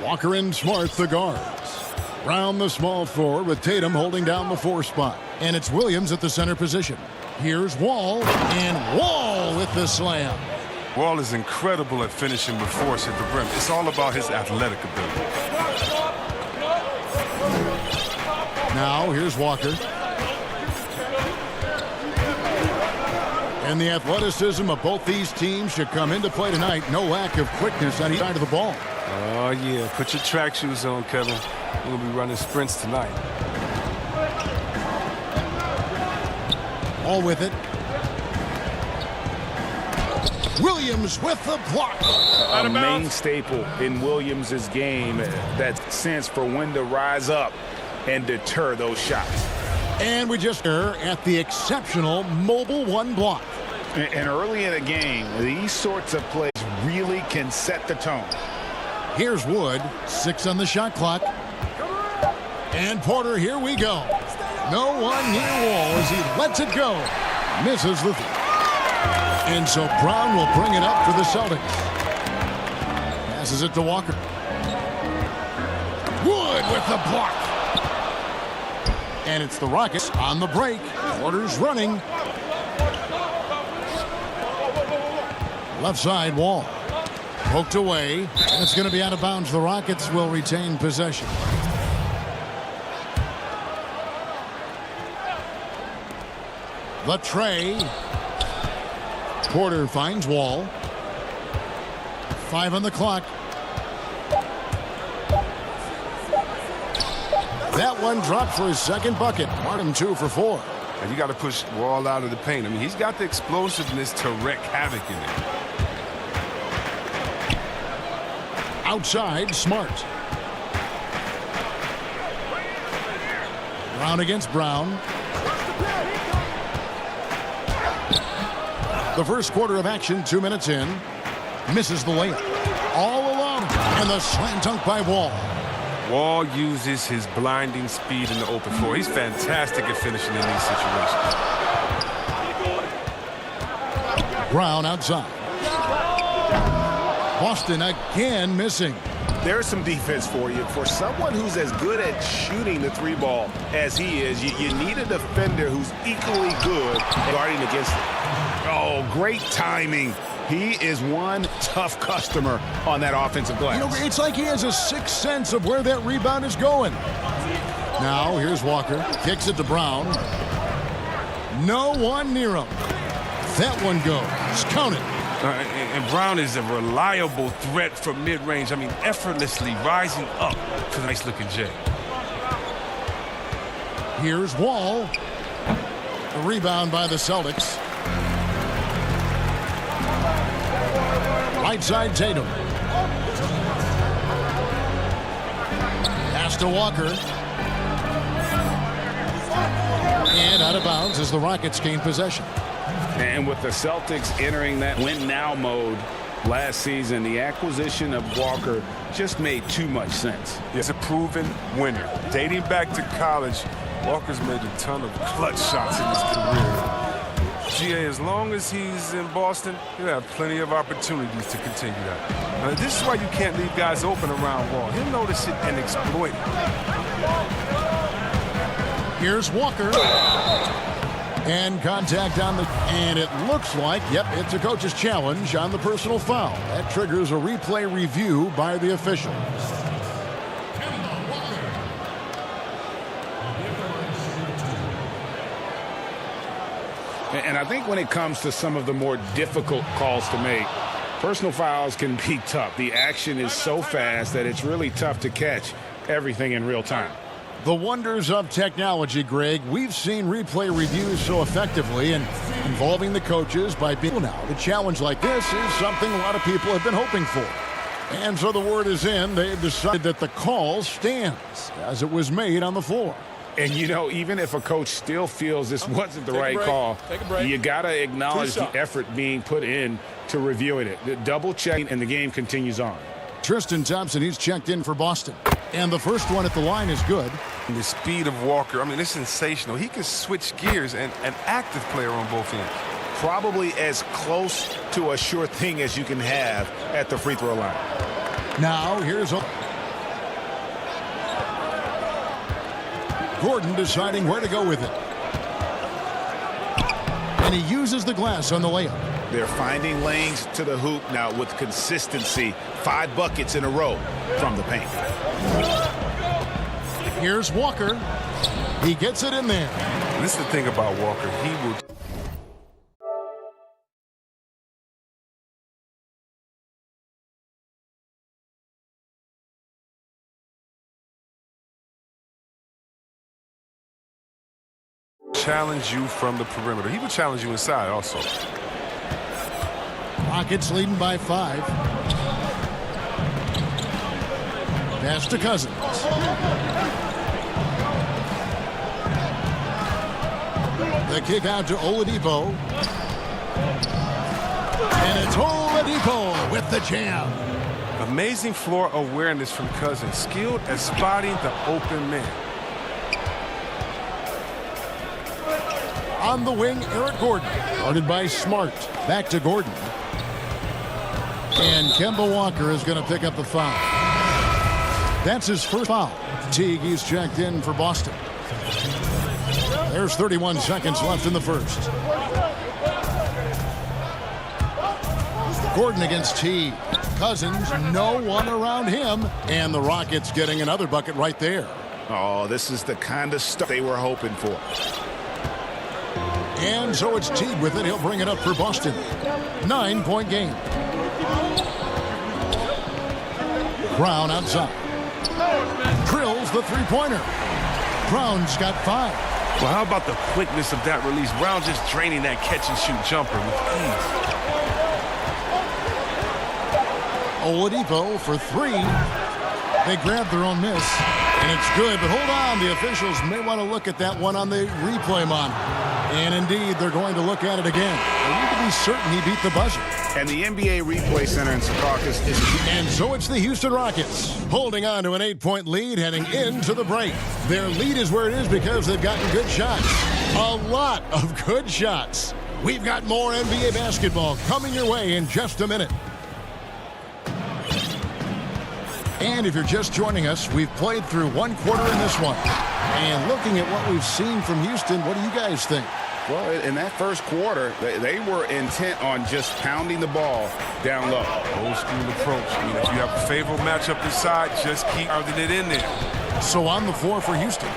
Walker and Smart, the guards. Brown, the small forward, with Tatum holding down the 4 spot. And it's Williams at the center position. Here's Wall. And Wall with the slam. Wall is incredible at finishing with force at the rim. It's all about his athletic ability. Now, here's Walker. And the athleticism of both these teams should come into play tonight. No lack of quickness on each side of the ball. Oh, yeah. Put your track shoes on, Kevin. We're going to be running sprints tonight. All with it. Williams with the block. A main staple in Williams' game, that sense for when to rise up and deter those shots. And we just are at the exceptional mobile 1 block. And early in a game, these sorts of plays really can set the tone. Here's Wood, 6 on the shot clock. And Porter, here we go. No one near Wall as he lets it go. Misses the... And so Brown will bring it up for the Celtics. Passes it to Walker. Wood with the block. And it's the Rockets on the break. Porter's running. Left side, Wall. Poked away. And it's going to be out of bounds. The Rockets will retain possession. The tray. Porter finds Wall. 5 on the clock. That one dropped for his second bucket. Martin 2 for 4. And you got to push Wall out of the paint. I mean, he's got the explosiveness to wreak havoc in it. Outside, Smart. Brown against Brown. The first quarter of action, 2 minutes in. Misses the layup. All alone. And the slam dunk by Wall. Wall uses his blinding speed in the open floor. He's fantastic at finishing in these situations. Brown outside. Boston again missing. There's some defense for you. For someone who's as good at shooting the 3 ball as he is, you need a defender who's equally good at guarding against it. Oh, great timing. He is one tough customer on that offensive glass. You know, it's like he has a sixth sense of where that rebound is going. Now, here's Walker. Kicks it to Brown. No one near him. That one goes. Count it. And Brown is a reliable threat from mid-range. I mean, effortlessly rising up to the nice-looking J. Here's Wall. The rebound by the Celtics. Right side, Tatum. Pass to Walker. And out of bounds as the Rockets gain possession. And with the Celtics entering that win-now mode last season, the acquisition of Walker just made too much sense. He's a proven winner. Dating back to college, Walker's made a ton of clutch shots in his career. GA, as long as he's in Boston, he'll have plenty of opportunities to continue that. This is why you can't leave guys open around Wall. He'll notice it and exploit it. Here's Walker. And contact on the... And it looks like, yep, it's a coach's challenge on the personal foul. That triggers a replay review by the officials. And I think when it comes to some of the more difficult calls to make, personal fouls can be tough. The action is so fast that it's really tough to catch everything in real time. The wonders of technology, Greg. We've seen replay reviews so effectively and involving the coaches by being now. A challenge like this is something a lot of people have been hoping for. And so the word is in. They've decided that the call stands as it was made on the floor. And, you know, even if a coach still feels this wasn't the right call, you got to acknowledge the effort being put in to reviewing it. The double checking, and the game continues on. Tristan Thompson, he's checked in for Boston. And the first one at the line is good. And the speed of Walker, I mean, it's sensational. He can switch gears, and an active player on both ends. Probably as close to a sure thing as you can have at the free throw line. Now here's Gordon deciding where to go with it. And he uses the glass on the layup. They're finding lanes to the hoop now with consistency. 5 buckets in a row from the paint. Here's Walker. He gets it in there. And this is the thing about Walker. He will challenge you from the perimeter. He will challenge you inside also. Rockets leading by 5. Pass to Cousins. The kick out to Oladipo. And it's Oladipo with the jam. Amazing floor awareness from Cousins. Skilled at spotting the open man. On the wing, Eric Gordon. Guarded by Smart. Back to Gordon. And Kemba Walker is going to pick up the foul. That's his first foul. Teague, he's checked in for Boston. There's 31 seconds left in the first. Gordon against Teague. Cousins, no one around him. And the Rockets getting another bucket right there. Oh, this is the kind of stuff they were hoping for. And so it's Teague with it. He'll bring it up for Boston. 9-point game. Brown outside. Drills the three-pointer. Brown's got 5. Well, how about the quickness of that release? Brown just draining that catch-and-shoot jumper with ease. Oladipo for 3. They grab their own miss. And it's good, but hold on. The officials may want to look at that one on the replay monitor. And indeed, they're going to look at it again. They need to be certain he beat the buzzer. And the NBA Replay Center in Secaucus is... And so it's the Houston Rockets holding on to an 8-point lead heading into the break. Their lead is where it is because they've gotten good shots. A lot of good shots. We've got more NBA basketball coming your way in just a minute. And if you're just joining us, we've played through 1 quarter in this one. And looking at what we've seen from Houston, what do you guys think? Well, in that first quarter, they were intent on just pounding the ball down low. Old school approach. I mean, if you have a favorable matchup inside, just keep pounding it in there. So on the floor for Houston,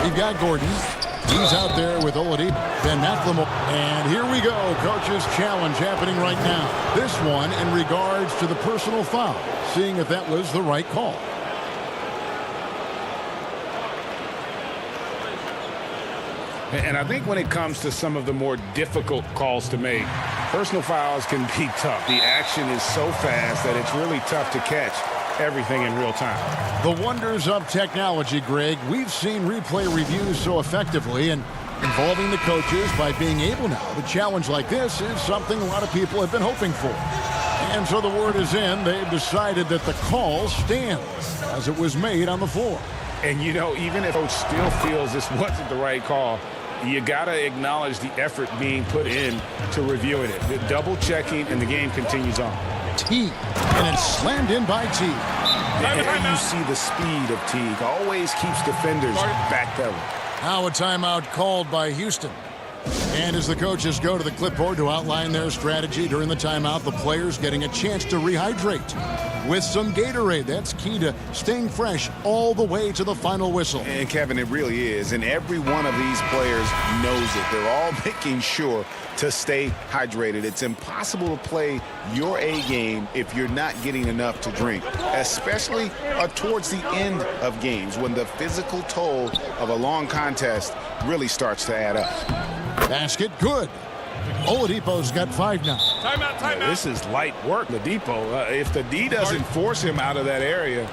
we've got Gordon. He's out there with Oladipo. Then McLemore. And here we go. Coach's challenge happening right now. This one in regards to the personal foul. Seeing if that was the right call. And I think when it comes to some of the more difficult calls to make, personal fouls can be tough. The action is so fast that it's really tough to catch everything in real time. The wonders of technology, Greg. We've seen replay reviews so effectively, and involving the coaches by being able now to challenge like this is something a lot of people have been hoping for. And so the word is in. They've decided that the call stands as it was made on the floor. And, you know, even if coach still feels this wasn't the right call, you got to acknowledge the effort being put in to reviewing it. The double checking, and the game continues on. Teague, and it's slammed in by Teague. And you see the speed of Teague. Always keeps defenders backpedaling. Now a timeout called by Houston. And as the coaches go to the clipboard to outline their strategy during the timeout, the players getting a chance to rehydrate with some Gatorade. That's key to staying fresh all the way to the final whistle. And Kevin, it really is. And every one of these players knows it. They're all making sure to stay hydrated. It's impossible to play your A game if you're not getting enough to drink, especially towards the end of games when the physical toll of a long contest really starts to add up. Basket good. Oladipo's got 5 now. Timeout. This is light work, Oladipo. If the D doesn't force him out of that area,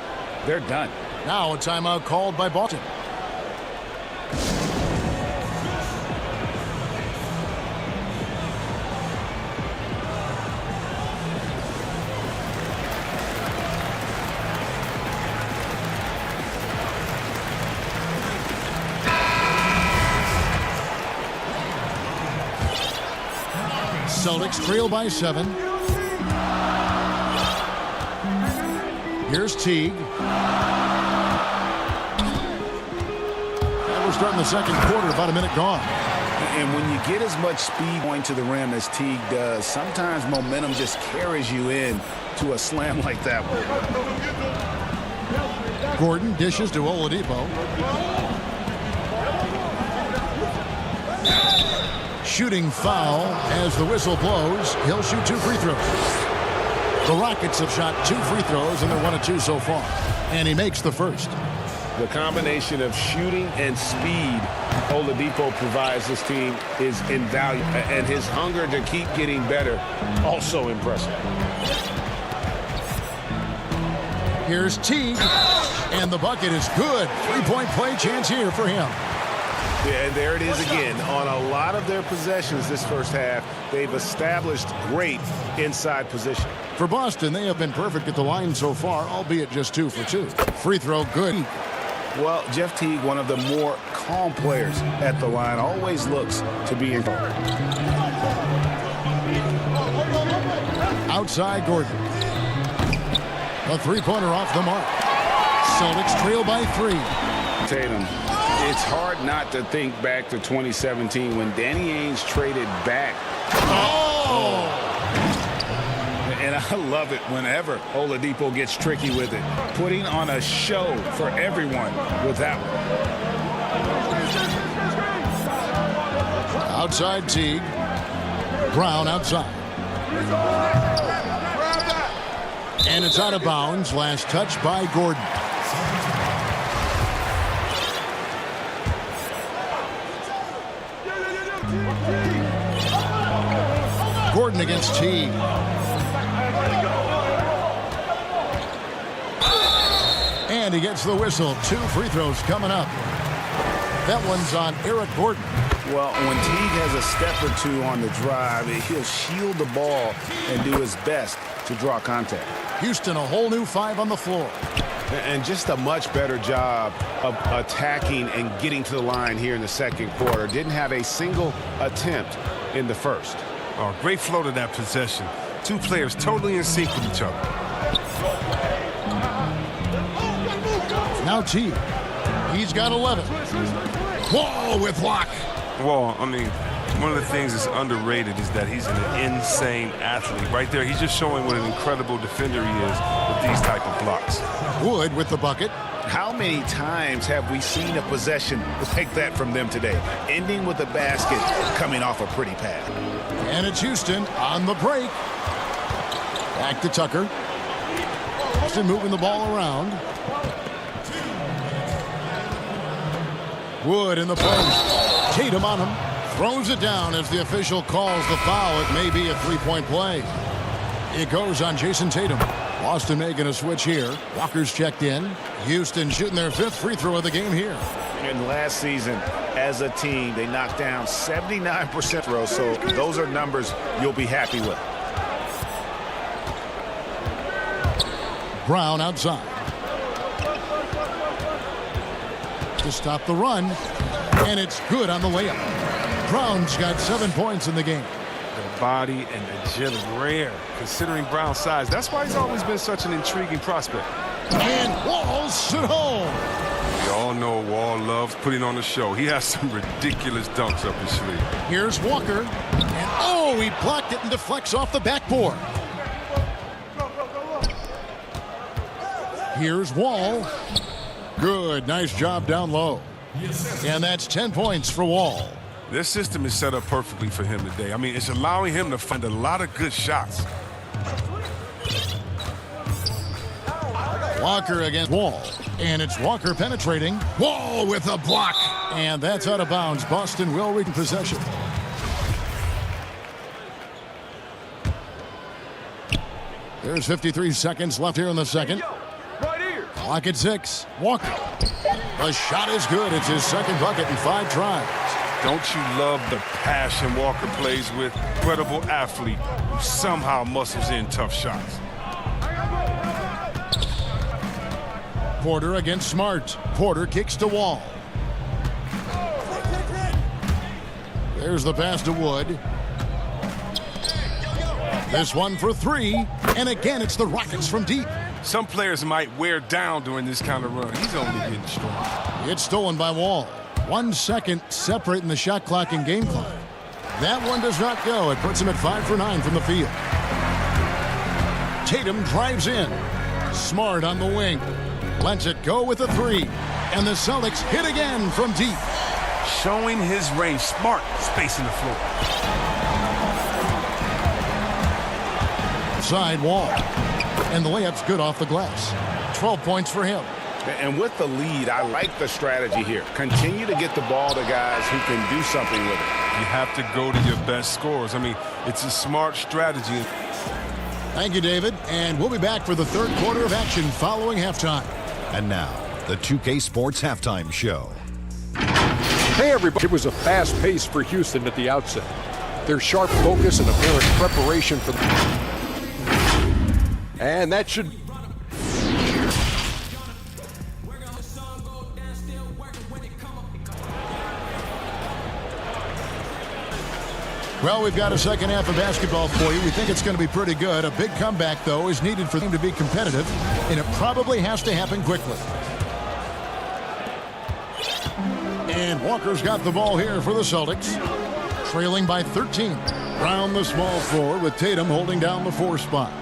they're done. Now a timeout called by Boston. Celtics trail by 7. Here's Teague. And we're starting the second quarter, about a minute gone. And when you get as much speed going to the rim as Teague does, sometimes momentum just carries you in to a slam like that one. Gordon dishes to Oladipo. Shooting foul as the whistle blows. He'll shoot 2 free throws. The Rockets have shot 2 free throws, and they're 1 of 2 so far. And he makes the first. The combination of shooting and speed Oladipo provides this team is invaluable. And his hunger to keep getting better, also impressive. Here's Teague, and the bucket is good. 3-point play chance here for him. Yeah, and there it is again. On a lot of their possessions this first half, they've established great inside position. For Boston, they have been perfect at the line so far, albeit just 2 for 2. Free throw good. Well, Jeff Teague, one of the more calm players at the line, always looks to be in control. Outside Gordon. A 3-pointer off the mark. Celtics trail by 3. Tatum, it's hard not to think back to 2017 when Danny Ainge traded back. Oh! And I love it whenever Oladipo gets tricky with it. Putting on a show for everyone with that one. Outside Teague. Brown outside. And it's out of bounds. Last touch by Gordon. Gordon against Teague. And he gets the whistle. 2 free throws coming up. That one's on Eric Gordon. Well, when Teague has a step or 2 on the drive, he'll shield the ball and do his best to draw contact. Houston, a whole new 5 on the floor. And just a much better job of attacking and getting to the line here in the second quarter. Didn't have a single attempt in the first. Oh, great flow to that possession. 2 players totally in sync with each other. Now Teague. He's got 11. Wall with block. Well, I mean, one of the things that's underrated is that he's an insane athlete. Right there, he's just showing what an incredible defender he is with these type of blocks. Wood with the bucket. How many times have we seen a possession like that from them today? Ending with a basket, coming off a pretty pass. And it's Houston on the break. Back to Tucker. Houston moving the ball around. Wood in the post. Tatum on him. Throws it down as the official calls the foul. It may be a 3-point play. It goes on Jason Tatum. Boston making a switch here. Walker's checked in. Houston shooting their 5th free throw of the game here. And last season, as a team, they knocked down 79% throws, so those are numbers you'll be happy with. Brown outside. To stop the run. And it's good on the layup. Brown's got 7 points in the game. The body and agility, rare, considering Brown's size. That's why he's always been such an intriguing prospect. And Wall stood home. We all know Wall loves putting on the show. He has some ridiculous dunks up his sleeve. Here's Walker. And oh, he blocked it and deflects off the backboard. Here's Wall. Good, nice job down low. And that's 10 points for Wall. This system is set up perfectly for him today. I mean, it's allowing him to find a lot of good shots. Walker against Wall. And it's Walker penetrating. Wall with a block. And that's out of bounds. Boston will regain possession. There's 53 seconds left here in the second. Clock at 6. Walker. The shot is good. It's his second bucket in 5 tries. Don't you love the passion Walker plays with? Incredible athlete who somehow muscles in tough shots. Porter against Smart. Porter kicks to Wall. There's the pass to Wood. This one for three, and again it's the Rockets from deep. Some players might wear down during this kind of run. He's only getting strong. It's stolen by Wall. 1 second separating the shot clock and game clock. That one does not go. It puts him at 5 for 9 from the field. Tatum drives in. Smart on the wing. Lets it go with a three. And the Celtics hit again from deep. Showing his range. Smart spacing the floor. Side Wall. And the layup's good off the glass. 12 points for him. And with the lead, I like the strategy here. Continue to get the ball to guys who can do something with it. You have to go to your best scorers. I mean, it's a smart strategy. Thank you, David. And we'll be back for the third quarter of action following halftime. And now, the 2K Sports Halftime Show. Hey, everybody. It was a fast pace for Houston at the outset. Their sharp focus and apparent preparation for the... And that should... Well, we've got a second half of basketball for you. We think it's going to be pretty good. A big comeback, though, is needed for them to be competitive, and it probably has to happen quickly. And Walker's got the ball here for the Celtics, trailing by 13. Brown, the small forward, with Tatum holding down the 4 spot.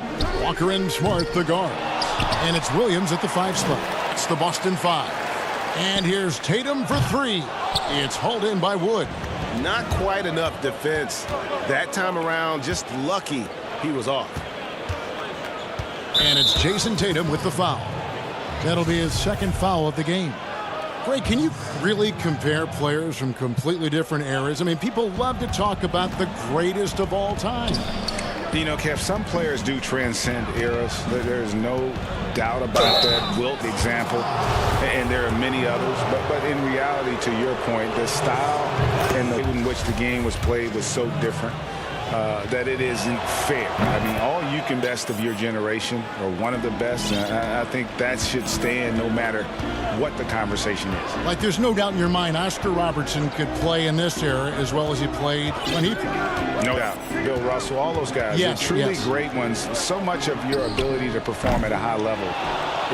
Walker and Smart, the guard. And it's Williams at the 5 spot. It's the Boston 5. And here's Tatum for 3. It's hauled in by Wood. Not quite enough defense that time around. Just lucky he was off. And it's Jason Tatum with the foul. That'll be his second foul of the game. Greg, can you really compare players from completely different eras? I mean, people love to talk about the greatest of all time. You know, Kev, some players do transcend eras. There's no doubt about that. Wilt example, and there are many others. But in reality, to your point, the style and the way in which the game was played was so different that it isn't fair. I mean, all you can best of your generation, or one of the best, and I think that should stand no matter what the conversation is. Like, there's no doubt in your mind Oscar Robertson could play in this era as well as he played when he played. No doubt. Bill Russell, all those guys. Yes, They're truly yes. great ones. So much of your ability to perform at a high level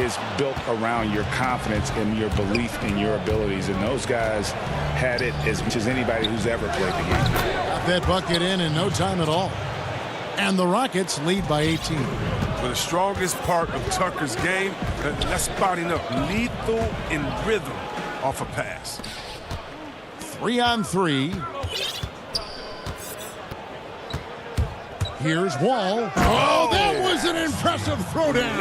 is built around your confidence and your belief in your abilities. And those guys had it as much as anybody who's ever played the game. Got that bucket in no time at all. And the Rockets lead by 18. But the strongest part of Tucker's game, that's spotting up lethal in rhythm off a pass. 3-on-3. Here's Wall. Oh, that was an impressive throwdown.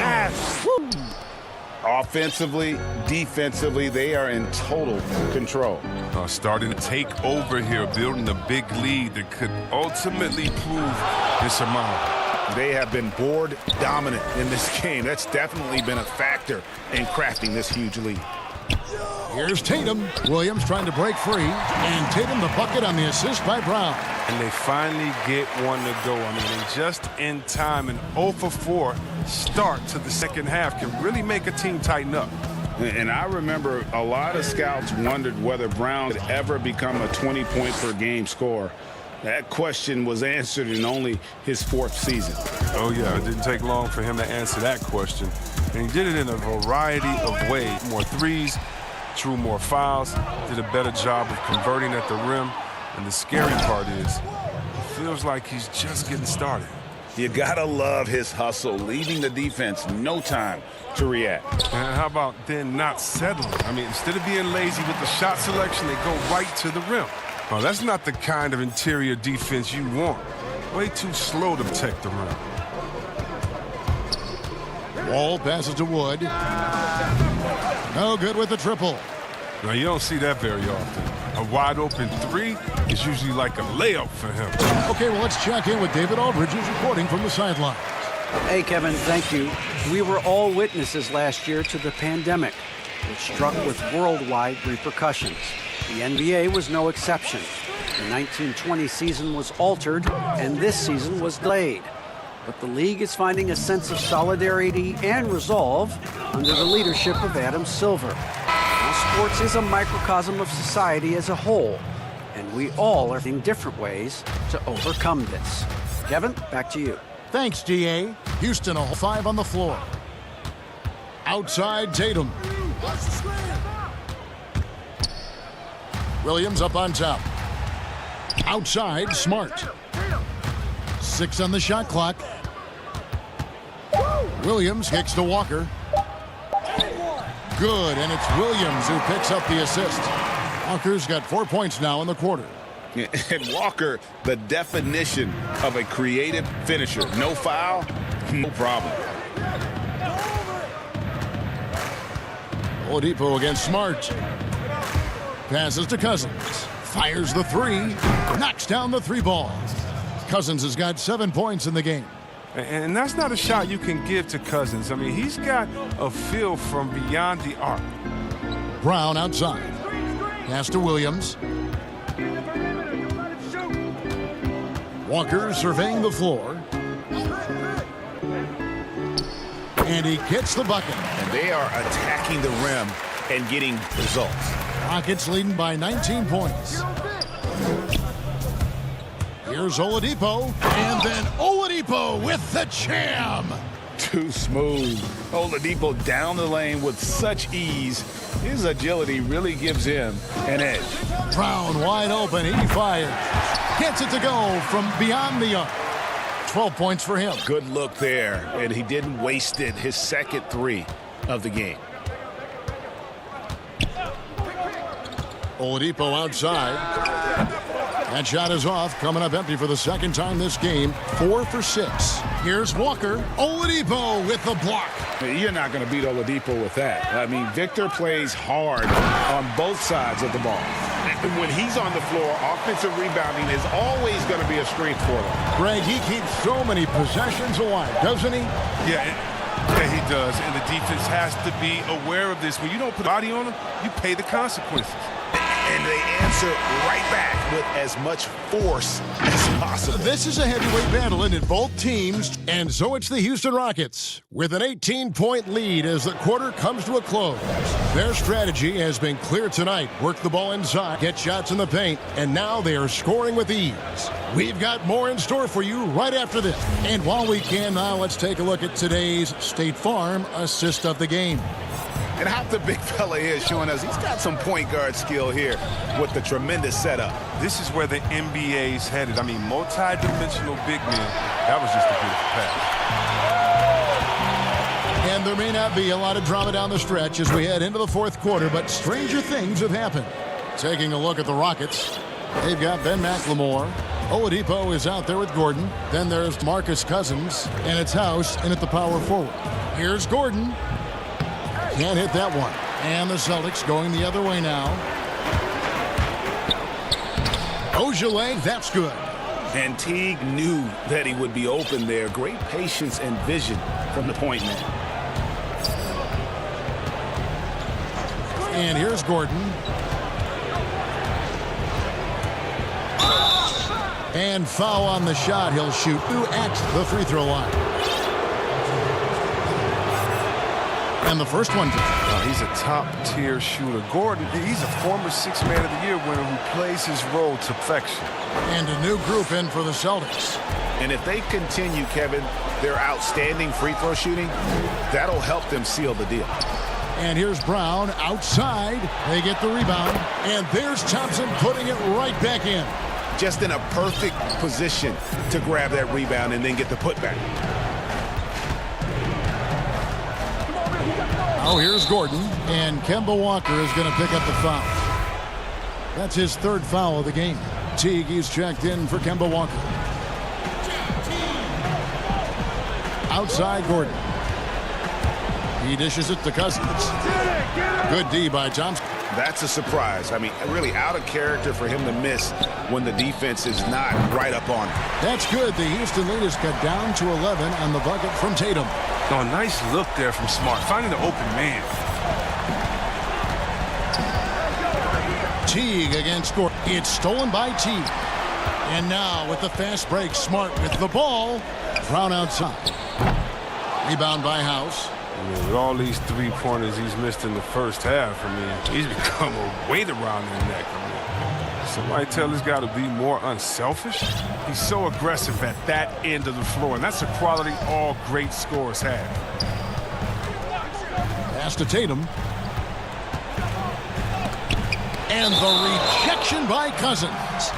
Offensively, defensively, they are in total control. Starting to take over here, building a big lead that could ultimately prove insurmountable. They have been board dominant in this game. That's definitely been a factor in crafting this huge lead. Here's Tatum. Williams trying to break free. And Tatum the bucket on the assist by Brown. And they finally get one to go. I mean, they just in time. An 0 for 4 start to the second half can really make a team tighten up. And I remember a lot of scouts wondered whether Brown would ever become a 20-point-per-game scorer. That question was answered in only his 4th season. Oh, yeah, it didn't take long for him to answer that question. And he did it in a variety of ways. More threes, drew more fouls, did a better job of converting at the rim. And the scary part is, it feels like he's just getting started. You gotta love his hustle, leaving the defense no time to react. And how about then not settling? I mean, instead of being lazy with the shot selection, they go right to the rim. Well, that's not the kind of interior defense you want. Way too slow to protect the rim. Wall passes to Wood. No good with the triple. Now, you don't see that very often. A wide open 3 is usually like a layup for him. Okay, well, let's check in with David Aldridge, who's reporting from the sidelines. Hey, Kevin, thank you. We were all witnesses last year to the pandemic, which struck with worldwide repercussions. The NBA was no exception. The 1920 season was altered, and this season was delayed. But the league is finding a sense of solidarity and resolve under the leadership of Adam Silver. Now, sports is a microcosm of society as a whole, and we all are in different ways to overcome this. Kevin, back to you. Thanks, DA. Houston, a 5 on the floor. Outside, Tatum. Williams up on top. Outside, Smart. 6 on the shot clock. Williams kicks to Walker. Good, and it's Williams who picks up the assist. Walker's got 4 points now in the quarter. And Walker, the definition of a creative finisher. No foul, no problem. Oladipo against Smart. Passes to Cousins. Fires the 3. Knocks down the 3 ball. Cousins has got 7 points in the game. And that's not a shot you can give to Cousins. I mean, he's got a feel from beyond the arc. Brown outside. Pass to Williams. Walker surveying the floor. And he gets the bucket. And they are attacking the rim and getting results. Rockets leading by 19 points. Here's Oladipo, and then Oladipo with the jam. Too smooth. Oladipo down the lane with such ease. His agility really gives him an edge. Brown wide open, he fires. Gets it to go from beyond the arc. 12 points for him. Good look there, and he didn't waste it. His second 3 of the game. Oladipo outside. That shot is off, coming up empty for the second time this game. 4 for 6. Here's Walker. Oladipo with the block. You're not going to beat Oladipo with that. I mean, Victor plays hard on both sides of the ball. When he's on the floor, offensive rebounding is always going to be a strength for him. Greg, he keeps so many possessions alive, doesn't he? Yeah, he does. And the defense has to be aware of this. When you don't put a body on him, you pay the consequences. And they answer right back with as much force as possible. This is a heavyweight battle in both teams, and so it's the Houston Rockets with an 18-point lead as the quarter comes to a close. Their strategy has been clear tonight. Work the ball inside, get shots in the paint, and now they are scoring with ease. We've got more in store for you right after this. And while we can now, let's take a look at today's State Farm assist of the game. And how the big fella is showing us he's got some point guard skill here with the tremendous setup. This is where the NBA's headed. I mean, multi-dimensional big men. That was just a beautiful pass. And there may not be a lot of drama down the stretch as we head into the fourth quarter, but stranger things have happened. Taking a look at the Rockets, they've got Ben McLemore. Oladipo is out there with Gordon. Then there's Marcus Cousins, and it's House in at the power forward. Here's Gordon. Can't hit that one. And the Celtics going the other way now. Ojale, that's good. And Teague knew that he would be open there. Great patience and vision from the point man. And here's Gordon. And foul on the shot. He'll shoot at the free throw line. And the first one. He's a top-tier shooter. Gordon, he's a former Sixth Man of the Year winner who plays his role to perfection. And a new group in for the Celtics. And if they continue, Kevin, their outstanding free throw shooting, that'll help them seal the deal. And here's Brown outside. They get the rebound. And there's Thompson putting it right back in. Just in a perfect position to grab that rebound and then get the putback. Oh, here's Gordon, and Kemba Walker is going to pick up the foul. That's his third foul of the game. Teague, he's checked in for Kemba Walker. Outside Gordon. He dishes it to Cousins. Good D by Thompson. That's a surprise. I mean, really out of character for him to miss when the defense is not right up on him. That's good. The Houston lead is cut down to 11 on the bucket from Tatum. Oh, nice look there from Smart, finding the open man. Teague against Gordon. It's stolen by Teague. And now with the fast break, Smart with the ball. Brown outside. Rebound by House. I mean, with all these three-pointers he's missed in the first half, I mean, he's become a weight around their neck. I mean, somebody tell this guy to be more unselfish. He's so aggressive at that end of the floor, and that's a quality all great scorers have. Pass to Tatum. And the rejection by Cousins.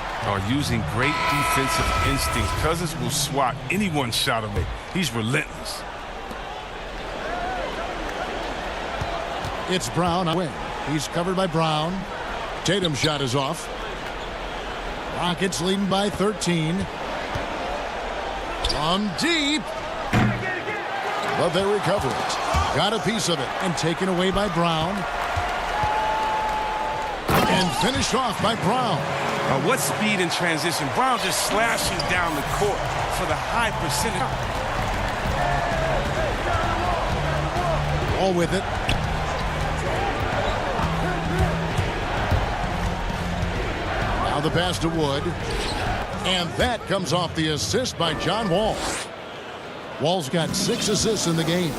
Using great defensive instincts. Cousins will swat anyone's shot away. He's relentless. It's Brown away. He's covered by Brown. Tatum's shot is off. Rockets leading by 13. From deep. But they recover it. Got a piece of it and taken away by Brown. And finished off by Brown. What speed in transition. Brown just slashing down the court for the high percentage. All with it. Now the pass to Wood. And that comes off the assist by John Wall. Wall's got 6 assists in the game.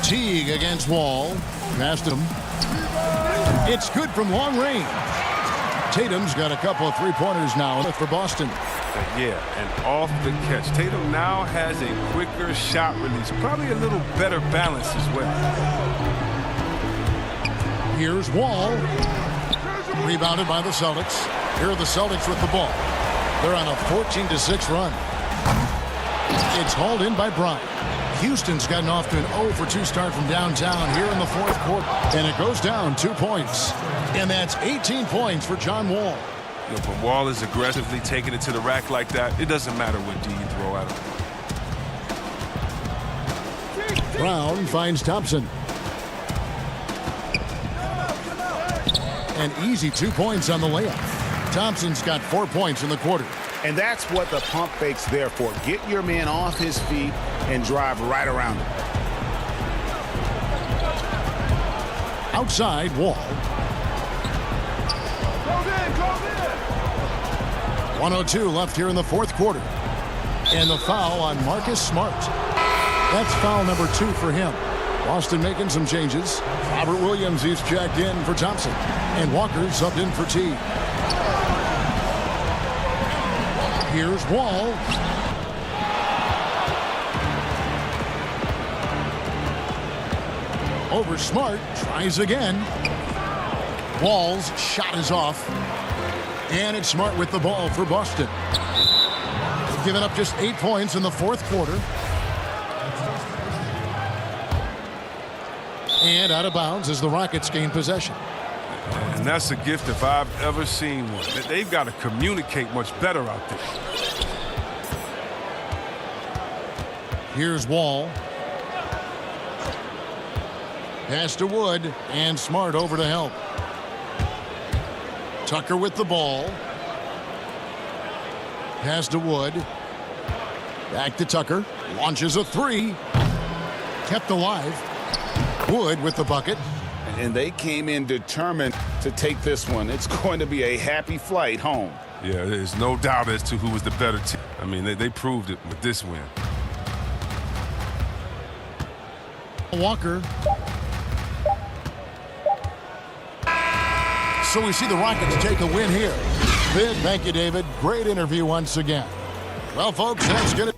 Teague against Wall. Passed him. It's good from long range. Tatum's got a couple of three-pointers now for Boston. Yeah, and off the catch. Tatum now has a quicker shot release. Probably a little better balance as well. Here's Wall. Rebounded by the Celtics. Here are the Celtics with the ball. They're on a 14-6 run. It's hauled in by Bryant. Houston's gotten off to an 0-for-2 start from downtown here in the fourth quarter. And it goes down 2 points. And that's 18 points for John Wall. When Wall is aggressively taking it to the rack like that, it doesn't matter what D you throw at him. Brown finds Thompson. An easy 2 points on the layup. Thompson's got 4 points in the quarter. And that's what the pump fake's there for. Get your man off his feet and drive right around him. Outside, Wall. 1:02 left here in the fourth quarter. And the foul on Marcus Smart. That's foul number 2 for him. Boston making some changes. Robert Williams is checked in for Thompson. And Walker subbed in for T. Here's Wall. Over Smart. Tries again. Wall's shot is off. And it's Smart with the ball for Boston. They've given up just 8 points in the fourth quarter. And out of bounds as the Rockets gain possession. And that's a gift if I've ever seen one. They've got to communicate much better out there. Here's Wall. Pass to Wood. And Smart over to help. Tucker with the ball. Pass to Wood. Back to Tucker. Launches a 3. Kept alive. Wood with the bucket. And they came in determined to take this one. It's going to be a happy flight home. Yeah, there's no doubt as to who was the better team. I mean, they proved it with this win. Walker. So we see the Rockets take a win here. Big thank you, David. Great interview once again. Well, folks, that's going to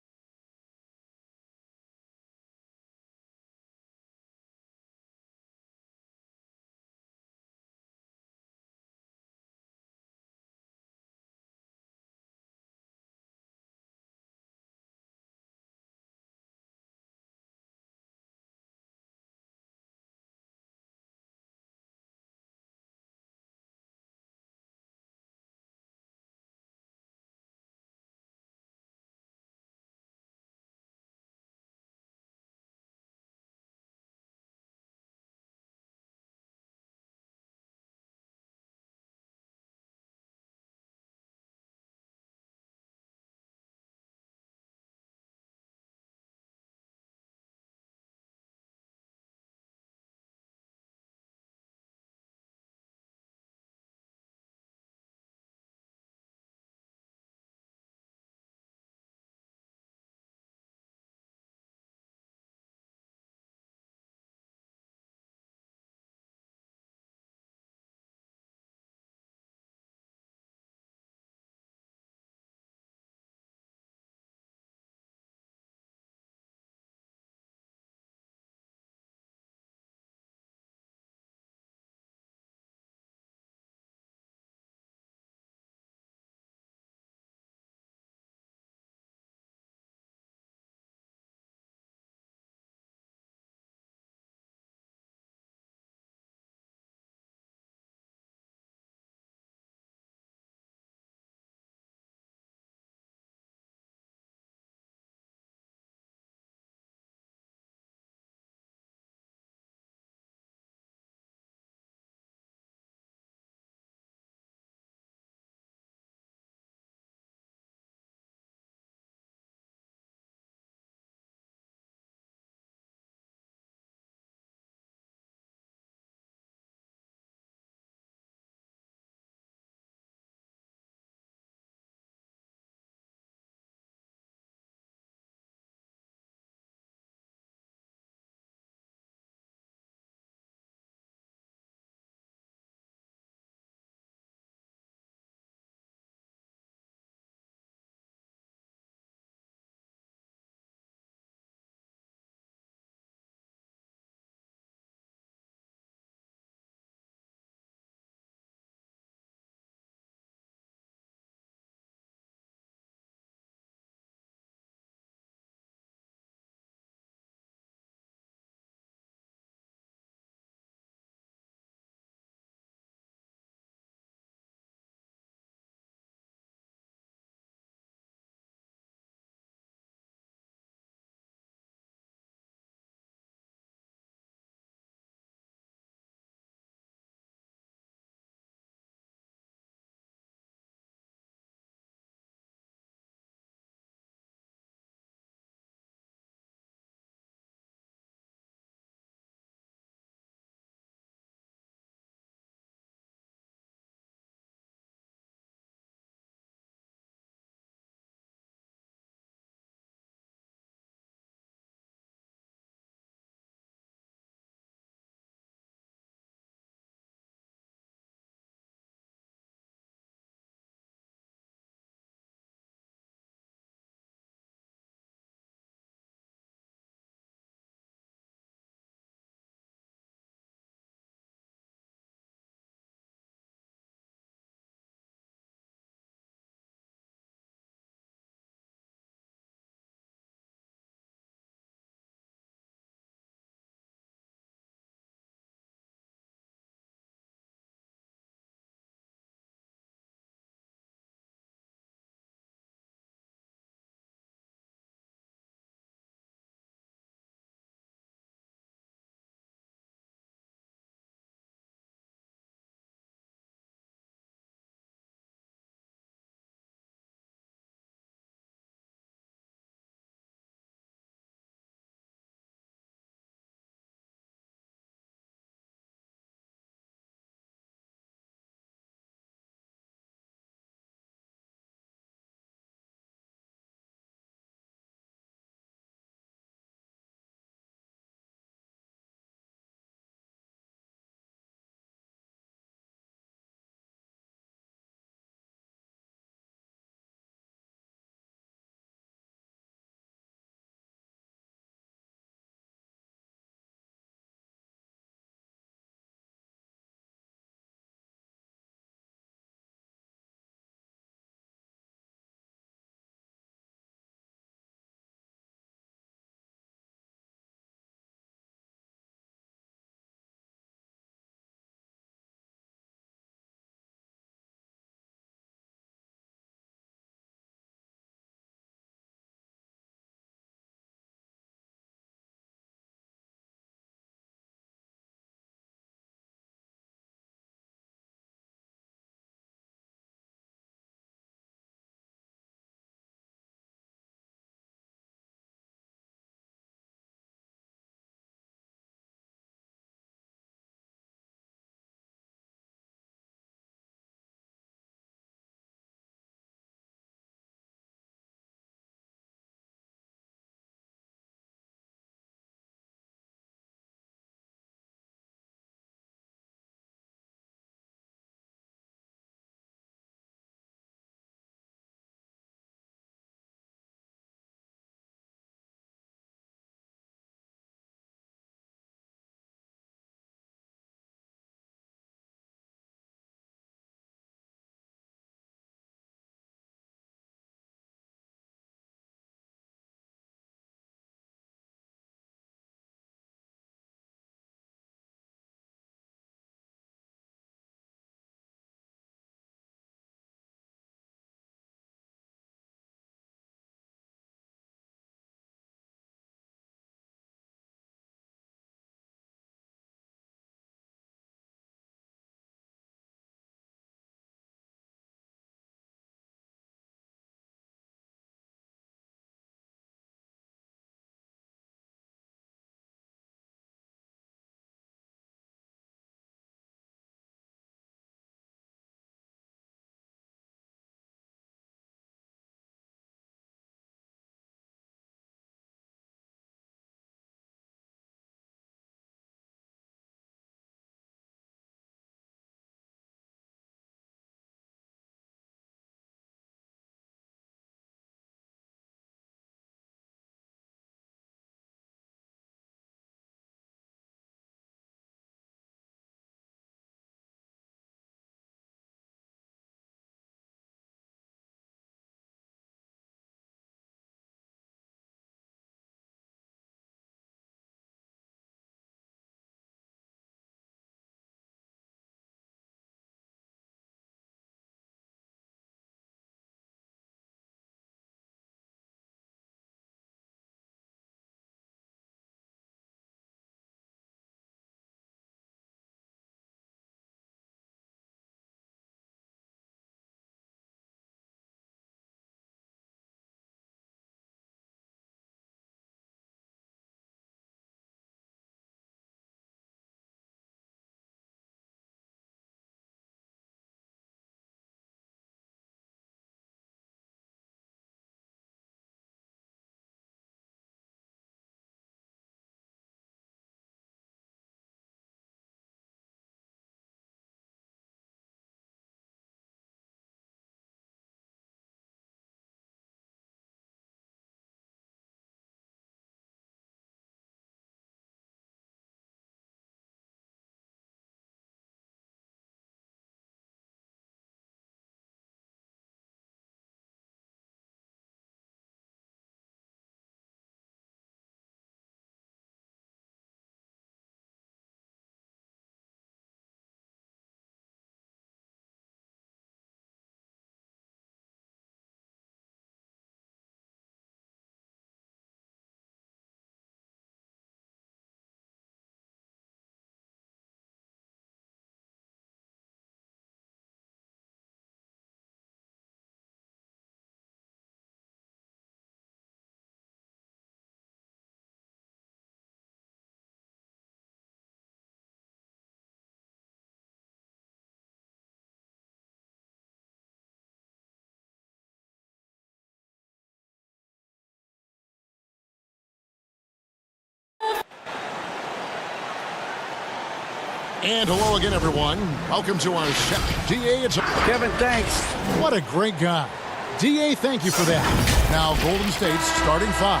And hello again, everyone. Welcome to our show. DA, it's Kevin, thanks. What a great guy. DA, thank you for that. Now, Golden State's starting five.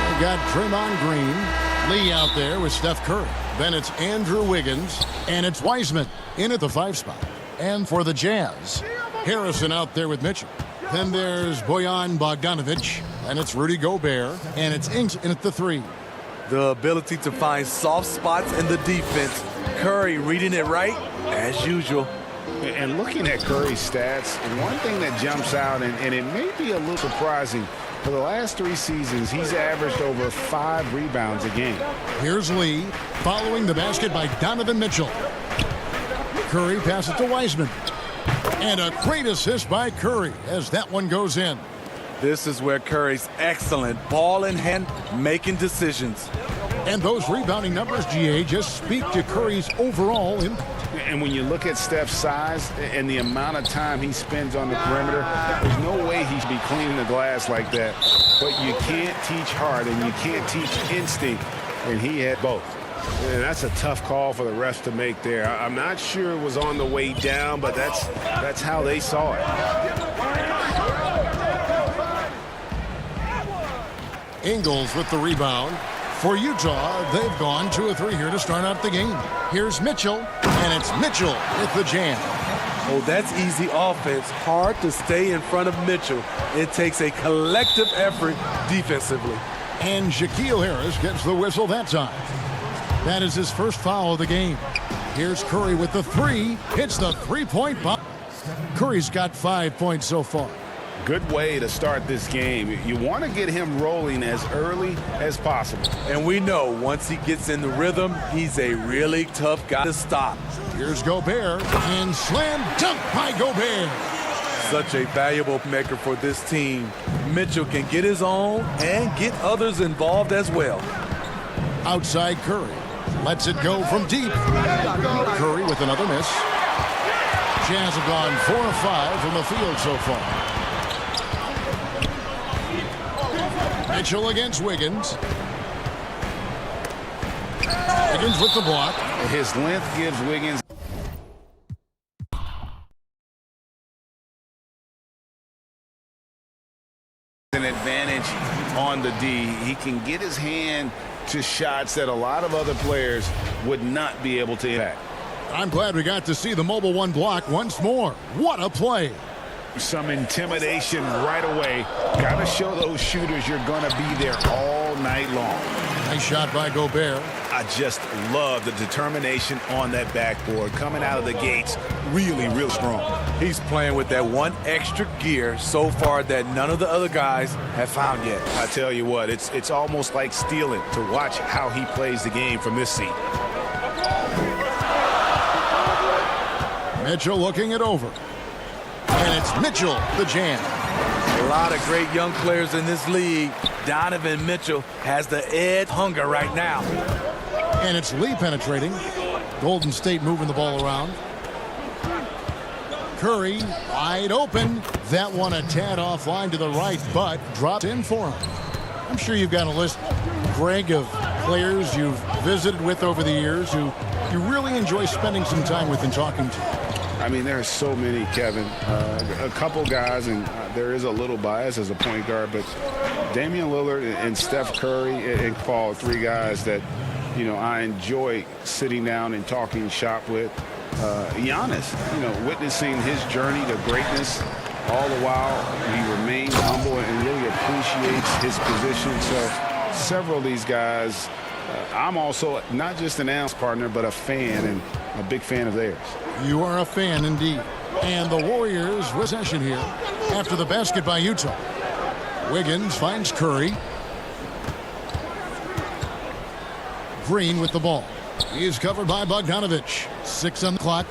They've got Draymond Green, Lee out there with Steph Curry. Then it's Andrew Wiggins, and it's Wiseman in at the 5 spot. And for the Jazz, Harrison out there with Mitchell. Then there's Bojan Bogdanovic, and it's Rudy Gobert, and it's Inks in at the 3. The ability to find soft spots in the defense. Curry reading it right, as usual. And looking at Curry's stats, one thing that jumps out, and it may be a little surprising, for the last 3 seasons, he's averaged over 5 rebounds a game. Here's Lee, following the basket by Donovan Mitchell. Curry passes to Wiseman. And a great assist by Curry as that one goes in. This is where Curry's excellent, ball in hand, making decisions. And those rebounding numbers, GA, just speak to Curry's overall impact. And when you look at Steph's size and the amount of time he spends on the perimeter, there's no way he should be cleaning the glass like that. But you can't teach heart and you can't teach instinct, and he had both. And that's a tough call for the refs to make there. I'm not sure it was on the way down, but that's how they saw it. Ingles with the rebound. For Utah, they've gone 2 of 3 here to start out the game. Here's Mitchell, and it's Mitchell with the jam. Oh, that's easy offense. Hard to stay in front of Mitchell. It takes a collective effort defensively. And Shaquille Harris gets the whistle that time. That is his first foul of the game. Here's Curry with the 3. Hits the 3-point bomb. Curry's got 5 points so far. Good way to start this game. You want to get him rolling as early as possible. And we know once he gets in the rhythm, he's a really tough guy to stop. Here's Gobert, and slam dunk by Gobert. Such a valuable maker for this team. Mitchell can get his own and get others involved as well. Outside Curry. Lets it go from deep. Curry with another miss. Jazz have gone 4 of 5 from the field so far. Mitchell against Wiggins. Wiggins with the block. His length gives Wiggins an advantage on the D. He can get his hand to shots that a lot of other players would not be able to impact. I'm glad we got to see the mobile 1 block once more. What a play. Some intimidation right away. Got to show those shooters you're going to be there all night long. Nice shot by Gobert. I just love the determination on that backboard. Coming out of the gates, really, real strong. He's playing with that one extra gear so far that none of the other guys have found yet. I tell you what, it's almost like stealing to watch how he plays the game from this seat. Mitchell looking it over. And it's Mitchell, the jam. A lot of great young players in this league. Donovan Mitchell has the edge hunger right now. And it's Lee penetrating. Golden State moving the ball around. Curry wide open. That one a tad offline to the right, but dropped in for him. I'm sure you've got a list, Greg, of players you've visited with over the years who you really enjoy spending some time with and talking to. I mean, there are so many, Kevin. A couple guys, and there is a little bias as a point guard, but Damian Lillard and Steph Curry and Paul, 3 guys that, you know, I enjoy sitting down and talking shop with. Giannis, witnessing his journey to greatness, all the while he remains humble and really appreciates his position. So several of these guys, I'm also not just an analyst partner, but a fan and a big fan of theirs. You are a fan indeed. And the Warriors possession here after the basket by Utah. Wiggins finds Curry. Green with the ball. He is covered by Bogdanovic. 6 on the clock.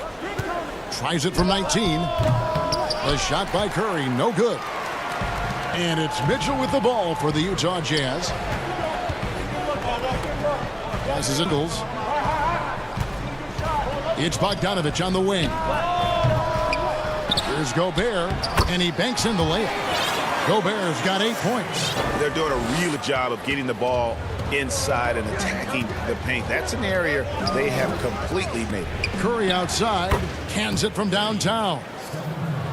Tries it from 19. The shot by Curry, no good. And it's Mitchell with the ball for the Utah Jazz. Passes Ingles. It's Bogdanovic on the wing. Here's Gobert, and he banks in the layup. Gobert's got 8 points. They're doing a real job of getting the ball inside and attacking the paint. That's an area they have completely made. Curry outside, cans it from downtown.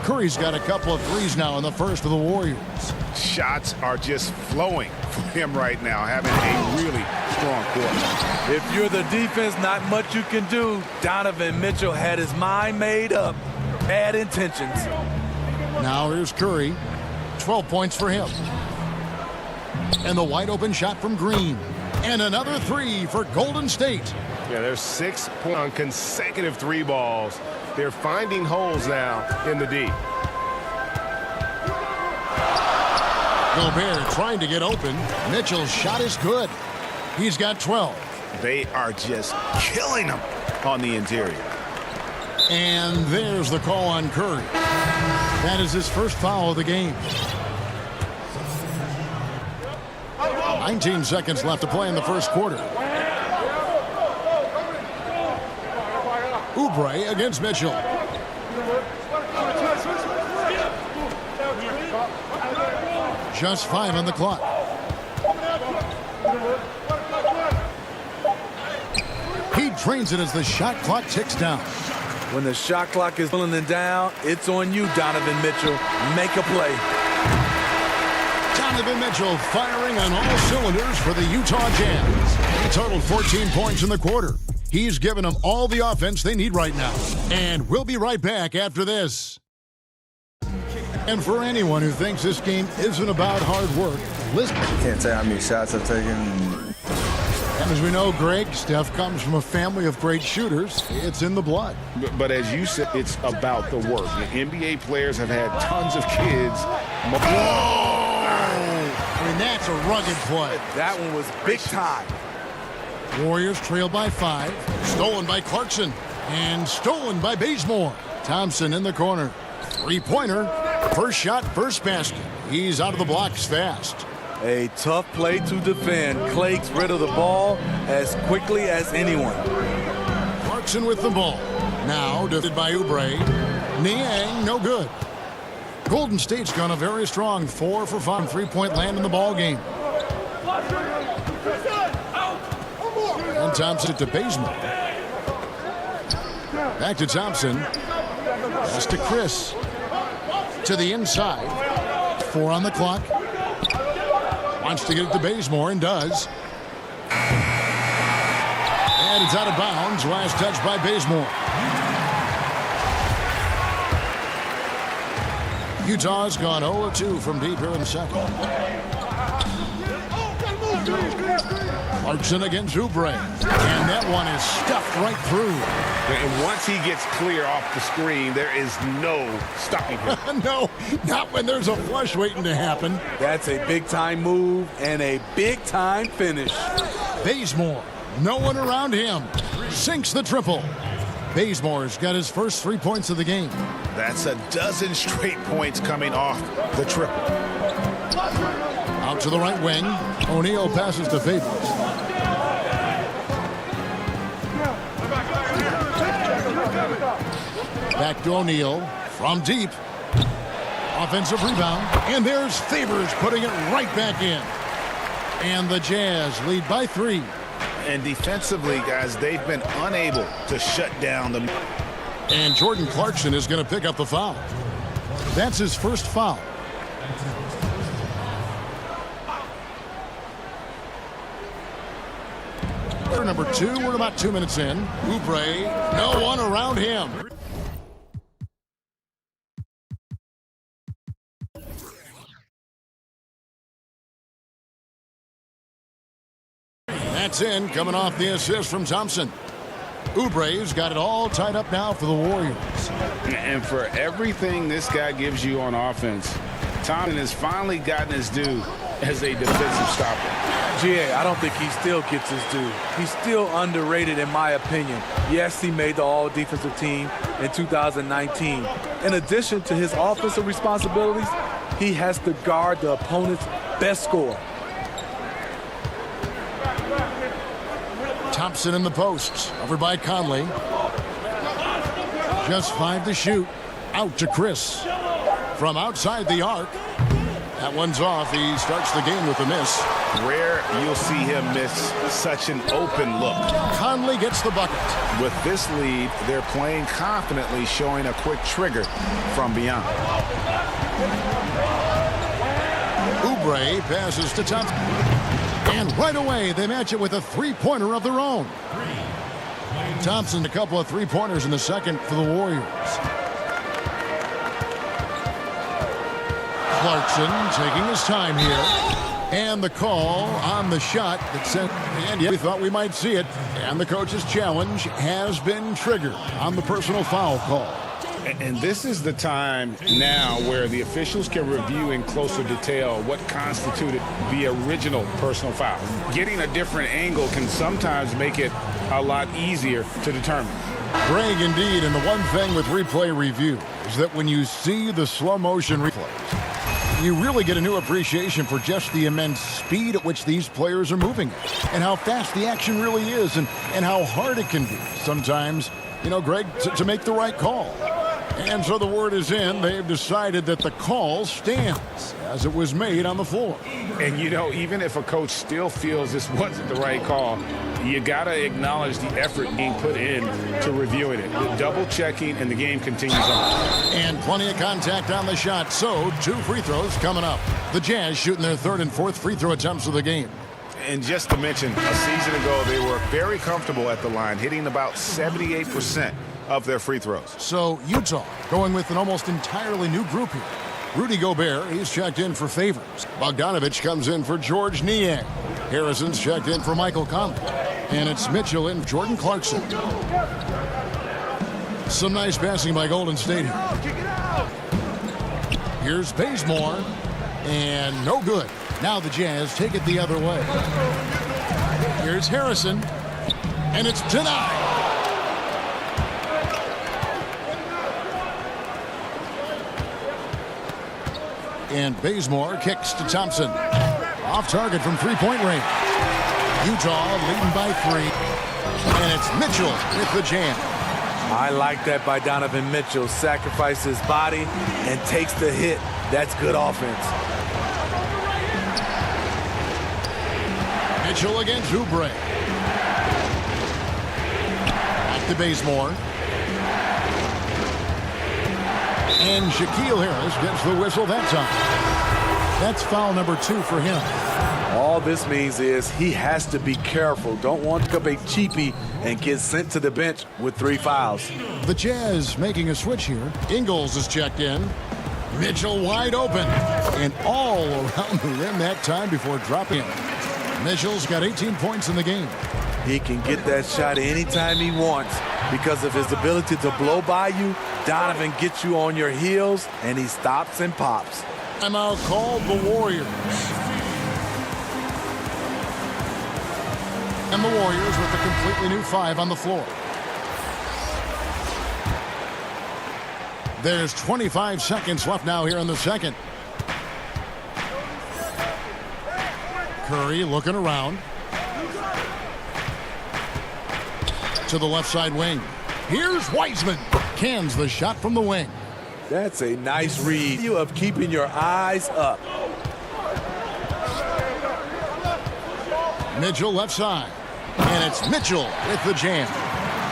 Curry's got a couple of threes now in the first of the Warriors. Shots are just flowing for him right now, having a really strong quarter. If you're the defense, not much you can do. Donovan Mitchell had his mind made up. Bad intentions. Now here's Curry. 12 points for him. And the wide open shot from Green. And another three for Golden State. Yeah, there's 6 points on consecutive 3 balls. They're finding holes now in the D. Gobert trying to get open. Mitchell's shot is good. He's got 12. They are just killing him on the interior. And there's the call on Curry. That is his first foul of the game. 19 seconds left to play in the first quarter. Oubre against Mitchell. Just 5 on the clock. He drains it as the shot clock ticks down. When the shot clock is pulling down, it's on you, Donovan Mitchell. Make a play. Donovan Mitchell firing on all cylinders for the Utah Jazz. He totaled 14 points in the quarter. He's given them all the offense they need right now. And we'll be right back after this. And for anyone who thinks this game isn't about hard work, listen. Can't tell how many shots I've taken. And as we know, Greg, Steph comes from a family of great shooters. It's in the blood. But as you said, it's about the work. The NBA players have had tons of kids. I mean, that's a rugged play. That one was big time. Warriors trail by 5. Stolen by Clarkson. And stolen by Bazemore. Thompson in the corner. Three-pointer. First shot, first basket. He's out of the blocks fast. A tough play to defend. Clay gets rid of the ball as quickly as anyone. Clarkson with the ball. Now defended by Oubre. Niang, no good. Golden State's gone a very strong 4 for 5 3-point land in the ball game. And Thompson to Bazemore. Back to Thompson. Pass to Chris. To the inside. 4 on the clock. Wants to get it to Bazemore and does. And it's out of bounds. Last touch by Bazemore. Utah's gone 0-2 from deep here in second. Clarkson against Oubre. And that one is stuffed right through. And once he gets clear off the screen, there is no stopping him. No, not when there's a flush waiting to happen. That's a big-time move and a big-time finish. Bazemore, no one around him. Sinks the triple. Bazemore's got his first 3 points of the game. That's a dozen straight points coming off the triple. Out to the right wing. O'Neal passes to Favors. Back to O'Neal from deep. Offensive rebound. And there's Favors putting it right back in. And the Jazz lead by 3. And defensively, guys, they've been unable to shut down the... And Jordan Clarkson is going to pick up the foul. That's his first foul. Quarter number 2, we're about 2 minutes in. Oubre, no one around him. That's in, coming off the assist from Thompson. Oubre's got it all tied up now for the Warriors. And for everything this guy gives you on offense, Thompson has finally gotten his due as a defensive stopper. GA, I don't think he still gets his due. He's still underrated in my opinion. Yes, he made the all-defensive team in 2019. In addition to his offensive responsibilities, he has to guard the opponent's best scorer. Thompson in the post, over by Conley. Just 5 to shoot. Out to Chris. From outside the arc. That one's off. He starts the game with a miss. Rare you'll see him miss such an open look. Conley gets the bucket. With this lead, they're playing confidently, showing a quick trigger from beyond. Oubre passes to Thompson. And right away, they match it with a three-pointer of their own. Thompson, a couple of three-pointers in the second for the Warriors. Clarkson taking his time here. And the call on the shot that sent, and yeah, we thought we might see it. And the coach's challenge has been triggered on the personal foul call. And this is the time now where the officials can review in closer detail what constituted the original personal foul. Getting a different angle can sometimes make it a lot easier to determine. Greg, indeed, and the one thing with replay review is that when you see the slow motion replays, you really get a new appreciation for just the immense speed at which these players are moving and how fast the action really is and how hard it can be sometimes, you know, Greg, to make the right call. And so the word is in. They've decided that the call stands as it was made on the floor. And, you know, even if a coach still feels this wasn't the right call, you got to acknowledge the effort being put in to reviewing it. The double checking, and the game continues on. And plenty of contact on the shot. So 2 free throws coming up. The Jazz shooting their 3rd and 4th free throw attempts of the game. And just to mention, a season ago, they were very comfortable at the line, hitting about 78% of their free throws. So Utah going with an almost entirely new group here. Rudy Gobert, he's checked in for Favors. Bogdanovich comes in for George Niang. Harrison's checked in for Michael Conley. And it's Mitchell and Jordan Clarkson. Some nice passing by Golden State here. Here's Bazemore. And no good. Now the Jazz take it the other way. Here's Harrison. And it's denied. And Bazemore kicks to Thompson. Off target from three-point range. Utah leading by 3. And it's Mitchell with the jam. I like that by Donovan Mitchell. Sacrifices his body and takes the hit. That's good offense. Mitchell against Oubre. Back to Bazemore. And Shaquille Harris gets the whistle that time. That's foul number 2 for him. All this means is he has to be careful. Don't want to be a cheapie and get sent to the bench with 3 fouls. The Jazz making a switch here. Ingles is checked in. Mitchell wide open. And all around the rim that time before dropping. Mitchell's got 18 points in the game. He can get that shot anytime he wants because of his ability to blow by you. Donovan gets you on your heels, and he stops and pops. Timeout called the Warriors. And the Warriors with a completely new 5 on the floor. There's 25 seconds left now here in the second. Curry looking around. To the left side wing. Here's Wiseman. Cans the shot from the wing. That's a nice read of keeping your eyes up. Mitchell left side. And it's Mitchell with the jam.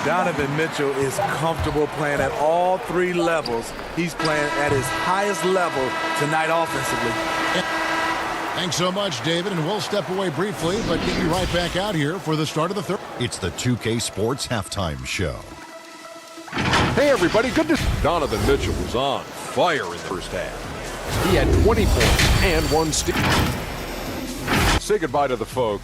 Donovan Mitchell is comfortable playing at all 3 levels. He's playing at his highest level tonight offensively. Thanks so much, David, and we'll step away briefly, but get you right back out here for the start of the 3rd. It's the 2K Sports Halftime Show. Hey, everybody, good to see. Donovan Mitchell was on fire in the first half. He had 20 points and 1 steal. Say goodbye to the folk.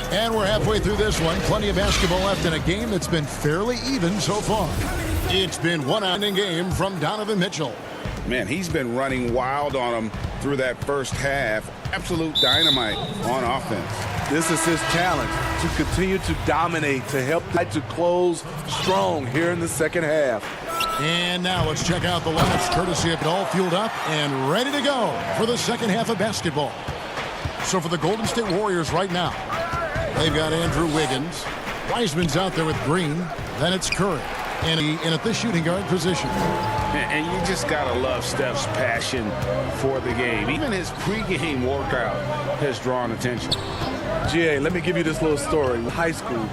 And we're halfway through this one. Plenty of basketball left in a game that's been fairly even so far. It's been one inning game from Donovan Mitchell. Man, he's been running wild on him through that first half. Absolute dynamite on offense. This is his challenge, to continue to dominate, to help to close strong here in the second half. And now let's check out the lineups, courtesy of it all fueled up and ready to go for the second half of basketball. So for the Golden State Warriors right now, They've got Andrew Wiggins. Wiseman's out there with Green. Then it's Curry. And in at the shooting guard position. And you just got to love Steph's passion for the game. Even his pregame workout has drawn attention. GA, let me give you this little story. In high school,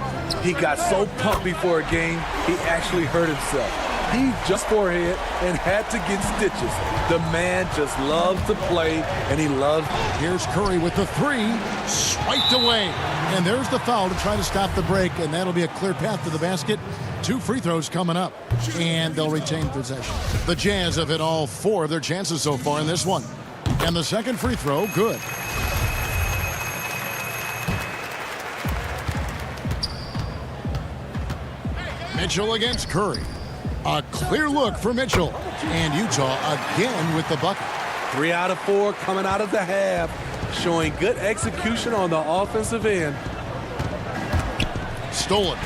he got so pumped before a game, he actually hurt himself. He just forehead and had to get stitches. The man just loves to play, and he loves. Here's Curry with the three, swiped away. And there's the foul to try to stop the break, and that'll be a clear path to the basket. 2 free throws coming up, and they'll retain possession. The Jazz have hit all 4 of their chances so far in this one. And the second free throw, good. Mitchell against Curry. A clear look for Mitchell. And Utah again with the bucket. 3 out of 4 coming out of the half, showing good execution on the offensive end. Stolen.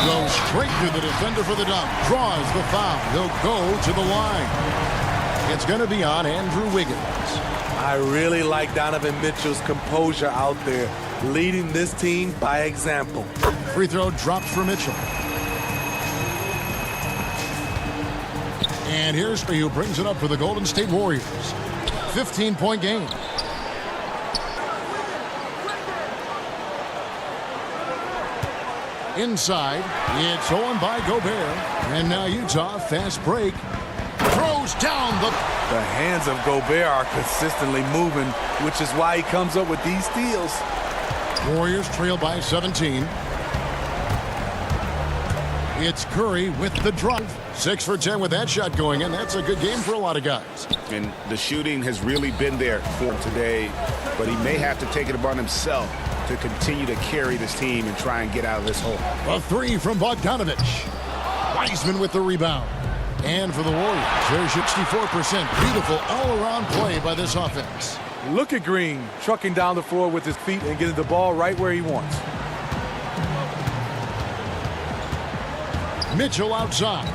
Goes straight to the defender for the dunk. Draws the foul. He'll go to the line. It's going to be on Andrew Wiggins. I really like Donovan Mitchell's composure out there, leading this team by example. Free throw drops for Mitchell. And here's who brings it up for the Golden State Warriors. 15-point game. Inside, it's on by Gobert. And now Utah, fast break. Throws down the... The hands of Gobert are consistently moving, which is why he comes up with these steals. Warriors trail by 17. It's Curry with the drive. 6 for 10 with that shot going in. That's a good game for a lot of guys. And the shooting has really been there for him today, but he may have to take it upon himself to continue to carry this team and try and get out of this hole. A 3 from Bogdanovich. Wiseman with the rebound. And for the Warriors, they're 64%. Beautiful all-around play by this offense. Look at Green trucking down the floor with his feet and getting the ball right where he wants. Mitchell outside.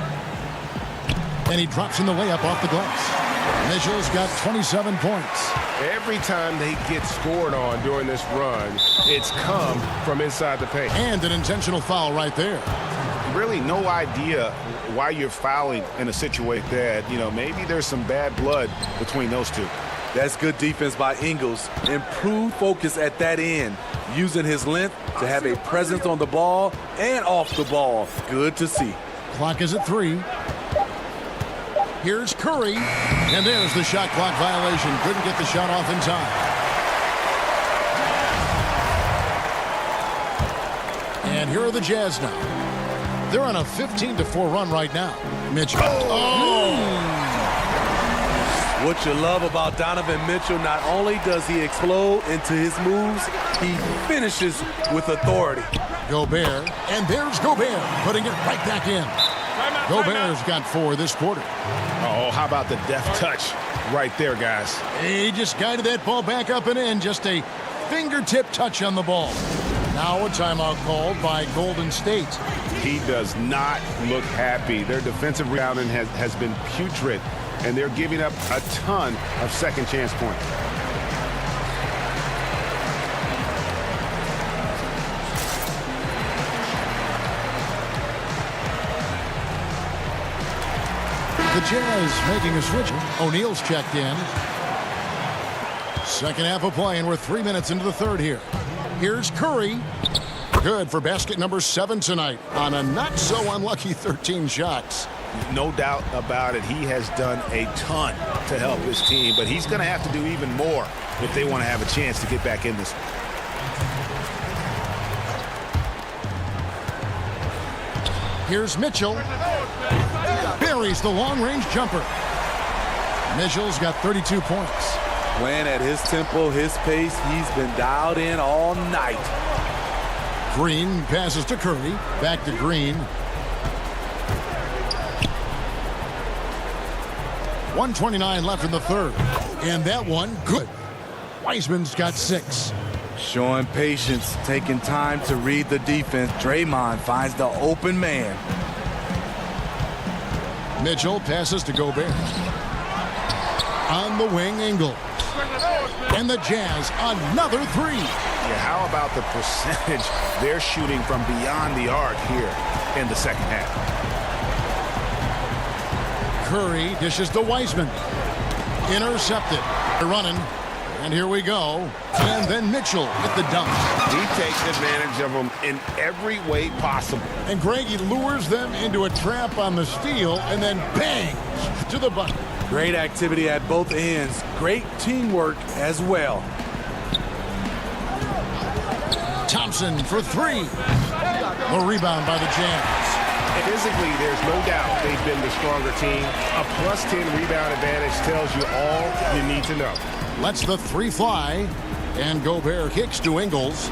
And he drops in the layup off the glass. Mitchell's got 27 points. Every time they get scored on during this run, it's come from inside the paint. And an intentional foul right there. Really no idea why you're fouling in a situation like that. You know, maybe there's some bad blood between those two. That's good defense by Ingles. Improved focus at that end, using his length to have a presence on the ball and off the ball. Good to see. Clock is at 3. Here's Curry. And there's the shot clock violation. Couldn't get the shot off in time. And here are the Jazz now. They're on a 15-4 run right now. Mitchell. What you love about Donovan Mitchell, not only does he explode into his moves, he finishes with authority. Gobert, and there's Gobert, putting it right back in. Gobert's got 4 this quarter. Oh, how about the deft touch right there, guys? He just guided that ball back up and in. Just a fingertip touch on the ball. Now a timeout called by Golden State. He does not look happy. Their defensive rebounding has been putrid, and they're giving up a ton of second chance points. The Jazz making a switch. O'Neal's checked in. Second half of play, and we're 3 minutes into the third here. Here's Curry. Good for basket number 7 tonight on a not-so-unlucky 13 shots. No doubt about it. He has done a ton to help his team, but he's going to have to do even more if they want to have a chance to get back in this. Here's Mitchell. Buries the long-range jumper. Mitchell's got 32 points. Playing at his tempo, his pace, he's been dialed in all night. Green passes to Curry. Back to Green. 1:29 left in the third. And that one, good. Wiseman's got 6. Showing patience, taking time to read the defense. Draymond finds the open man. Mitchell passes to Gobert. On the wing, Ingles. And the Jazz, another three. Yeah, how about the percentage they're shooting from beyond the arc here in the second half? Curry dishes to Wiseman. Intercepted. They're running. And here we go. And then Mitchell with the dunk. He takes advantage of them in every way possible. And Greg, he lures them into a trap on the steal and then bangs to the bucket. Great activity at both ends. Great teamwork as well. Thompson for three. The rebound by the Jazz. Physically, there's no doubt they've been the stronger team. A +10 rebound advantage tells you all you need to know. Lets the three fly. And Gobert kicks to Ingles.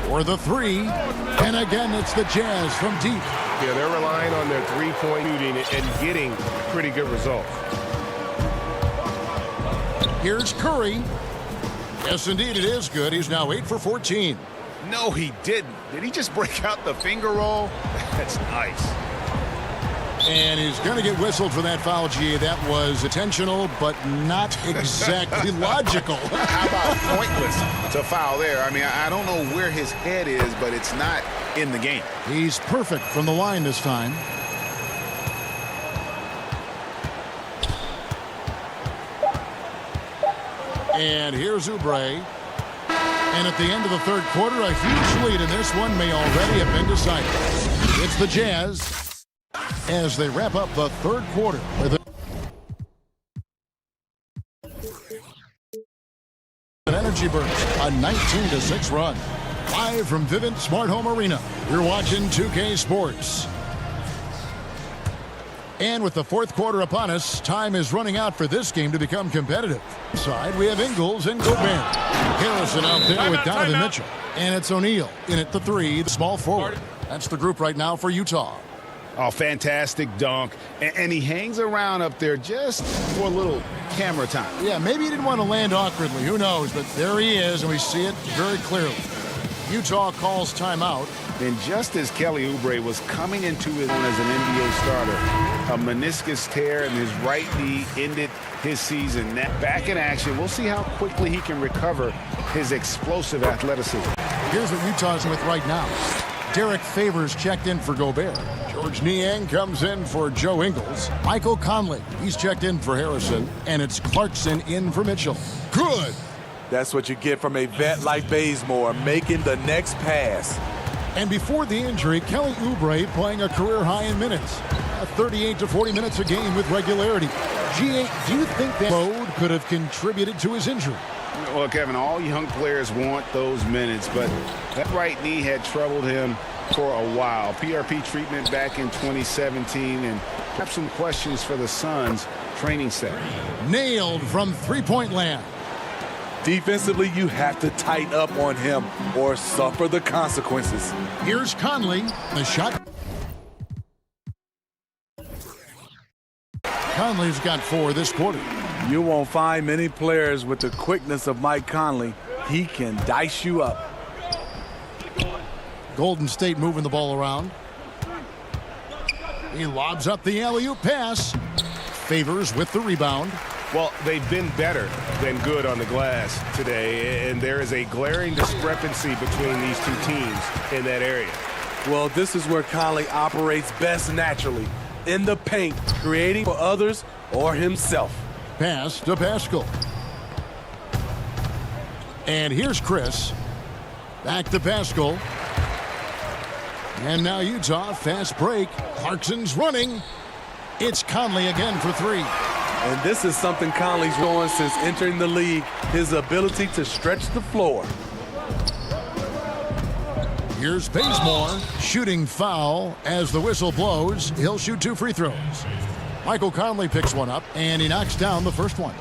For the three. And again, it's the Jazz from deep. Yeah, they're relying on their three-point shooting and getting pretty good results. Here's Curry. Yes, indeed, it is good. He's now 8 for 14. No, he didn't. Did he just break out the finger roll? That's nice. And he's going to get whistled for that foul, GA. That was intentional, but not exactly logical. How about pointless to foul there? I mean, I don't know where his head is, but it's not in the game. He's perfect from the line this time. And here's Oubre. And at the end of the third quarter, a huge lead, and this one may already have been decided. It's the Jazz as they wrap up the third quarter with an energy burst, a 19-6 run. Live from Vivint Smart Home Arena, you're watching 2K Sports. And with the fourth quarter upon us, time is running out for this game to become competitive. Side, we have Ingles and Gobert. Harrison out there with Donovan Mitchell. And it's O'Neal in at the three, the small forward. That's the group right now for Utah. Oh, fantastic dunk. And he hangs around up there just for a little camera time. Yeah, maybe he didn't want to land awkwardly. Who knows? But there he is, and we see it very clearly. Utah calls timeout. And just as Kelly Oubre was coming into his own as an NBA starter, a meniscus tear in his right knee ended his season. Back in action, we'll see how quickly he can recover his explosive athleticism. Here's what Utah's with right now. Derek Favors checked in for Gobert. George Niang comes in for Joe Ingles. Michael Conley, he's checked in for Harrison. And it's Clarkson in for Mitchell. Good. That's what you get from a vet like Bazemore, making the next pass. And before the injury, Kelly Oubre playing a career high in minutes. 38 to 40 minutes a game with regularity. GA, do you think that load could have contributed to his injury? Well, Kevin, all young players want those minutes, but that right knee had troubled him for a while. PRP treatment back in 2017, and have some questions for the Suns training set. Nailed from three-point land. Defensively, you have to tighten up on him or suffer the consequences. Here's Conley. The shot. Conley's got 4 this quarter. You won't find many players with the quickness of Mike Conley. He can dice you up. Golden State moving the ball around. He lobs up the alley-oop pass. Favors with the rebound. Well, they've been better than good on the glass today, and there is a glaring discrepancy between these two teams in that area. Well, this is where Conley operates best naturally, in the paint, creating for others or himself. Pass to Pascal. And here's Chris. Back to Pascal. And now Utah, fast break. Clarkson's running. It's Conley again for 3. And this is something Conley's doing since entering the league, his ability to stretch the floor. Here's Bazemore, shooting foul as the whistle blows. He'll shoot 2 free throws. Michael Conley picks one up, and he knocks down the first one.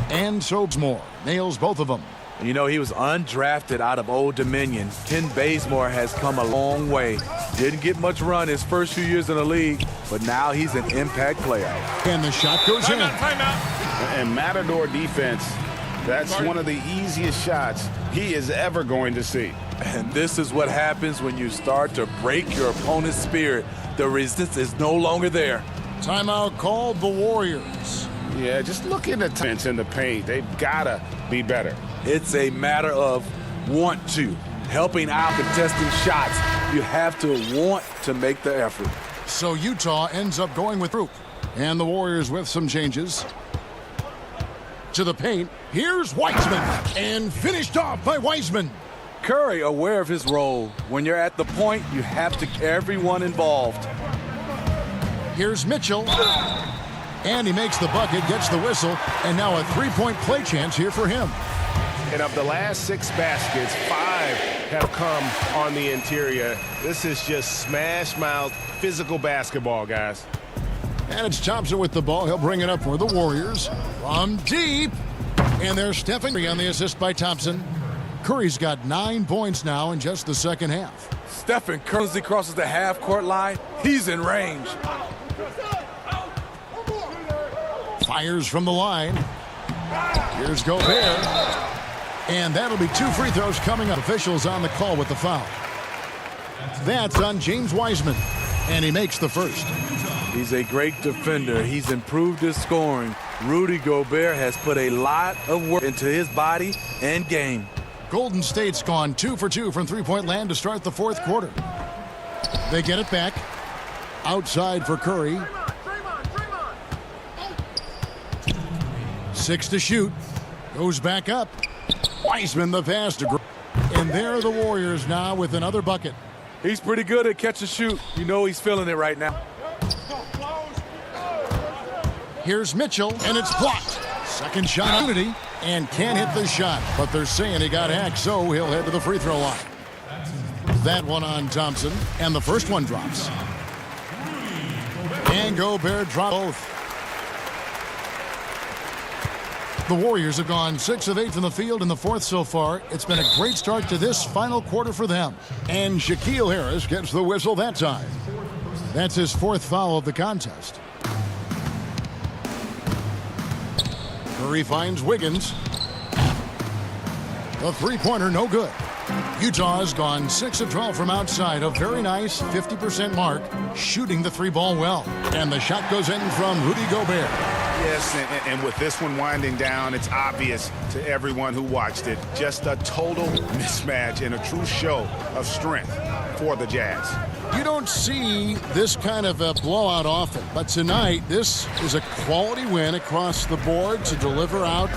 And Sobesmore nails both of them. You know, he was undrafted out of Old Dominion. Ken Bazemore has come a long way. Didn't get much run his first few years in the league, but now he's an impact player. And the shot goes in. And Matador defense, that's one of the easiest shots he is ever going to see. And this is what happens when you start to break your opponent's spirit. The resistance is no longer there. Timeout called the Warriors. Yeah, just look at the defense in the paint. They've got to be better. It's a matter of want to. Helping out, contesting shots. You have to want to make the effort. So Utah ends up going with group. And the Warriors with some changes. To the paint, here's Wiseman. And finished off by Wiseman. Curry aware of his role. When you're at the point, you have to get everyone involved. Here's Mitchell. And he makes the bucket, gets the whistle, and now a three-point play chance here for him. And of the last 6 baskets, 5 have come on the interior. This is just smash-mouth physical basketball, guys. And it's Thompson with the ball. He'll bring it up for the Warriors. From deep. And there's Stephen Curry on the assist by Thompson. Curry's got 9 points now in just the second half. Stephen Curry, as he crosses the half-court line, he's in range. Fires from the line. Here's Gobert. And that'll be 2 free throws coming up. Officials on the call with the foul. That's on James Wiseman. And he makes the first. He's a great defender. He's improved his scoring. Rudy Gobert has put a lot of work into his body and game. Golden State's gone 2 for 2 from three-point land to start the fourth quarter. They get it back. Outside for Curry. 6 to shoot. Goes back up. Wiseman the pass to. And there are the Warriors now with another bucket. He's pretty good at catch and shoot. You know he's feeling it right now. Here's Mitchell, and it's blocked. Second shot opportunity, and can't hit the shot. But they're saying he got hacked, so he'll head to the free throw line. That one on Thompson, and the first one drops. And Gobert dropped both. The Warriors have gone 6 of 8 from the field in the fourth so far. It's been a great start to this final quarter for them. And Shaquille Harris gets the whistle that time. That's his 4th foul of the contest. Curry finds Wiggins. The three-pointer no good. Utah has gone 6 of 12 from outside, a very nice 50% mark, shooting the 3-ball well. And the shot goes in from Rudy Gobert. Yes, and with this one winding down, it's obvious to everyone who watched it. Just a total mismatch and a true show of strength for the Jazz. You don't see this kind of a blowout often, but tonight this is a quality win across the board to deliver out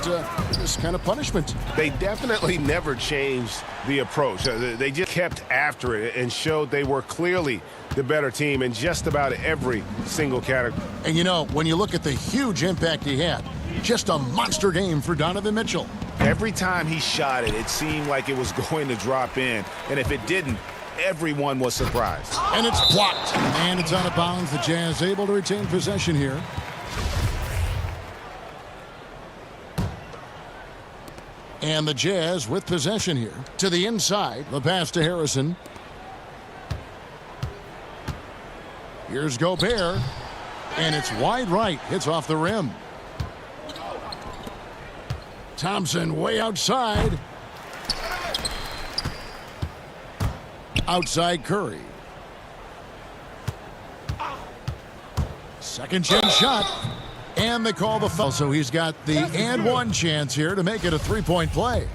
this kind of punishment. They definitely never changed the approach. They just kept after it and showed they were clearly the better team in just about every single category. And you know, when you look at the huge impact he had, just a monster game for Donovan Mitchell. Every time he shot it, it seemed like it was going to drop in. And if it didn't, everyone was surprised. And it's blocked. And it's out of bounds. The Jazz able to retain possession here. And the Jazz with possession here. To the inside. The pass to Harrison. Here's Gobert. And it's wide right. Hits off the rim. Thompson way outside. Outside Curry. Second chance shot. And they call the foul. So he's got the and one chance here to make it a three-point play.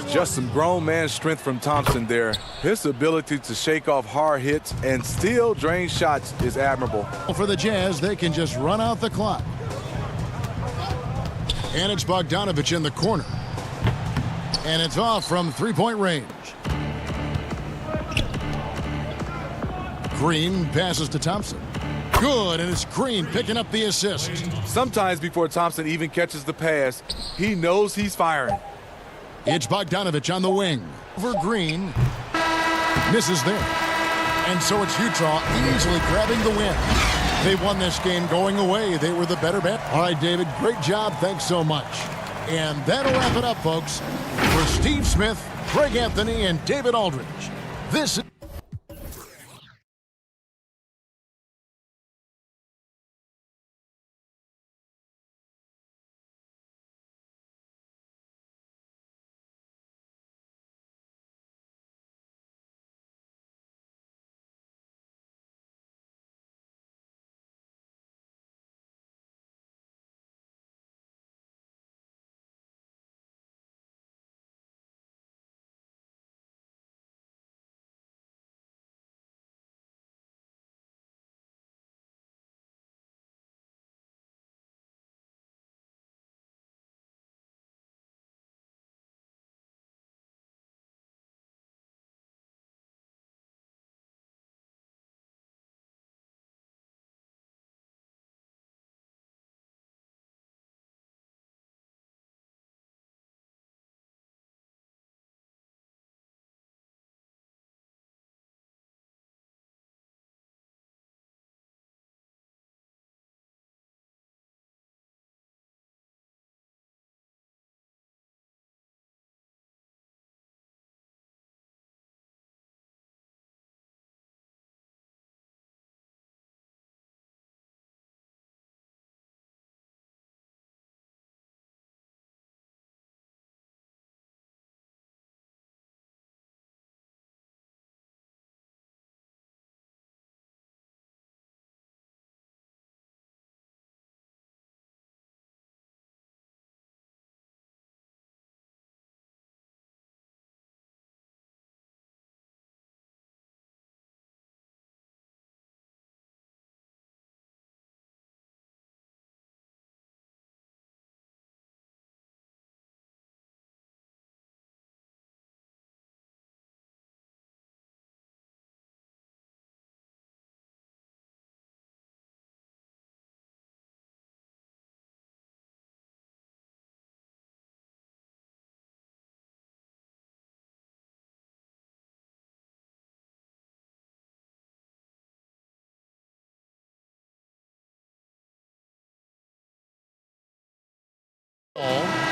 Just some grown man strength from Thompson there. His ability to shake off hard hits and still drain shots is admirable. For the Jazz, they can just run out the clock. And it's Bogdanovich in the corner. And it's off from three-point range. Green passes to Thompson. Good, and it's Green picking up the assist. Sometimes before Thompson even catches the pass, he knows he's firing. It's Bogdanovich on the wing. Over Green. Misses there. And so it's Utah easily grabbing the win. They won this game going away. They were the better bet. All right, David, great job. Thanks so much. And that'll wrap it up, folks. For Steve Smith, Craig Anthony, and David Aldridge, this is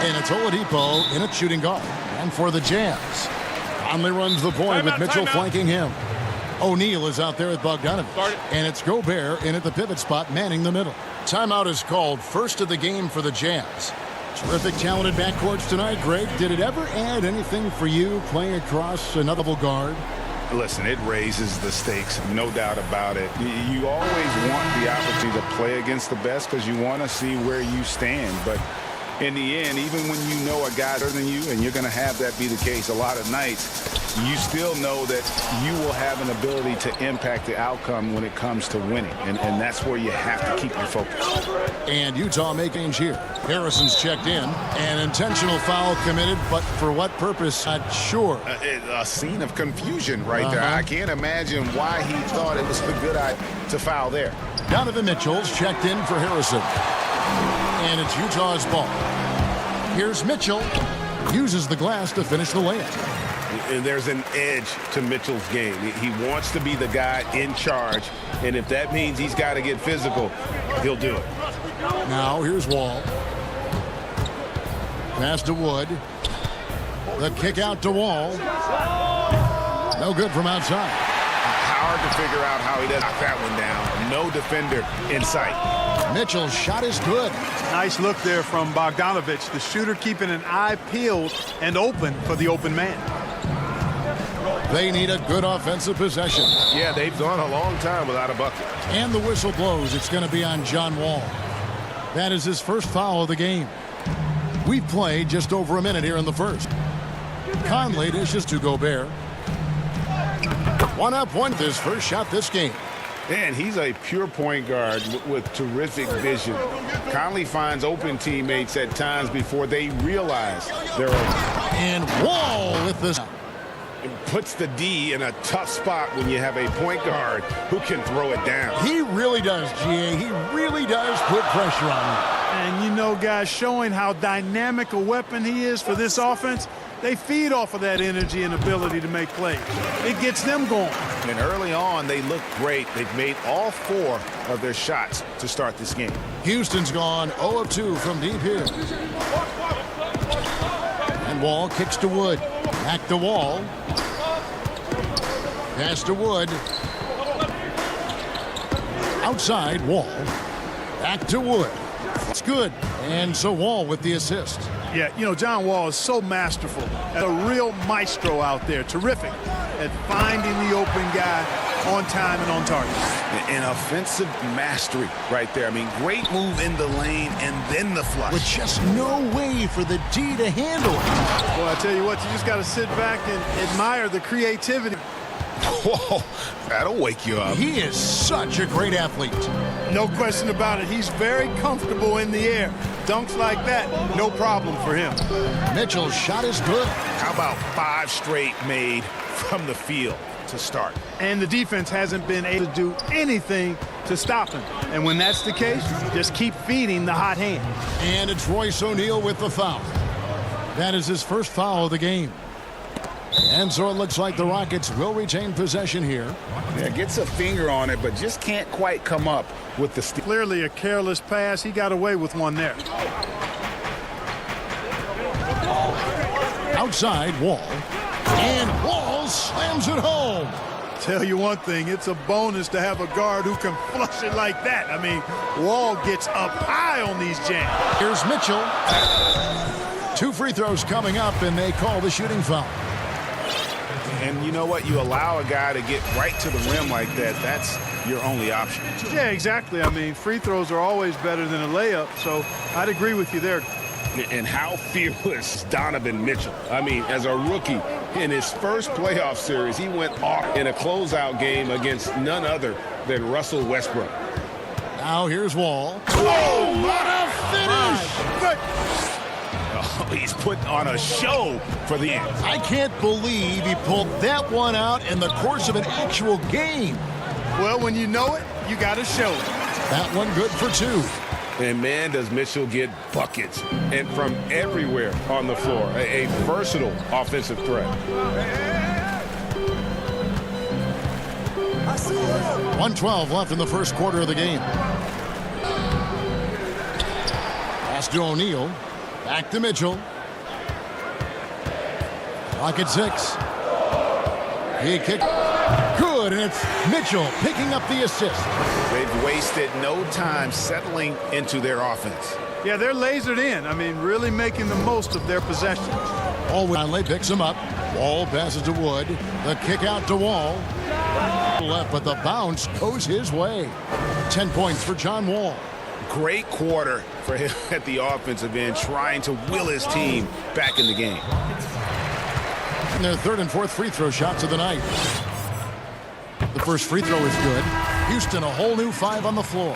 And it's Oladipo in at shooting guard. And for the Jazz, Conley runs the point with Mitchell flanking him. O'Neal is out there at Bogdanovich. And it's Gobert in at the pivot spot, manning the middle. Timeout is called, first of the game for the Jazz. Terrific, talented backcourts tonight, Greg. Did it ever add anything for you playing across another guard? Listen, it raises the stakes, no doubt about it. You always want the opportunity to play against the best because you want to see where you stand. But in the end, even when you know a guy better than you, and you're going to have that be the case a lot of nights, you still know that you will have an ability to impact the outcome when it comes to winning. And that's where you have to keep your focus. And Utah making here. Harrison's checked in. An intentional foul committed, but for what purpose? Not sure. A scene of confusion right there. I can't imagine why he thought it was a good idea to foul there. Donovan Mitchell's checked in for Harrison. And it's Utah's ball. Here's Mitchell. Uses the glass to finish the layup. And there's an edge to Mitchell's game. He wants to be the guy in charge, and if that means he's got to get physical, he'll do it. Now here's Wall. Pass to Wood. The kick out to Wall. No good from outside. Hard to figure out how he does knock that one down. No defender in sight. Mitchell's shot is good. Nice look there from Bogdanovich, the shooter keeping an eye peeled and open for the open man. They need a good offensive possession. Yeah, they've gone a long time without a bucket. And the whistle blows. It's going to be on John Wall. That is his first foul of the game. We've played just over a minute here in the first. Conley dishes to Gobert. One up, one his first shot this game. And he's a pure point guard with terrific vision. Conley finds open teammates at times before they realize they're open. And Wall with this. Puts the D in a tough spot when you have a point guard who can throw it down. He really does, GA. He really does put pressure on him. And you know, guys, showing how dynamic a weapon he is for this offense, they feed off of that energy and ability to make plays. It gets them going. And early on, they look great. They've made all 4 of their shots to start this game. Houston's gone 0 of 2 from deep here. And Wall kicks to Wood. Back to Wall. Pass to Wood. Outside, Wall. Back to Wood. It's good. And so Wall with the assist. Yeah, you know, John Wall is so masterful. A real maestro out there. Terrific at finding the open guy on time and on target. An offensive mastery right there. I mean, great move in the lane and then the flush. With just no way for the D to handle it. Well, I tell you what, you just got to sit back and admire the creativity. Whoa, that'll wake you up. He is such a great athlete. No question about it. He's very comfortable in the air. Dunks like that, no problem for him. Mitchell's shot is good. How about 5 straight made from the field to start? And the defense hasn't been able to do anything to stop him. And when that's the case, just keep feeding the hot hand. And it's Royce O'Neal with the foul. That is his first foul of the game. And so it looks like the Rockets will retain possession here. Yeah, gets a finger on it, but just can't quite come up with the steal. Clearly a careless pass. He got away with one there. Outside, Wall. And Wall slams it home. Tell you one thing, it's a bonus to have a guard who can flush it like that. I mean, Wall gets up high on these jams. Here's Mitchell. 2 free throws coming up, and they call the shooting foul. And you know what? You allow a guy to get right to the rim like that. That's your only option. Yeah, exactly. I mean, free throws are always better than a layup, so I'd agree with you there. And how fearless is Donovan Mitchell? I mean, as a rookie, in his first playoff series, he went off in a closeout game against none other than Russell Westbrook. Now here's Wall. Oh, what a finish! Good. Oh, he's put on a show for the end. I can't believe he pulled that one out in the course of an actual game. Well, when you know it, you got to show it. That one good for 2. And man, does Mitchell get buckets and from everywhere on the floor. A versatile offensive threat. 1:12 left in the first quarter of the game. Pass to O'Neal. Back to Mitchell. Clock at 6. He kicked. Good, and it's Mitchell picking up the assist. They've wasted no time settling into their offense. Yeah, they're lasered in. I mean, really making the most of their possessions. Conley picks him up. Wall passes to Wood. The kick out to Wall. Left, but the bounce goes his way. 10 points for John Wall. Great quarter for him at the offensive end, trying to will his team back in the game. And their third and fourth free throw shots of the night. The first free throw is good. Houston, a whole new 5 on the floor.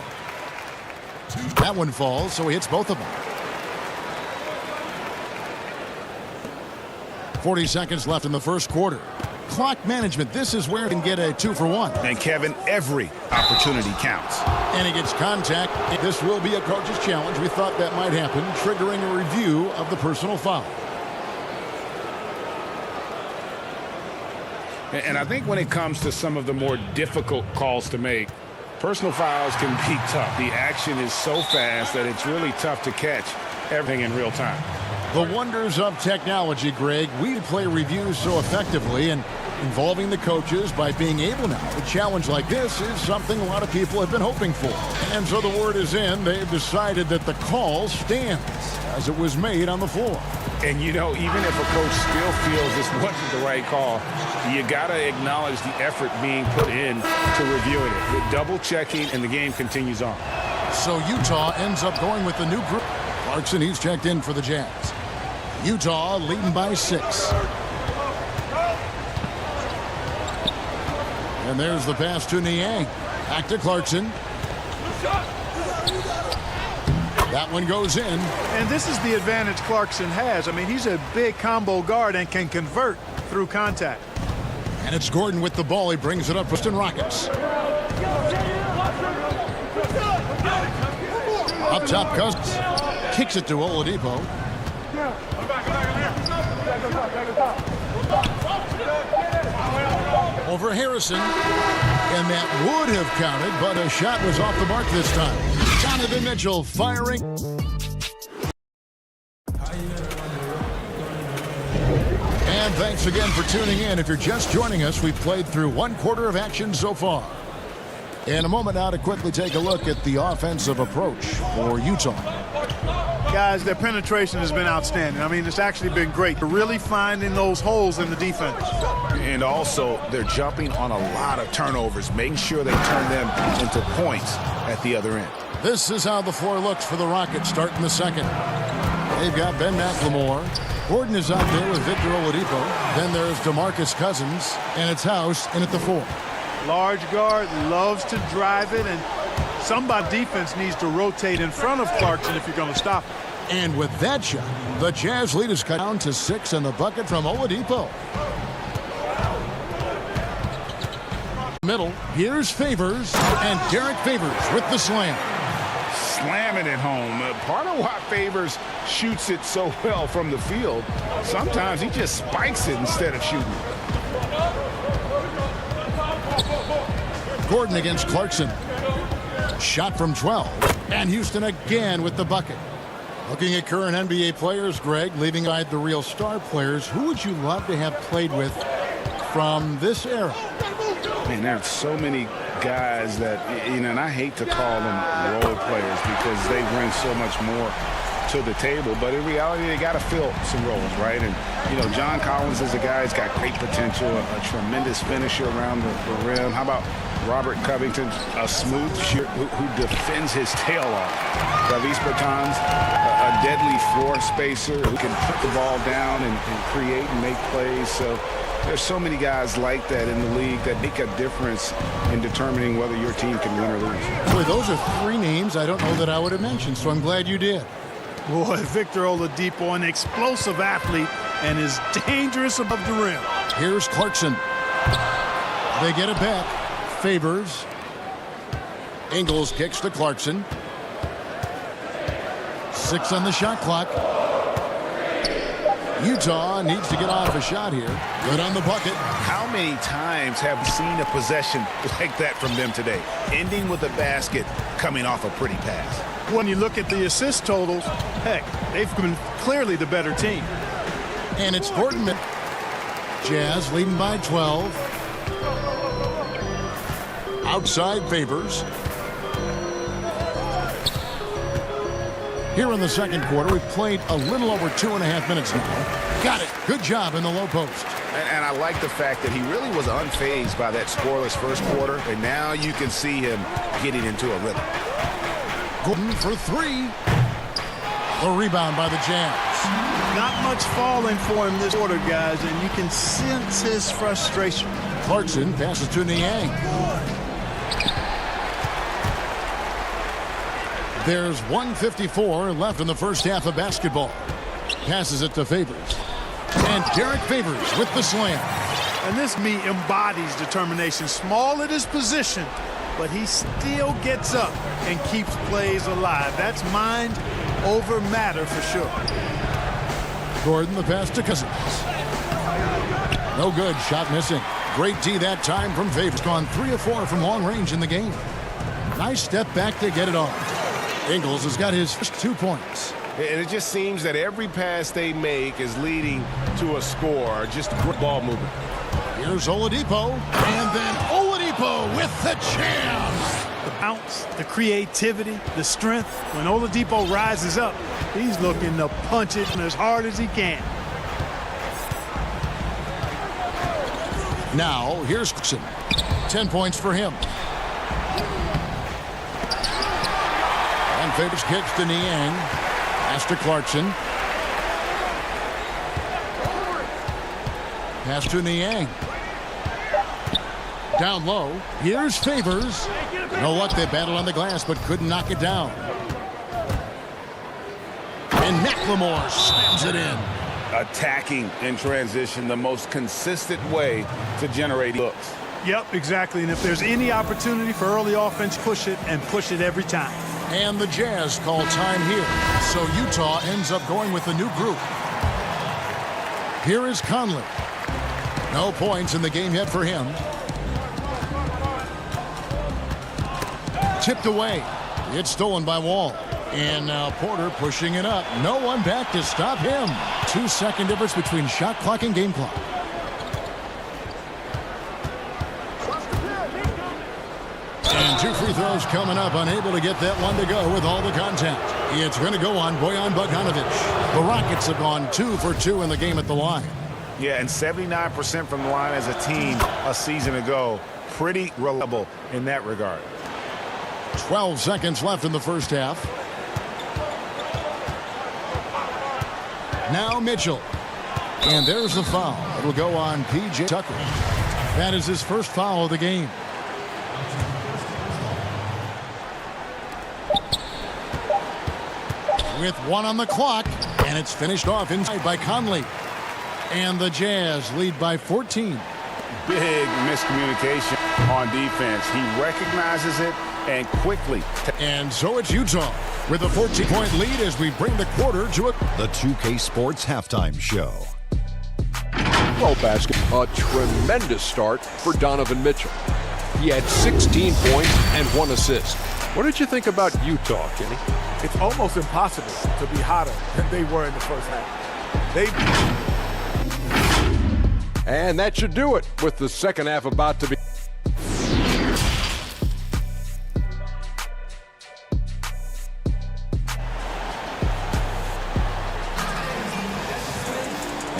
That one falls, so he hits both of them. 40 seconds left in the first quarter. Clock management, this is where he can get a 2-for-1. And Kevin, every opportunity counts. And he gets contact. This will be a coach's challenge. We thought that might happen, triggering a review of the personal foul. And I think when it comes to some of the more difficult calls to make, personal fouls can be tough. The action is so fast that it's really tough to catch everything in real time. The wonders of technology, Greg. We play reviews so effectively, and involving the coaches by being able now. A challenge like this is something a lot of people have been hoping for. And so the word is in. They've decided that the call stands as it was made on the floor. And, you know, even if a coach still feels this wasn't the right call, you got to acknowledge the effort being put in to reviewing it. With double-checking, and the game continues on. So Utah ends up going with the new group. Clarkson, he's checked in for the Jazz. Utah leading by 6. And there's the pass to Niang. Back to Clarkson. That one goes in. And this is the advantage Clarkson has. I mean, he's a big combo guard and can convert through contact. And it's Gordon with the ball. He brings it up. Houston Rockets. Up top, Cousins. Kicks it to Oladipo. Over Harrison. And that would have counted, but a shot was off the mark this time. Donovan Mitchell firing. And thanks again for tuning in. If you're just joining us, we've played through one quarter of action so far. In a moment now to quickly take a look at the offensive approach for Utah. Guys, their penetration has been outstanding. I mean, it's actually been great. They're really finding those holes in the defense. And also, they're jumping on a lot of turnovers, making sure they turn them into points at the other end. This is how the floor looks for the Rockets starting the second. They've got Ben McLemore. Gordon is out there with Victor Oladipo. Then there's DeMarcus Cousins, and it's House in at the 4. Large guard, loves to drive it, and somebody defense needs to rotate in front of Clarkson if you're going to stop him. And with that shot, the Jazz lead is cut down to 6 and the bucket from Oladipo. Middle, here's Favors, and Derek Favors with the slam. Slamming it home. Part of why Favors shoots it so well from the field, sometimes he just spikes it instead of shooting it. Gordon against Clarkson. Shot from 12. And Houston again with the bucket. Looking at current NBA players, Greg, leaving aside the real star players, who would you love to have played with from this era? Man, there are so many guys that, you know, and I hate to call them role players because they bring so much more to the table, but in reality, they got to fill some roles, right? And, you know, John Collins is a guy who's got great potential, a tremendous finisher around the rim. How about Robert Covington, a smooth shooter who defends his tail off? Davis Bertans, a deadly floor spacer who can put the ball down and create and make plays. So there's so many guys like that in the league that make a difference in determining whether your team can win or lose. Boy, those are 3 names I don't know that I would have mentioned, so I'm glad you did. Boy, Victor Oladipo, an explosive athlete, and is dangerous above the rim. Here's Clarkson. They get it back. Favors. Ingles kicks to Clarkson. 6 on the shot clock. Utah needs to get off a shot here. Good on the bucket. How many times have we seen a possession like that from them today? Ending with a basket, coming off a pretty pass. When you look at the assist totals, heck, they've been clearly the better team. And it's 40 minutes. Jazz leading by 12. Outside Favors. Here in the second quarter, we've played a little over 2.5 minutes now. Got it. Good job in the low post. And I like the fact that he really was unfazed by that scoreless first quarter, and now you can see him getting into a rhythm. Gordon for three. The rebound by the Jazz. Not much falling for him this quarter, guys, and you can sense his frustration. Clarkson passes to Niang. There's 1:54 left in the first half of basketball. Passes it to Favors. And Derek Favors with the slam. And this meat embodies determination. Small at his position, but he still gets up and keeps plays alive. That's mind over matter for sure. Gordon, the pass to Cousins. No good. Shot missing. Great D that time from Favors. Gone 3 of 4 from long range in the game. Nice step back to get it off. Ingles has got his first 2 points. And it just seems that every pass they make is leading to a score. Just good ball movement. Here's Oladipo. And then Oladipo with the jam. The bounce, the creativity, the strength. When Oladipo rises up, he's looking to punch it as hard as he can. Now, here's Clarkson. 10 points for him. And Favors kicks to Niang. Pass to Clarkson. Pass to Niang. Down low. Here's Favors. You know what? They battled on the glass, but couldn't knock it down. And McLemore slams it in. Attacking in transition, the most consistent way to generate looks. Yep, exactly. And if there's any opportunity for early offense, push it and push it every time. And the Jazz call time here. So Utah ends up going with a new group. Here is Conley. No points in the game yet for him. Tipped away. It's stolen by Wall. And now Porter pushing it up. No one back to stop him. 2-second difference between shot clock and game clock. And 2 free throws coming up. Unable to get that one to go with all the contact. It's going to go on Bojan Bogdanovic. The Rockets have gone 2 for 2 in the game at the line. Yeah, and 79% from the line as a team a season ago. Pretty reliable in that regard. 12 seconds left in the first half. Now Mitchell. And there's the foul. It'll go on P.J. Tucker. That is his first foul of the game. With 1 on the clock, and it's finished off inside by Conley. And the Jazz lead by 14. Big miscommunication on defense. He recognizes it and quickly. And so it's Utah with a 14-point lead as we bring the quarter to a... The 2K Sports Halftime Show. Well, a tremendous start for Donovan Mitchell. He had 16 points and 1 assist. What did you think about Utah, Kenny? It's almost impossible to be hotter than they were in the first half. And that should do it with the second half about to be.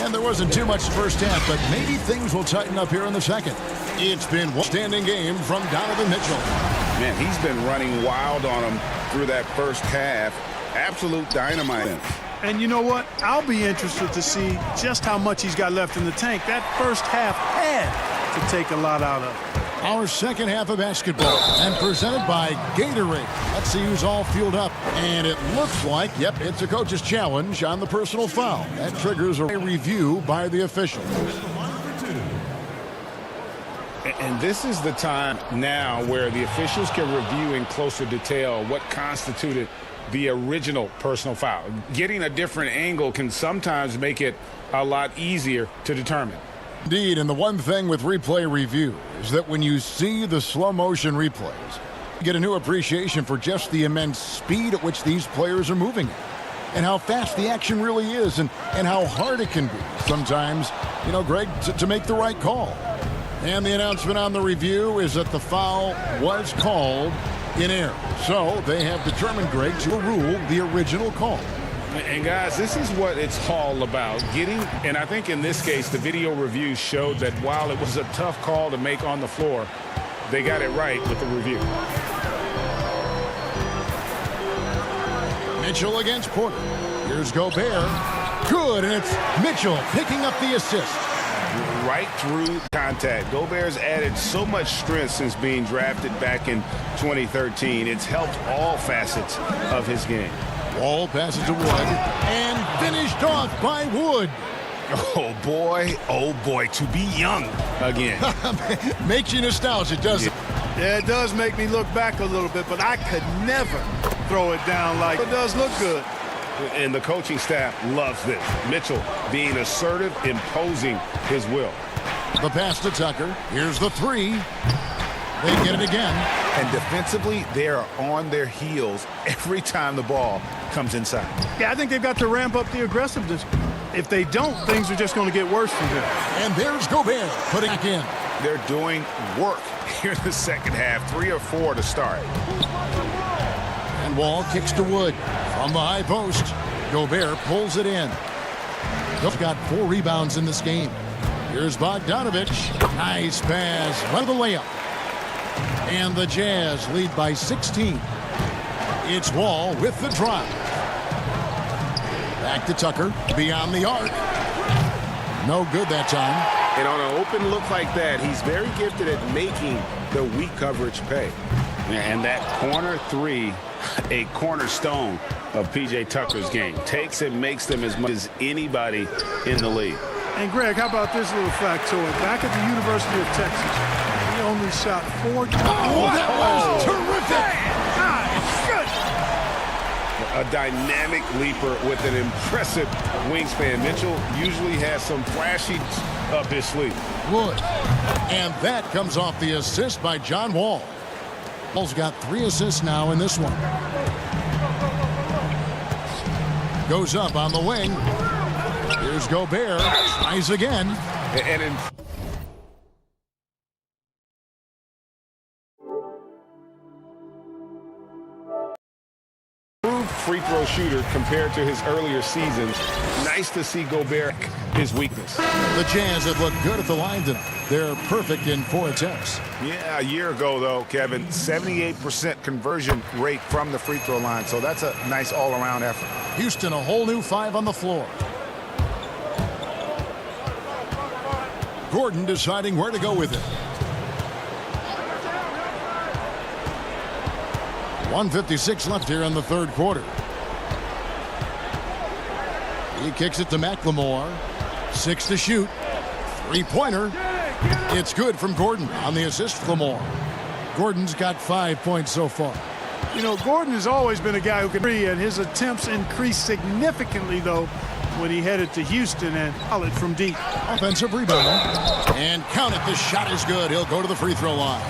And there wasn't too much first half, but maybe things will tighten up here in the second. It's been one standing game from Donovan Mitchell. Man, he's been running wild on him through that first half. Absolute dynamite. And you know what? I'll be interested to see just how much he's got left in the tank. That first half had to take a lot out of. Our second half of basketball and presented by Gatorade. Let's see who's all fueled up. And it looks like, yep, it's a coach's challenge on the personal foul. That triggers a review by the officials. And this is the time now where the officials can review in closer detail what constituted the original personal foul. Getting a different angle can sometimes make it a lot easier to determine. Indeed, and the one thing with replay review is that when you see the slow motion replays, you get a new appreciation for just the immense speed at which these players are moving at, and how fast the action really is, and how hard it can be sometimes, you know, Greg, to make the right call. And the announcement on the review is that the foul was called in error. So they have determined, Greg, to rule the original call. And guys, this is what it's all about. And I think in this case, the video review showed that while it was a tough call to make on the floor, they got it right with the review. Mitchell against Porter. Here's Gobert. Good, and it's Mitchell picking up the assist. Right through contact. Gobert's added so much strength since being drafted back in 2013. It's helped all facets of his game. Wall passes to Wood and finished off by Wood. Oh boy, to be young again. Makes you nostalgic, doesn't it? Yeah, it does make me look back a little bit, but I could never throw it down like it does look good. And the coaching staff loves this. Mitchell being assertive, imposing his will. The pass to Tucker. Here's the three. They get it again. And defensively, they are on their heels every time the ball comes inside. Yeah, I think they've got to ramp up the aggressiveness. If they don't, things are just going to get worse from here. And there's Gobert putting it in. They're doing work here in the second half. 3 or 4 to start. And Wall kicks to Wood from the high post. Gobert pulls it in. He's got 4 rebounds in this game. Here's Bogdanovich. Nice pass. One of the layup. And the Jazz lead by 16. It's Wall with the drive. Back to Tucker. Beyond the arc. No good that time. And on an open look like that, he's very gifted at making the weak coverage pay. And that corner three, a cornerstone of P.J. Tucker's game. Takes and makes them as much as anybody in the league. And Greg, how about this little factoid? Back at the University of Texas, he only shot 4 times. Oh, that was terrific! A dynamic leaper with an impressive wingspan. Mitchell usually has some flashy up his sleeve. Wood. And that comes off the assist by John Wall. Wall's got 3 assists now in this one. Goes up on the wing. Here's Gobert. Tries again. And free throw shooter compared to his earlier seasons. Nice to see Gobert his weakness. The Jazz have looked good at the line tonight. They're perfect in 4 attempts. Yeah, a year ago, though, Kevin, 78% conversion rate from the free throw line. So that's a nice all-around effort. Houston, a whole new 5 on the floor. Gordon deciding where to go with it. 1:56 left here in the third quarter. He kicks it to McLemore. 6 to shoot. 3-pointer. It's good from Gordon on the assist for Lamore. Gordon's got 5 points so far. You know, Gordon has always been a guy who can free, and his attempts increased significantly, though, when he headed to Houston and fouled from deep. Offensive rebound. And count it. The shot is good. He'll go to the free throw line.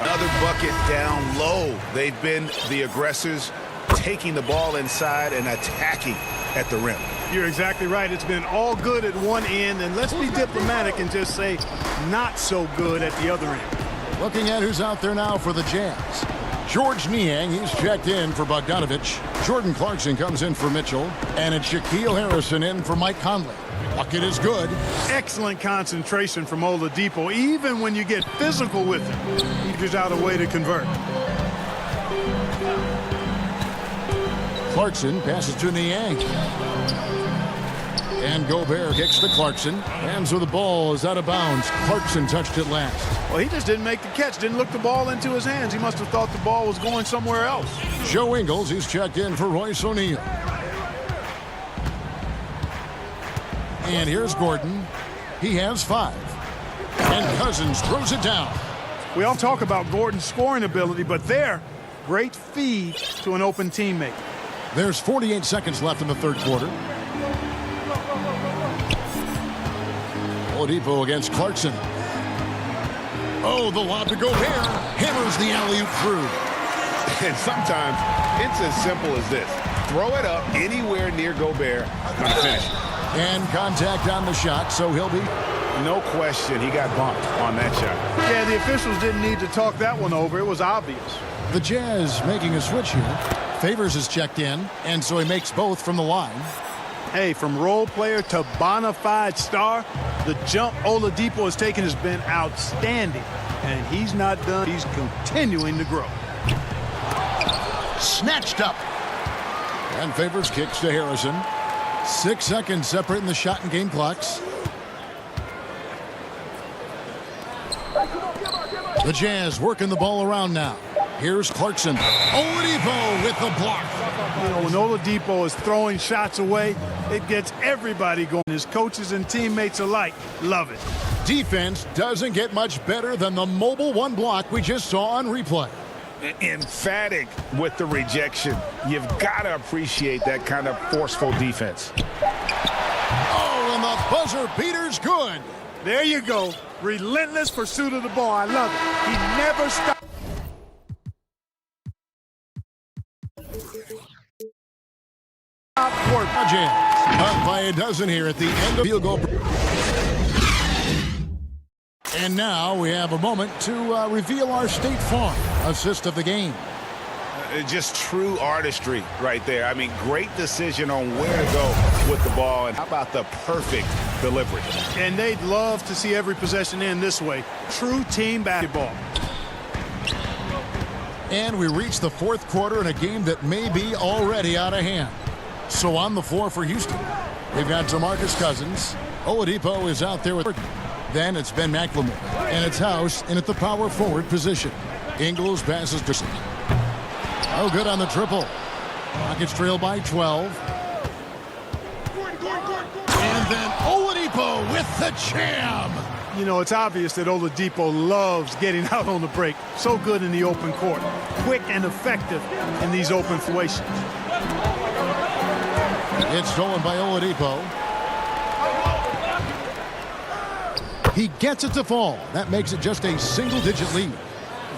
Another bucket down low. They've been the aggressors, taking the ball inside and attacking at the rim. You're exactly right. It's been all good at one end, and let's be diplomatic and just say not so good at the other end. Looking at who's out there now for the Jazz. George Niang, he's checked in for Bogdanovich. Jordan Clarkson comes in for Mitchell. And it's Shaquille Harrison in for Mike Conley. Bucket is good. Excellent concentration from Oladipo. Even when you get physical with him, he figures out a way to convert. Clarkson passes to Niang. And Gobert kicks to Clarkson. Hands with the ball is out of bounds. Clarkson touched it last. Well, he just didn't make the catch. Didn't look the ball into his hands. He must have thought the ball was going somewhere else. Joe Ingles, he's checked in for Royce O'Neal. And here's Gordon. He has 5. And Cousins throws it down. We all talk about Gordon's scoring ability, but there, great feed to an open teammate. There's 48 seconds left in the third quarter. Oladipo against Clarkson. Oh, the lob to Gobert. Hammers the alley-oop through. And sometimes it's as simple as this. Throw it up anywhere near Gobert. Gonna finish. And contact on the shot, so he'll be... No question, he got bumped on that shot. Yeah, the officials didn't need to talk that one over. It was obvious. The Jazz making a switch here. Favors is checked in, and so he makes both from the line. Hey, from role player to bona fide star, the jump Oladipo has taken has been outstanding. And he's not done. He's continuing to grow. Snatched up. And Favors kicks to Harrison. 6 seconds separating the shot and game clocks. The Jazz working the ball around now. Here's Clarkson. Oladipo with the block. You know, when Oladipo is throwing shots away, it gets everybody going. His coaches and teammates alike love it. Defense doesn't get much better than the mobile one block we just saw on replay. Emphatic with the rejection. You've got to appreciate that kind of forceful defense. Oh, and the buzzer beater's good. There you go. Relentless pursuit of the ball. I love it. He never stopped. Jazz up by a dozen here at the end of field goal. And now we have a moment to reveal our State Farm assist of the game. Just true artistry right there. I mean, great decision on where to go with the ball. And how about the perfect delivery? And they'd love to see every possession end this way. True team basketball. And we reach the fourth quarter in a game that may be already out of hand. So on the floor for Houston, we've got DeMarcus Cousins. Oladipo is out there with Gordon. Then it's Ben McLemore. And it's House in at the power forward position. Ingles passes to... Oh, good on the triple. Rockets trail by 12. And then Oladipo with the jam. You know, it's obvious that Oladipo loves getting out on the break. So good in the open court. Quick and effective in these open situations. It's stolen by Oladipo. He gets it to fall. That makes it just a single-digit lead.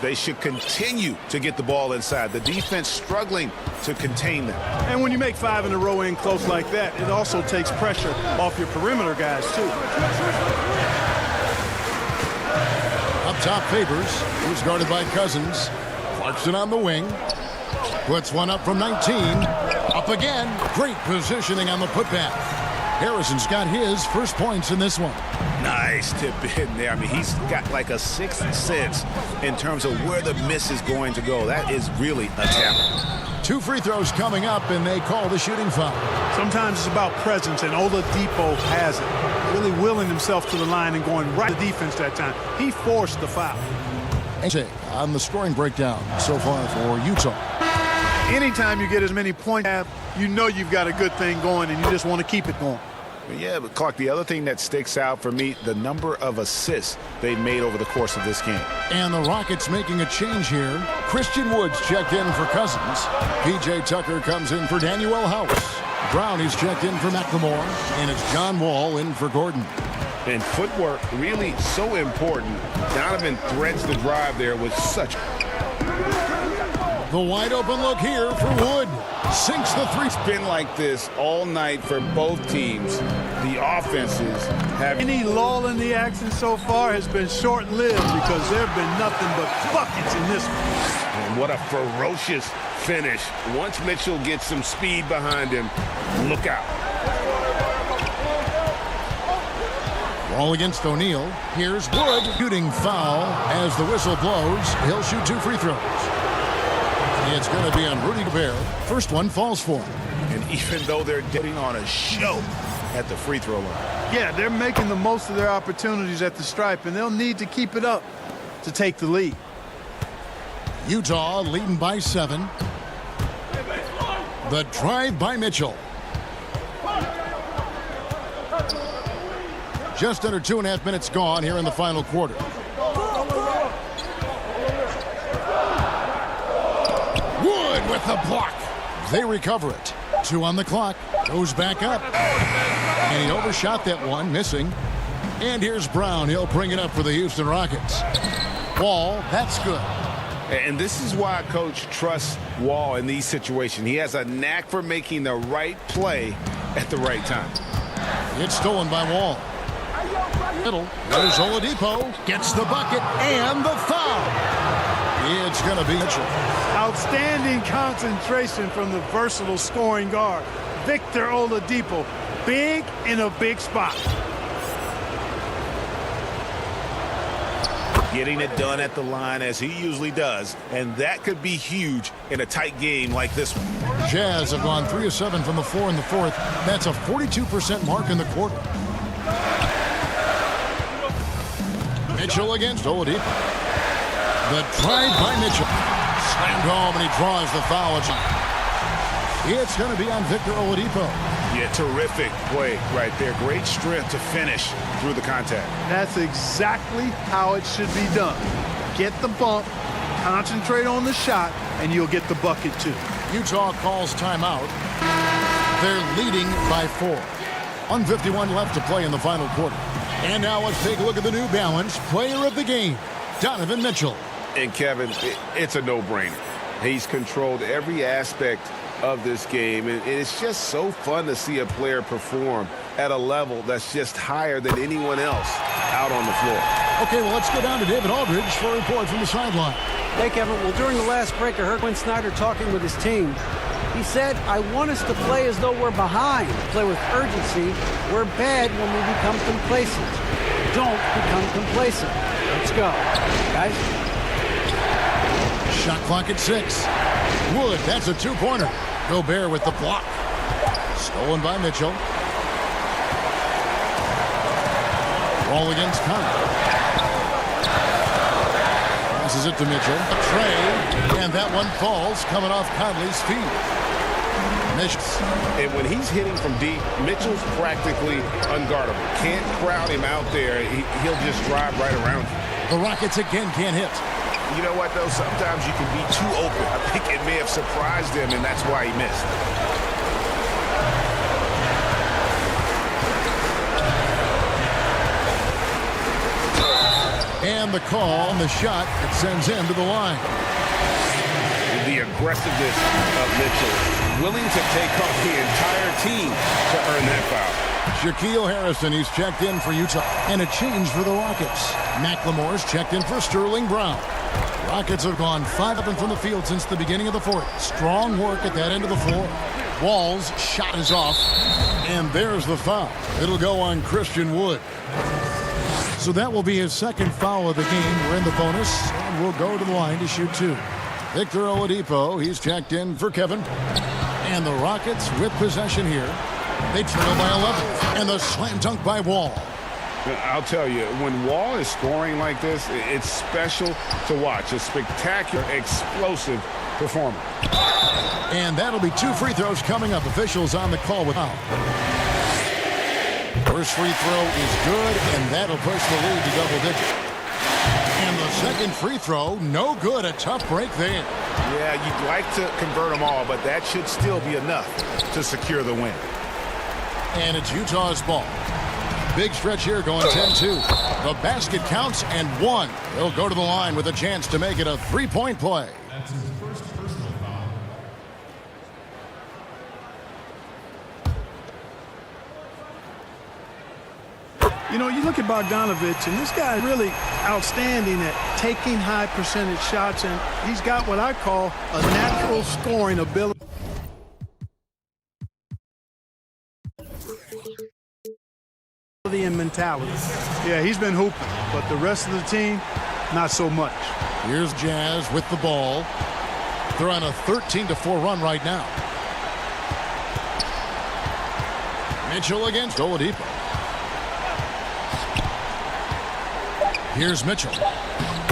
They should continue to get the ball inside. The defense struggling to contain them. And when you make 5 in a row in close like that, it also takes pressure off your perimeter guys, too. Up top, Favors, who's guarded by Cousins. Clarkson on the wing. Puts one up from 19. Up again. Great positioning on the putback. Harrison's got his first points in this one. Nice tip in there. I mean, he's got like a sixth sense in terms of where the miss is going to go. That is really a talent. 2 free throws coming up, and they call the shooting foul. Sometimes it's about presence, and Oladipo has it. Really willing himself to the line and going right to defense that time. He forced the foul. On the scoring breakdown so far for Utah. Anytime you get as many points, you know you've got a good thing going, and you just want to keep it going. Yeah, but Clark, the other thing that sticks out for me, the number of assists they've made over the course of this game. And the Rockets making a change here. Christian Woods checked in for Cousins. P.J. Tucker comes in for Danuel House. Brownie's checked in for McLemore. And it's John Wall in for Gordon. And footwork really so important. Donovan threads the drive there with such... The wide open look here for Wood. Sinks the three. It's been like this all night for both teams. The offenses have... Any lull in the action so far has been short-lived because there have been nothing but buckets in this one. And what a ferocious finish. Once Mitchell gets some speed behind him, look out. Ball against O'Neal. Here's Wood. Shooting foul as the whistle blows. He'll shoot 2 free throws. It's going to be on Rudy Gobert. First one falls for him. And even though they're getting on a show at the free throw line. Yeah, they're making the most of their opportunities at the stripe, and they'll need to keep it up to take the lead. Utah leading by 7. The drive by Mitchell. Just under 2.5 minutes gone here in the final quarter. Wood with the block. They recover it. 2 on the clock. Goes back up. And he overshot that one, missing. And here's Brown. He'll bring it up for the Houston Rockets. Wall, that's good. And this is why Coach trusts Wall in these situations. He has a knack for making the right play at the right time. It's stolen by Wall. Middle. There's Oladipo. Gets the bucket and the foul. It's going to be Mitchell. Outstanding concentration from the versatile scoring guard, Victor Oladipo. Big in a big spot. Getting it done at the line as he usually does, and that could be huge in a tight game like this one. Jazz have gone 3 of 7 from the floor in the fourth. That's a 42% mark in the quarter. Mitchell against Oladipo. The drive by Mitchell. Slammed home, and he draws the foul. It's going to be on Victor Oladipo. Yeah, terrific play right there. Great strength to finish through the contact. That's exactly how it should be done. Get the bump, concentrate on the shot, and you'll get the bucket too. Utah calls timeout. They're leading by 4. 1:51 left to play in the final quarter. And now let's take a look at the New Balance player of the game, Donovan Mitchell. And Kevin, it's a no-brainer. He's controlled every aspect of this game, and it's just so fun to see a player perform at a level that's just higher than anyone else out on the floor. Okay, well, let's go down to David Aldridge for a report from the sideline. Hey, Kevin. Well, during the last break, I heard Quinn Snyder talking with his team. He said, I want us to play as though we're behind, play with urgency. We're bad when we become complacent. Don't become complacent. Let's go, guys. Shot clock at 6. Wood, that's a 2-pointer. Gobert with the block. Stolen by Mitchell. Ball against Conley. Passes it to Mitchell. A tray, and that one falls coming off Conley's feet. And when he's hitting from deep, Mitchell's practically unguardable. Can't crowd him out there. He'll just drive right around you. The Rockets again can't hit. You know what, though? Sometimes you can be too open. I think it may have surprised him, and that's why he missed. And the call on the shot that sends him to the line. The aggressiveness of Mitchell, willing to take off the entire team to earn that foul. Shaquille Harrison, he's checked in for Utah. And a change for the Rockets. McLemore's checked in for Sterling Brown. Rockets have gone 5 up and from the field since the beginning of the fourth. Strong work at that end of the floor. Wall's shot is off. And there's the foul. It'll go on Christian Wood. So that will be his second foul of the game. We're in the bonus, and we'll go to the line to shoot 2. Victor Oladipo, he's checked in for Kevin. And the Rockets with possession here. They trail by 11. And the slam dunk by Wall. I'll tell you, when Wall is scoring like this, it's special to watch. A spectacular, explosive performer. And that'll be 2 free throws coming up. Officials on the call with foul. First free throw is good, and that'll push the lead to double digits. And the second free throw, no good. A tough break there. Yeah, you'd like to convert them all, but that should still be enough to secure the win. And it's Utah's ball. Big stretch here going 10-2. The basket counts and 1. They'll go to the line with a chance to make it a 3-point play. You know, you look at Bogdanovich, and this guy is really outstanding at taking high percentage shots, and he's got what I call a natural scoring ability. And mentality. Yeah, he's been hooping, but the rest of the team, not so much. Here's Jazz with the ball. They're on a 13-4 run right now. Mitchell against Oladipo. Here's Mitchell.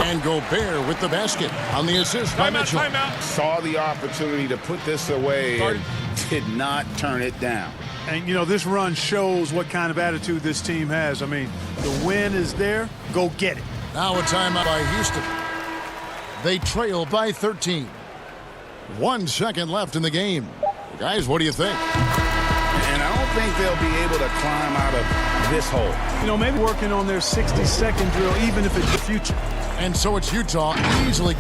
And Gobert with the basket on the assist by Mitchell. Saw the opportunity to put this away and did not turn it down. And, you know, this run shows what kind of attitude this team has. I mean, the win is there. Go get it. Now a timeout by Houston. They trail by 13. 1 second left in the game. Guys, what do you think? And I don't think they'll be able to climb out of this hole. You know, maybe working on their 60-second drill, even if it's the future. And so it's Utah easily.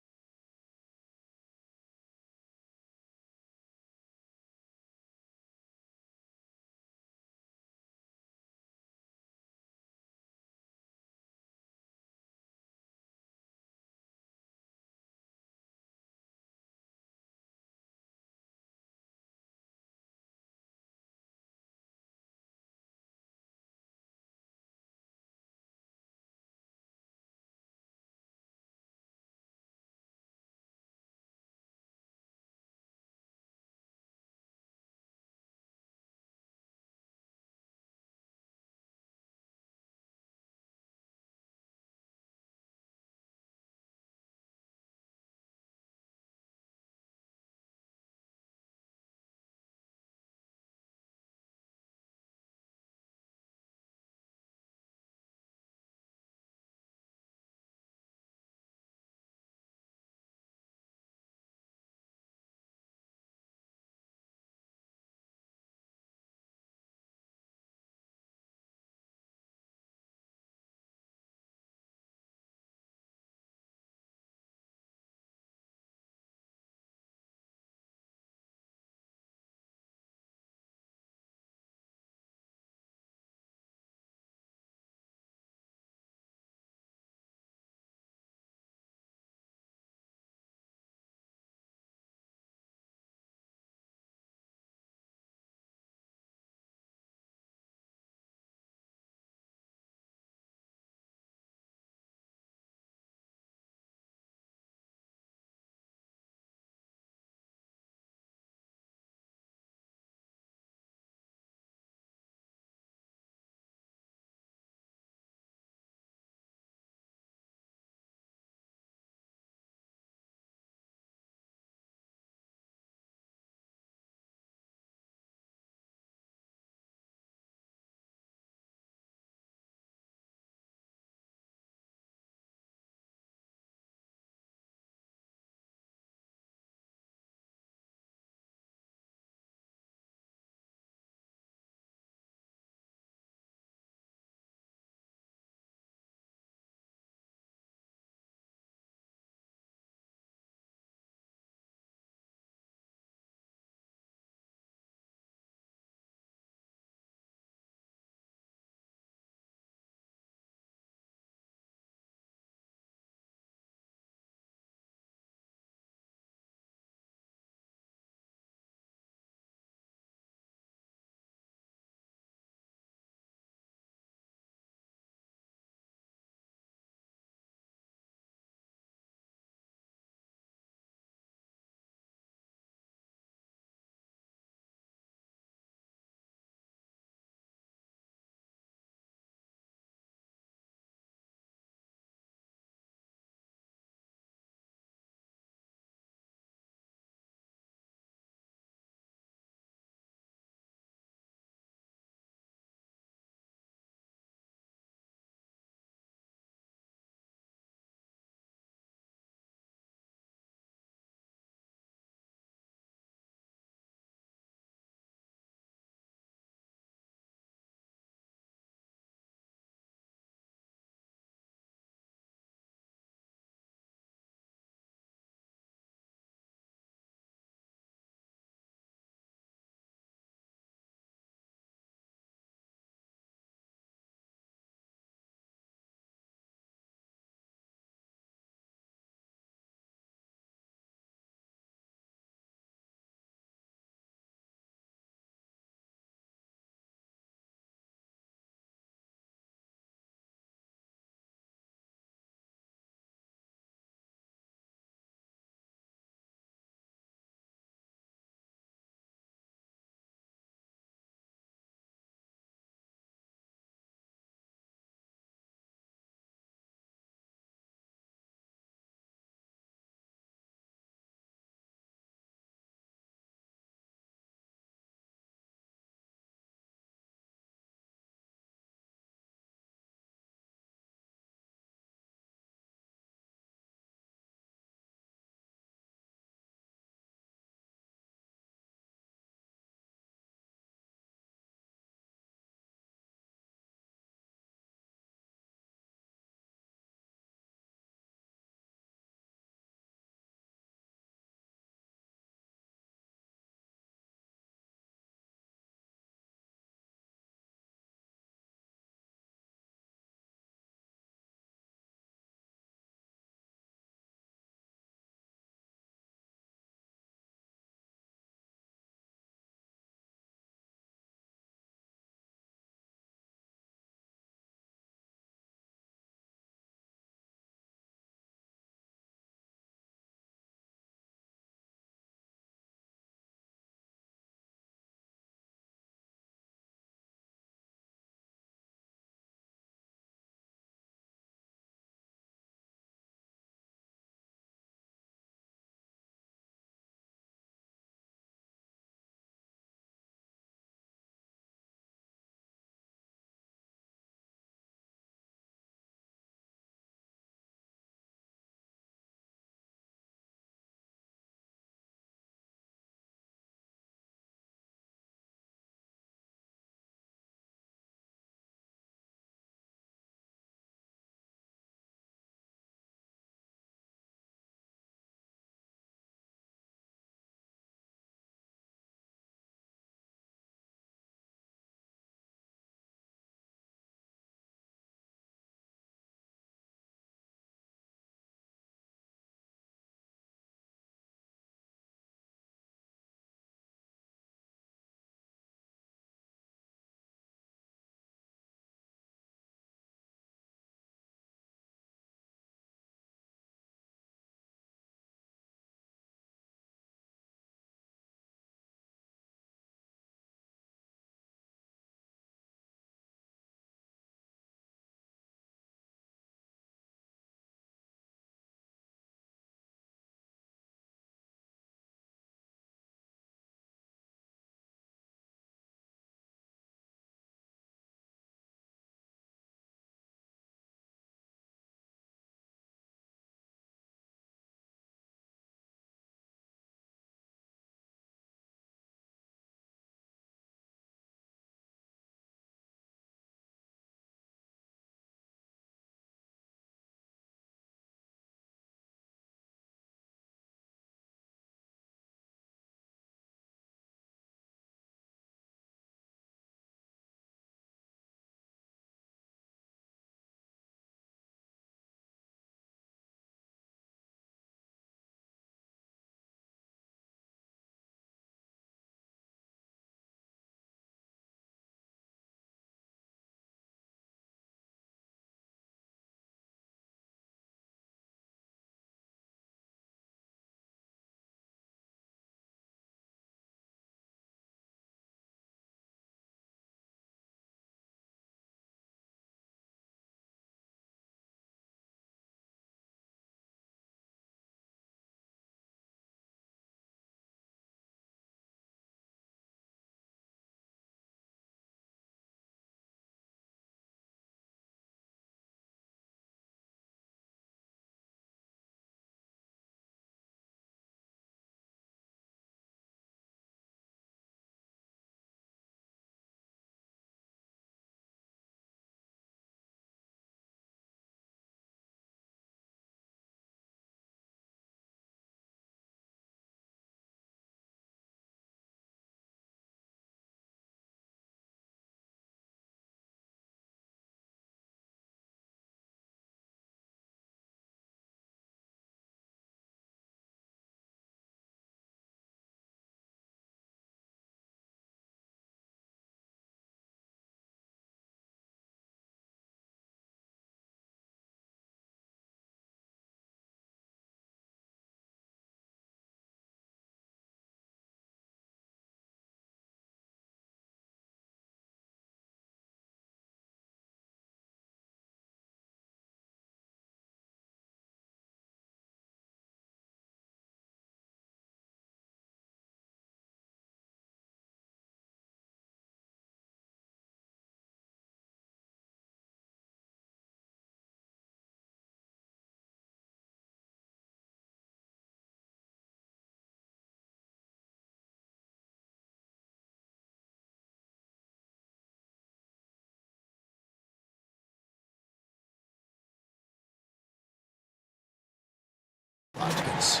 offense.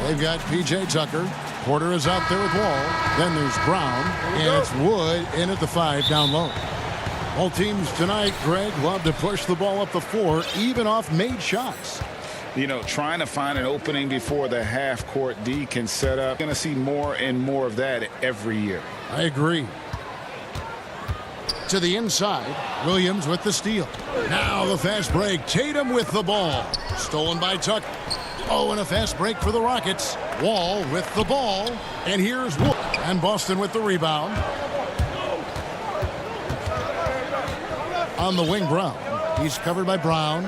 They've got P.J. Tucker. Porter is out there with Wall. Then there's Brown. And it's Wood in at the 5 down low. All teams tonight, Greg, love to push the ball up the floor, even off made shots. You know, trying to find an opening before the half-court D can set up. Going to see more and more of that every year. I agree. To the inside, Williams with the steal. Now the fast break. Tatum with the ball. Stolen by Tucker. Oh, and a fast break for the Rockets. Wall with the ball. And here's Wood. And Boston with the rebound. On the wing, Brown. He's covered by Brown.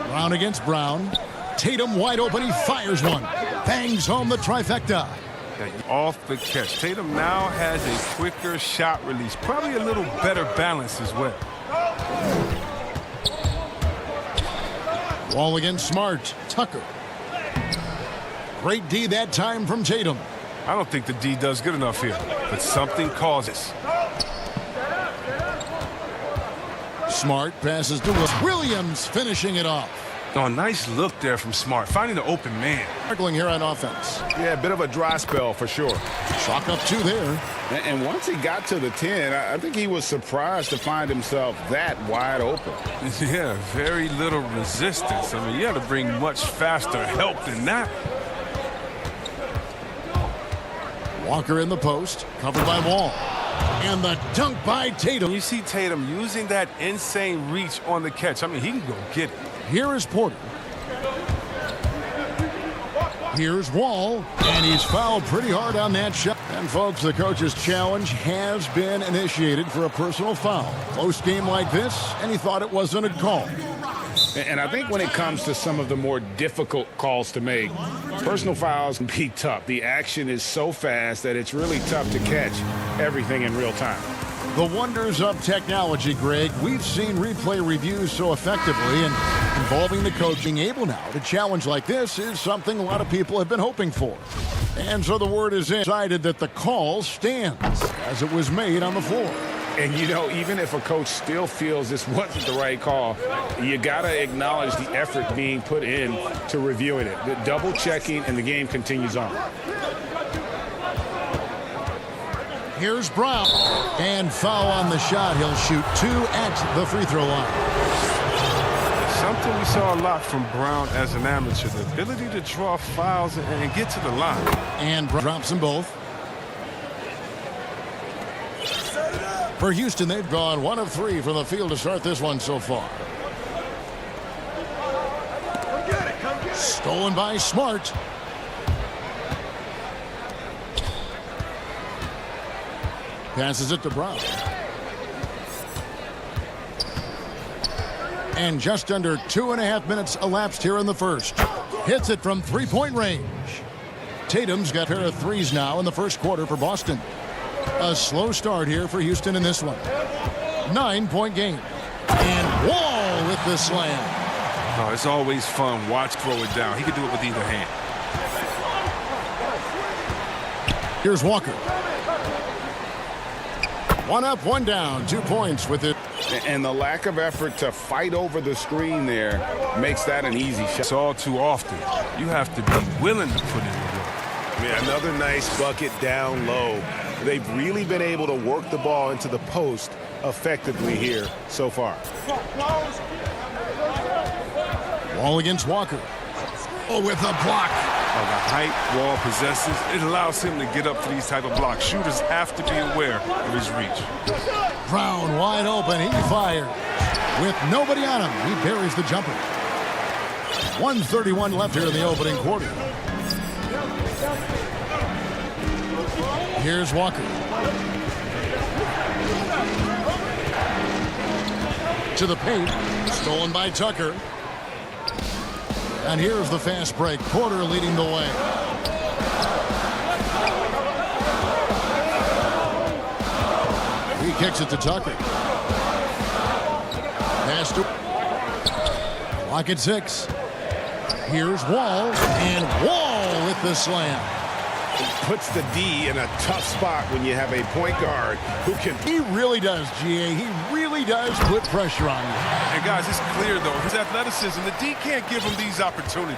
Brown against Brown. Tatum wide open. He fires one. Bangs home the trifecta. Off the catch. Tatum now has a quicker shot release. Probably a little better balance as well. Wall against Smart. Tucker. Great D that time from Tatum. I don't think the D does good enough here, but something causes. Smart passes to Williams, finishing it off. Oh, nice look there from Smart, finding the open man. Struggling here on offense. Yeah, a bit of a dry spell for sure. Chalk up 2 there. And once he got to the 10, I think he was surprised to find himself that wide open. Yeah, very little resistance. I mean, you have to bring much faster help than that. Walker in the post, covered by Wall. And the dunk by Tatum. You see Tatum using that insane reach on the catch. I mean, he can go get it. Here is Porter. Here's Wall, and he's fouled pretty hard on that shot. And folks, the coach's challenge has been initiated for a personal foul. Close game like this, and he thought it wasn't a call. And I think when it comes to some of the more difficult calls to make, personal fouls can be tough. The action is so fast that it's really tough to catch everything in real time. The wonders of technology, Greg. We've seen replay reviews so effectively, and involving the coach being able now to challenge like this is something a lot of people have been hoping for. And so the word is decided that the call stands as it was made on the floor. And, you know, even if a coach still feels this wasn't the right call, you got to acknowledge the effort being put in to reviewing it. The double checking, and the game continues on. Here's Brown. And foul on the shot. He'll shoot 2 at the free throw line. Something we saw a lot from Brown as an amateur, the ability to draw fouls and get to the line. And Brown drops them both. For Houston, they've gone 1 of 3 from the field to start this one so far. Stolen by Smart. Passes it to Brown. And just under 2.5 minutes elapsed here in the first. Hits it from 3-point range. Tatum's got a pair of threes now in the first quarter for Boston. A slow start here for Houston in this one. 9-point game. And Wall with the slam. Oh, it's always fun. Watch throw it down. He could do it with either hand. Here's Walker. 1 up, 1 down. 2 points with it. And the lack of effort to fight over the screen there makes that an easy shot. It's all too often. You have to be willing to put in the work. Yeah, another nice bucket down low. They've really been able to work the ball into the post effectively here so far. Wall against Walker. Oh, with a block. The height Wall possesses, it allows him to get up for these type of blocks. Shooters have to be aware of his reach. Brown wide open. He fires. With nobody on him, he buries the jumper. 1:31 left here in the opening quarter. Here's Walker. To the paint. Stolen by Tucker. And here's the fast break. Porter leading the way. He kicks it to Tucker. Pass to Lock at 6. Here's Wall. And Wall with the slam. puts the D in a tough spot when you have a point guard who can. He really does, GA. He really does put pressure on you. And guys, it's clear though, his athleticism, the D can't give him these opportunities.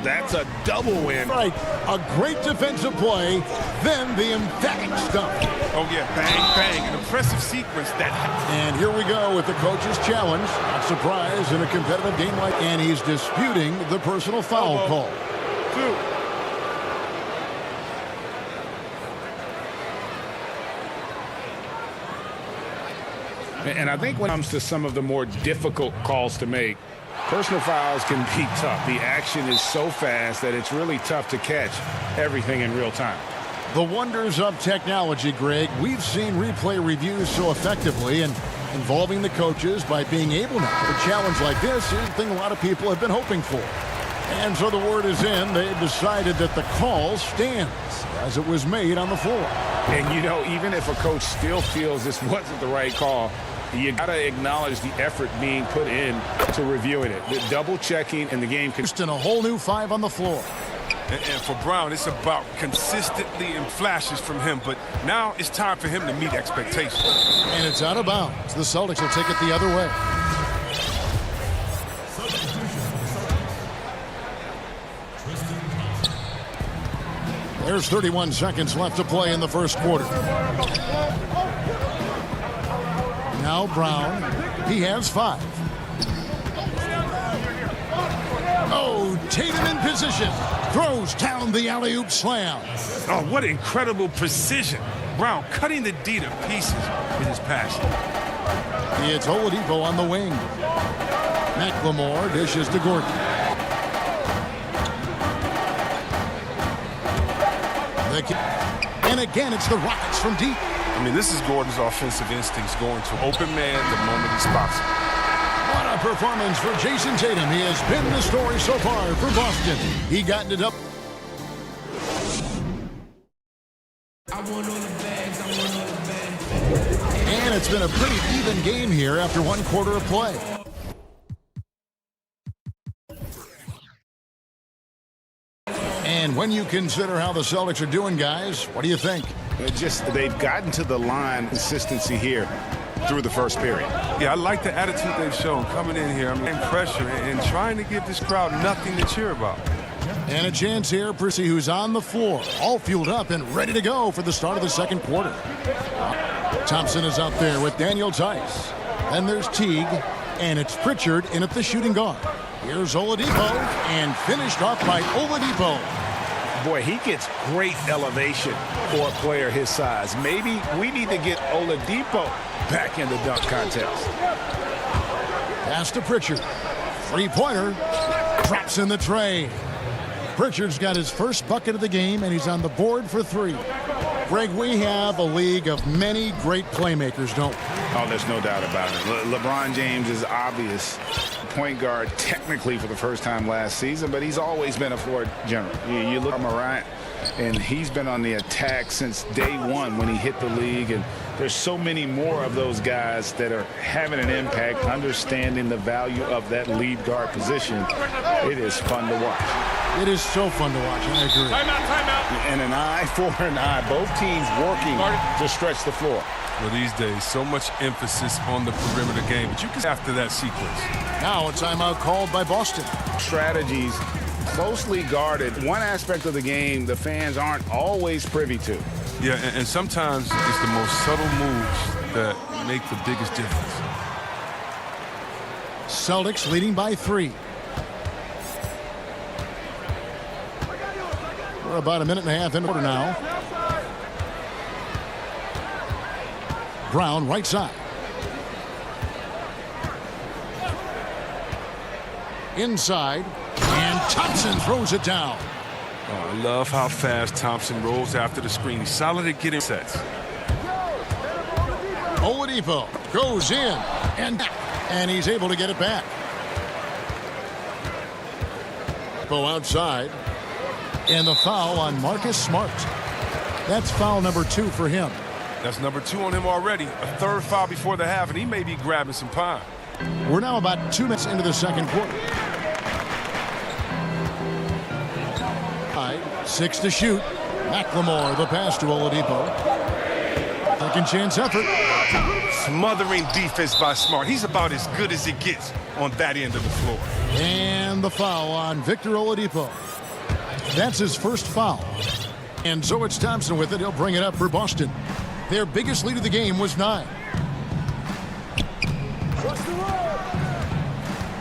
That's a double win. Right. A great defensive play, then the emphatic stuff. Oh, yeah. Bang, bang. An impressive sequence that. And here we go with the coach's challenge. Not surprised in a competitive game like. And he's disputing the personal foul call. And I think when it comes to some of the more difficult calls to make, personal fouls can be tough. The action is so fast that it's really tough to catch everything in real time. The wonders of technology, Greg. We've seen replay reviews so effectively, and involving the coaches by being able to have a challenge like this is the thing a lot of people have been hoping for. And so the word is in. They've decided that the call stands as it was made on the floor. And, you know, even if a coach still feels this wasn't the right call, you got to acknowledge the effort being put in to reviewing it. The double checking and the game. And a whole new 5 on the floor. And for Brown, it's about consistently and flashes from him. But now it's time for him to meet expectations. And it's out of bounds. The Celtics will take it the other way. There's 31 seconds left to play in the first quarter. Now Brown, he has 5. Oh, Tatum in position. Throws down the alley-oop slam. Oh, what incredible precision. Brown cutting the D to pieces with his passion. It's Oladipo on the wing. McLemore dishes to Gordon. And again, it's the Rockets from deep. I mean, this is Gordon's offensive instincts going to open man the moment he spots him. What a performance for Jason Tatum. He has been the story so far for Boston. He got it up. And it's been a pretty even game here after 1 quarter of play. And when you consider how the Celtics are doing, guys, what do you think? They've gotten to the line consistency here through the first period. Yeah, I like the attitude they've shown coming in here. I mean, pressure and trying to give this crowd nothing to cheer about. And a chance here, Percy, who's on the floor, all fueled up and ready to go for the start of the second quarter. Thompson is out there with Daniel Tice. Then there's Teague, and it's Pritchard in at the shooting guard. Here's Oladipo, and finished off by Oladipo. Boy, he gets great elevation for a player his size. Maybe we need to get Oladipo back in the dunk contest. Pass to Pritchard. Three-pointer. Drops in the tray. Pritchard's got his first bucket of the game, and he's on the board for 3. Greg, we have a league of many great playmakers, don't we? Oh, there's no doubt about it. LeBron James is obvious point guard technically for the first time last season, but he's always been a floor general. You look at Morant, and he's been on the attack since day 1 when he hit the league, and there's so many more of those guys that are having an impact, understanding the value of that lead guard position. It is fun to watch. It is so fun to watch, I agree. Timeout. And an eye for an eye. Both teams working to stretch the floor. Well, these days, so much emphasis on the perimeter game, but you can after that sequence. Now a timeout called by Boston. Strategies closely guarded. One aspect of the game the fans aren't always privy to. Yeah, and sometimes it's the most subtle moves that make the biggest difference. Celtics leading by 3. We're about a minute and a half in the quarter now. Brown right side. Inside, and Thompson throws it down. Oh, I love how fast Thompson rolls after the screen. He's solid at getting sets. Oladipo goes in, and he's able to get it back. Go outside, and the foul on Marcus Smart. That's foul number 2 for him. That's number 2 on him already. A third foul before the half, and he may be grabbing some pine. We're now about 2 minutes into the second quarter. 6 to shoot. McLemore, the pass to Oladipo. Second chance effort. Smothering defense by Smart. He's about as good as it gets on that end of the floor. And the foul on Victor Oladipo. That's his first foul. And so it's Thompson with it. He'll bring it up for Boston. Their biggest lead of the game was 9.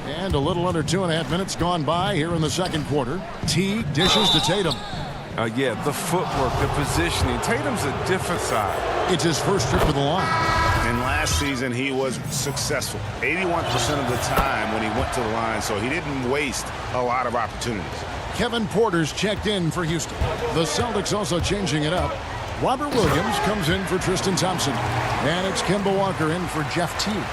And a little under 2.5 minutes gone by here in the second quarter. T dishes to Tatum. Yeah, the footwork, the positioning. Tatum's a different side. It's his first trip to the line. And last season, he was successful 81% of the time when he went to the line, so he didn't waste a lot of opportunities. Kevin Porter's checked in for Houston. The Celtics also changing it up. Robert Williams comes in for Tristan Thompson. And it's Kemba Walker in for Jeff Teague.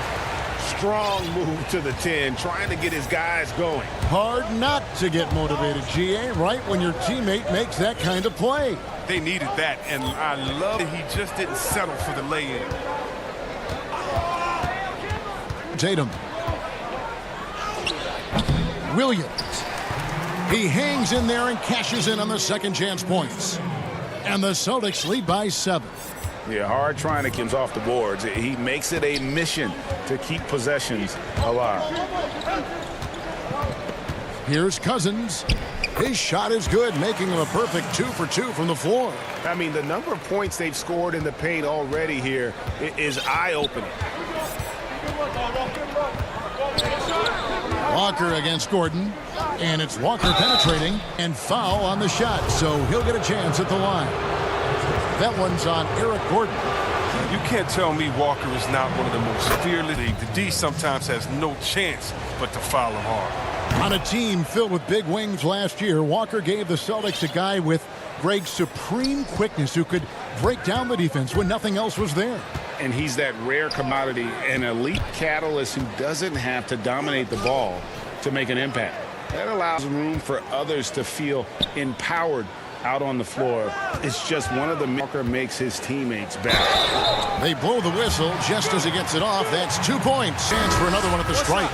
Strong move to the 10, trying to get his guys going. Hard not to get motivated, GA, right when your teammate makes that kind of play. They needed that, and I love that he just didn't settle for the lay-in. Tatum. Williams. He hangs in there and cashes in on the second chance points. And the Celtics lead by 7. Yeah, hard trying to get off the boards. He makes it a mission to keep possessions alive. Here's Cousins. His shot is good, making him a perfect 2 for 2 from the floor. I mean, the number of points they've scored in the paint already here is eye-opening. Walker against Gordon. And it's Walker penetrating and foul on the shot, so he'll get a chance at the line. That one's on Eric Gordon. You can't tell me Walker is not one of the most fearless. The D sometimes has no chance but to foul him hard. On a team filled with big wings last year, Walker gave the Celtics a guy with Greg's supreme quickness who could break down the defense when nothing else was there. And he's that rare commodity, an elite catalyst who doesn't have to dominate the ball to make an impact. That allows room for others to feel empowered out on the floor. It's just one of the Walker makes his teammates better. They blow the whistle just as he gets it off. That's 2 points. Chance for another one at the stripe.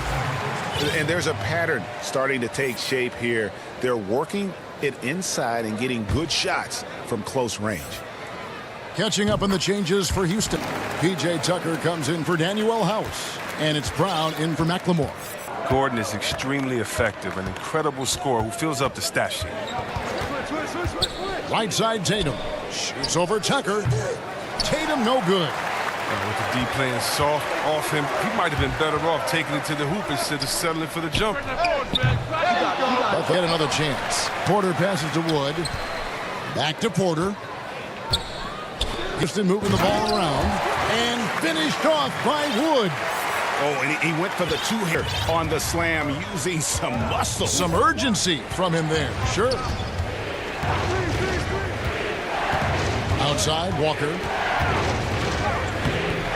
And there's a pattern starting to take shape here. They're working it inside and getting good shots from close range. Catching up on the changes for Houston. P.J. Tucker comes in for Danuel House. And it's Brown in for McLemore. Gordon is extremely effective, an incredible scorer who fills up the stat sheet. Right side Tatum. Shoots over Tucker. Tatum no good. With the D playing soft off him, he might have been better off taking it to the hoop instead of settling for the jumper. But they had another chance. Porter passes to Wood. Back to Porter. Houston moving the ball around. And finished off by Wood. Oh, and he went for the 2 here on the slam using some muscle. Some urgency from him there, sure. Outside, Walker.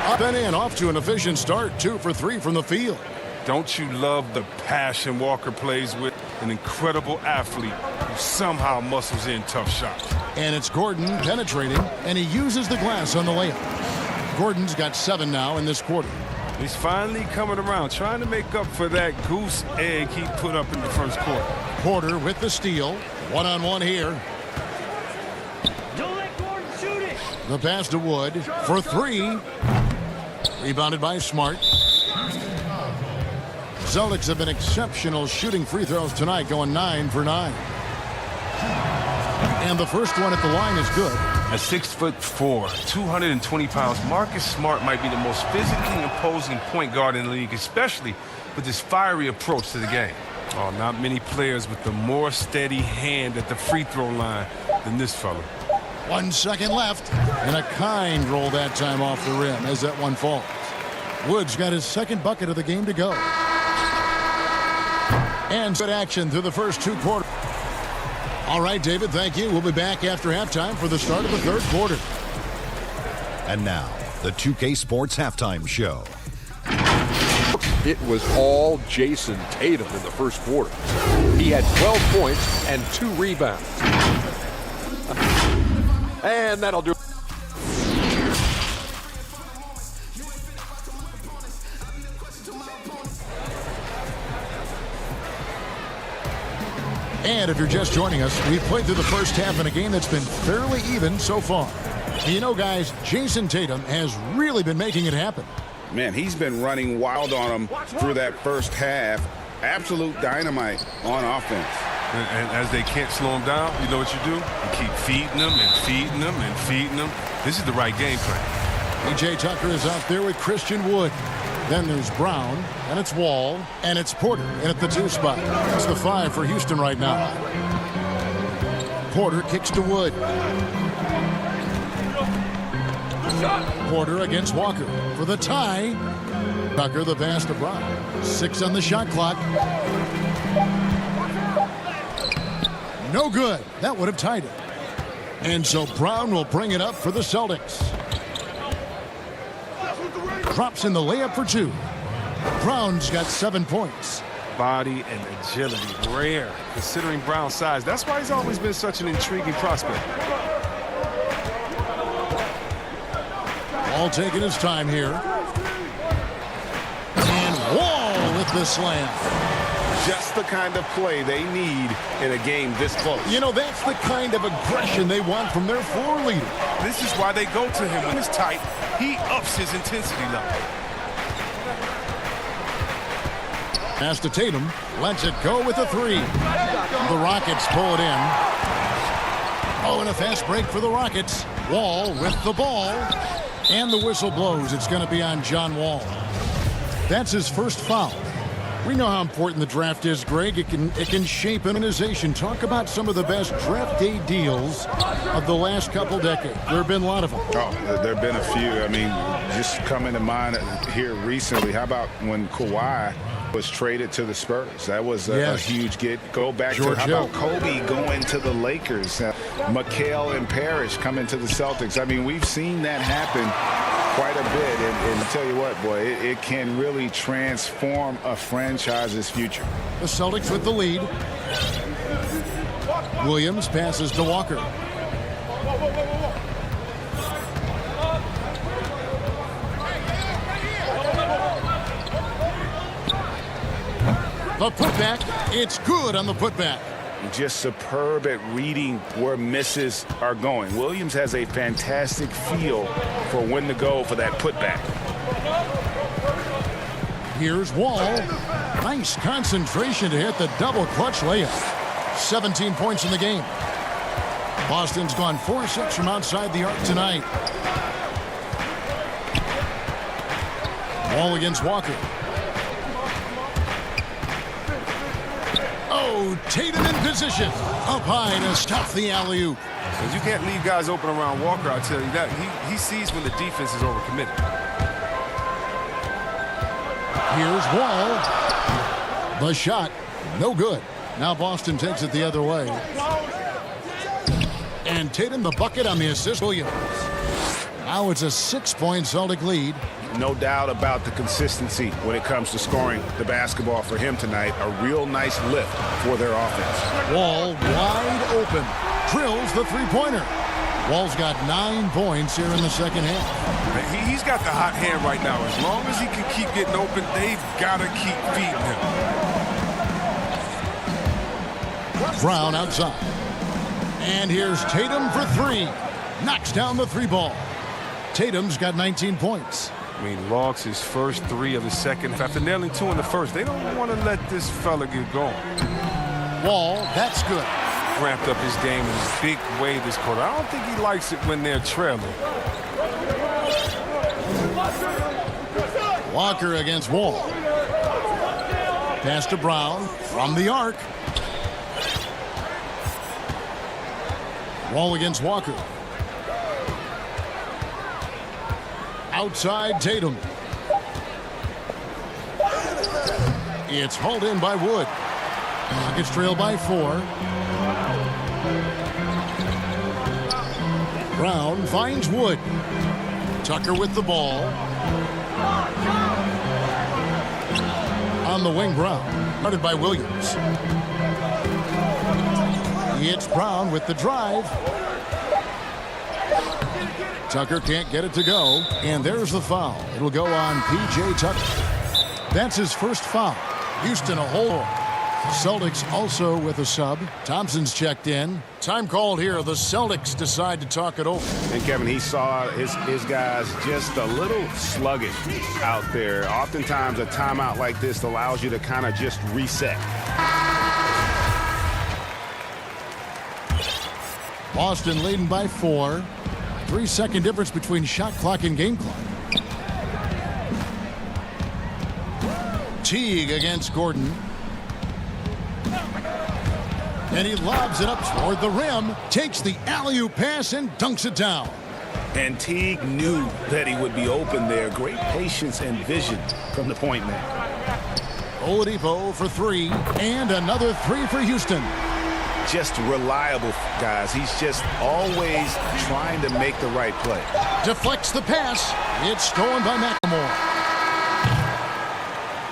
Up and in, off to an efficient start. 2 for 3 from the field. Don't you love the passion Walker plays with? An incredible athlete who somehow muscles in tough shots. And it's Gordon penetrating, and he uses the glass on the layup. Gordon's got 7 now in this quarter. He's finally coming around, trying to make up for that goose egg he put up in the first quarter. Porter with the steal. One-on-one here. Don't let Gordon shoot it. The pass to Wood for 3. Rebounded by Smart. Celtics have been exceptional shooting free throws tonight, going 9 for 9. And the first one at the line is good. At 6'4", 220 pounds, Marcus Smart might be the most physically imposing point guard in the league, especially with his fiery approach to the game. Oh, not many players with a more steady hand at the free throw line than this fella. 1 second left, and a kind roll that time off the rim as that one falls. Wood's got his second bucket of the game to go. And good action through the first 2 quarters. All right, David, thank you. We'll be back after halftime for the start of the third quarter. And now, the 2K Sports Halftime Show. It was all Jason Tatum in the first quarter. He had 12 points and 2 rebounds. And that'll do it. And if you're just joining us, we've played through the first half in a game that's been fairly even so far. You know, guys, Jason Tatum has really been making it happen. Man, he's been running wild on them through that first half. Absolute dynamite on offense. And as they can't slow him down, you know what you do? You keep feeding them and feeding them and feeding them. This is the right game plan. PJ Tucker is out there with Christian Wood. Then there's Brown, and it's Wall, and it's Porter in at the 2 spot. That's the 5 for Houston right now. Porter kicks to Wood. Porter against Walker for the tie. Tucker the pass to Brown. 6 on the shot clock. No good. That would have tied it. And so Brown will bring it up for the Celtics. Drops in the layup for 2. Brown's got 7 points. Body and agility, rare, considering Brown's size. That's why he's always been such an intriguing prospect. All taking his time here. And Wall with the slam. Just the kind of play they need in a game this close. You know, that's the kind of aggression they want from their floor leader. This is why they go to him when it's tight. He ups his intensity level. Pass to Tatum. Lets it go with a 3. The Rockets pull it in. Oh, and a fast break for the Rockets. Wall with the ball. And the whistle blows. It's going to be on John Wall. That's his first foul. We know how important the draft is, Greg. It can shape an organization. Talk about some of the best draft day deals of the last couple decades. There have been a lot of them. Oh, there have been a few. I mean, just coming to mind here recently. How about when Kawhi was traded to the Spurs? That was a huge get. Go back to how about Kobe going to the Lakers? McHale and Parrish coming to the Celtics. I mean, we've seen that happen quite a bit, and tell you what, boy, it can really transform a franchise's future. The Celtics with the lead. Williams passes to Walker. The putback, it's good on the putback. Just superb at reading where misses are going. Williams has a fantastic feel for when to go for that putback. Here's Wall. Nice concentration to hit the double clutch layup. 17 points in the game. Boston's gone 4-6 from outside the arc tonight. Wall against Walker. Oh, Tatum in position. Up high to stop the alley-oop. You can't leave guys open around Walker, I'll tell you that. He sees when the defense is overcommitted. Here's Wall. The shot, no good. Now Boston takes it the other way. And Tatum the bucket on the assist. Williams. Now it's a 6-point Celtic lead. No doubt about the consistency when it comes to scoring the basketball for him tonight. A real nice lift for their offense. Wall wide open. Drills the three-pointer. Wall's got 9 points here in the second half. He's got the hot hand right now. As long as he can keep getting open, they've got to keep feeding him. Brown outside. And here's Tatum for 3. Knocks down the 3-ball. Tatum's got 19 points. I mean, logs his first 3 of the second. After nailing 2 in the first, they don't want to let this fella get going. Wall, that's good. Ramped up his game in a big way this quarter. I don't think he likes it when they're trailing. Walker against Wall. Pass to Brown from the arc. Wall against Walker. Outside Tatum. It's hauled in by Wood. Rockets trail by 4. Brown finds Wood. Tucker with the ball. On the wing, Brown. Guarded by Williams. It's Brown with the drive. Tucker can't get it to go. And there's the foul. It'll go on P.J. Tucker. That's his first foul. Houston a hole. Celtics also with a sub. Thompson's checked in. Time called here. The Celtics decide to talk it over. And Kevin, he saw his guys just a little sluggish out there. Oftentimes a timeout like this allows you to kind of just reset. Boston leading by 4. 3-second difference between shot clock and game clock. Teague against Gordon. And he lobs it up toward the rim, takes the alley-oop pass and dunks it down. And Teague knew that he would be open there. Great patience and vision from the point man. Oladipo for 3, and another 3 for Houston. Just reliable, guys. He's just always trying to make the right play. Deflects the pass. It's stolen by McLemore.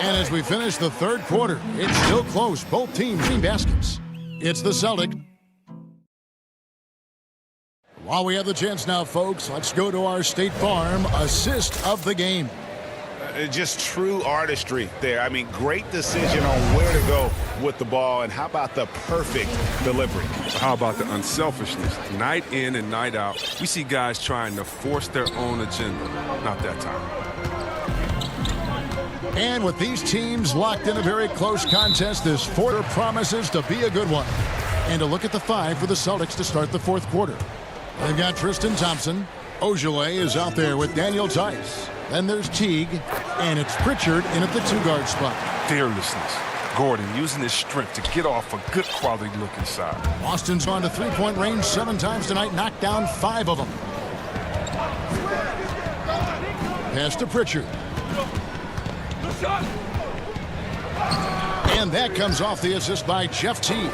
And as we finish the third quarter, it's still close. Both teams shooting baskets. It's the Celtics. While we have the chance now, folks, let's go to our State Farm assist of the game. Just true artistry there. I mean, great decision on where to go with the ball, and how about the perfect delivery? How about the unselfishness? Night in and night out, we see guys trying to force their own agenda. Not that time. And with these teams locked in a very close contest, this quarter promises to be a good one. And a look at the 5 for the Celtics to start the fourth quarter. They've got Tristan Thompson. Ojale is out there with Daniel Tice. Then there's Teague, and it's Pritchard in at the 2-guard spot. Fearlessness. Gordon using his strength to get off a good quality look inside. Boston's gone to 3-point range 7 times tonight, knocked down 5 of them. Pass to Pritchard. And that comes off the assist by Jeff Teague.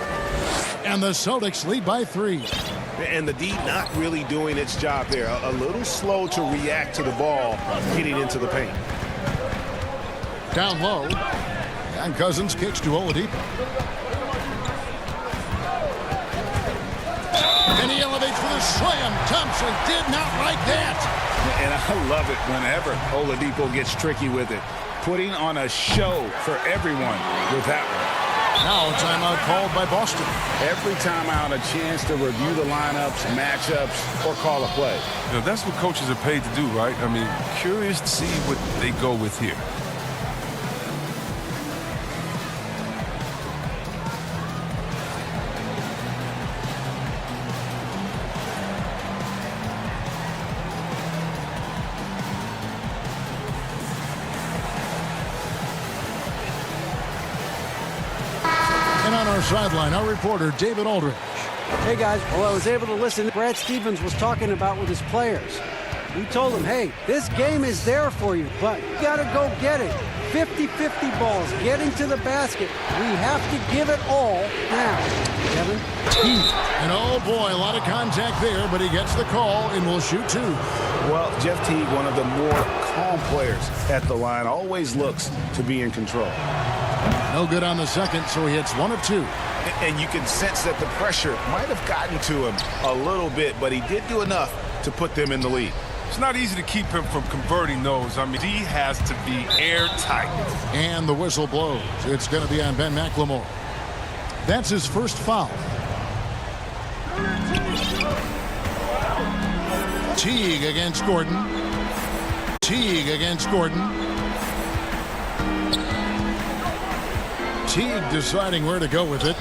And the Celtics lead by 3. And the D not really doing its job there. A little slow to react to the ball getting into the paint. Down low. And Cousins kicks to Oladipo. And he elevates for the slam. Thompson did not like that. And I love it whenever Oladipo gets tricky with it. Putting on a show for everyone with that one. Now a timeout called by Boston. Every timeout a chance to review the lineups, matchups, or call a play. You know, that's what coaches are paid to do, right? I mean, curious to see what they go with here. On our sideline, our reporter, David Aldridge. Hey, guys. Well, I was able to listen to Brad Stevens was talking about with his players. He told them, hey, this game is there for you, but you got to go get it. 50-50 balls, getting to the basket. We have to give it all now. Kevin? And oh, boy, a lot of contact there, but he gets the call and will shoot 2. Well, Jeff Teague, one of the more calm players at the line, always looks to be in control. No good on the second, so he hits 1 of 2. And you can sense that the pressure might have gotten to him a little bit, but he did do enough to put them in the lead. It's not easy to keep him from converting those. I mean, he has to be airtight. And the whistle blows. It's going to be on Ben McLemore. That's his first foul. Teague against Gordon. Teague against Gordon. Teague deciding where to go with it.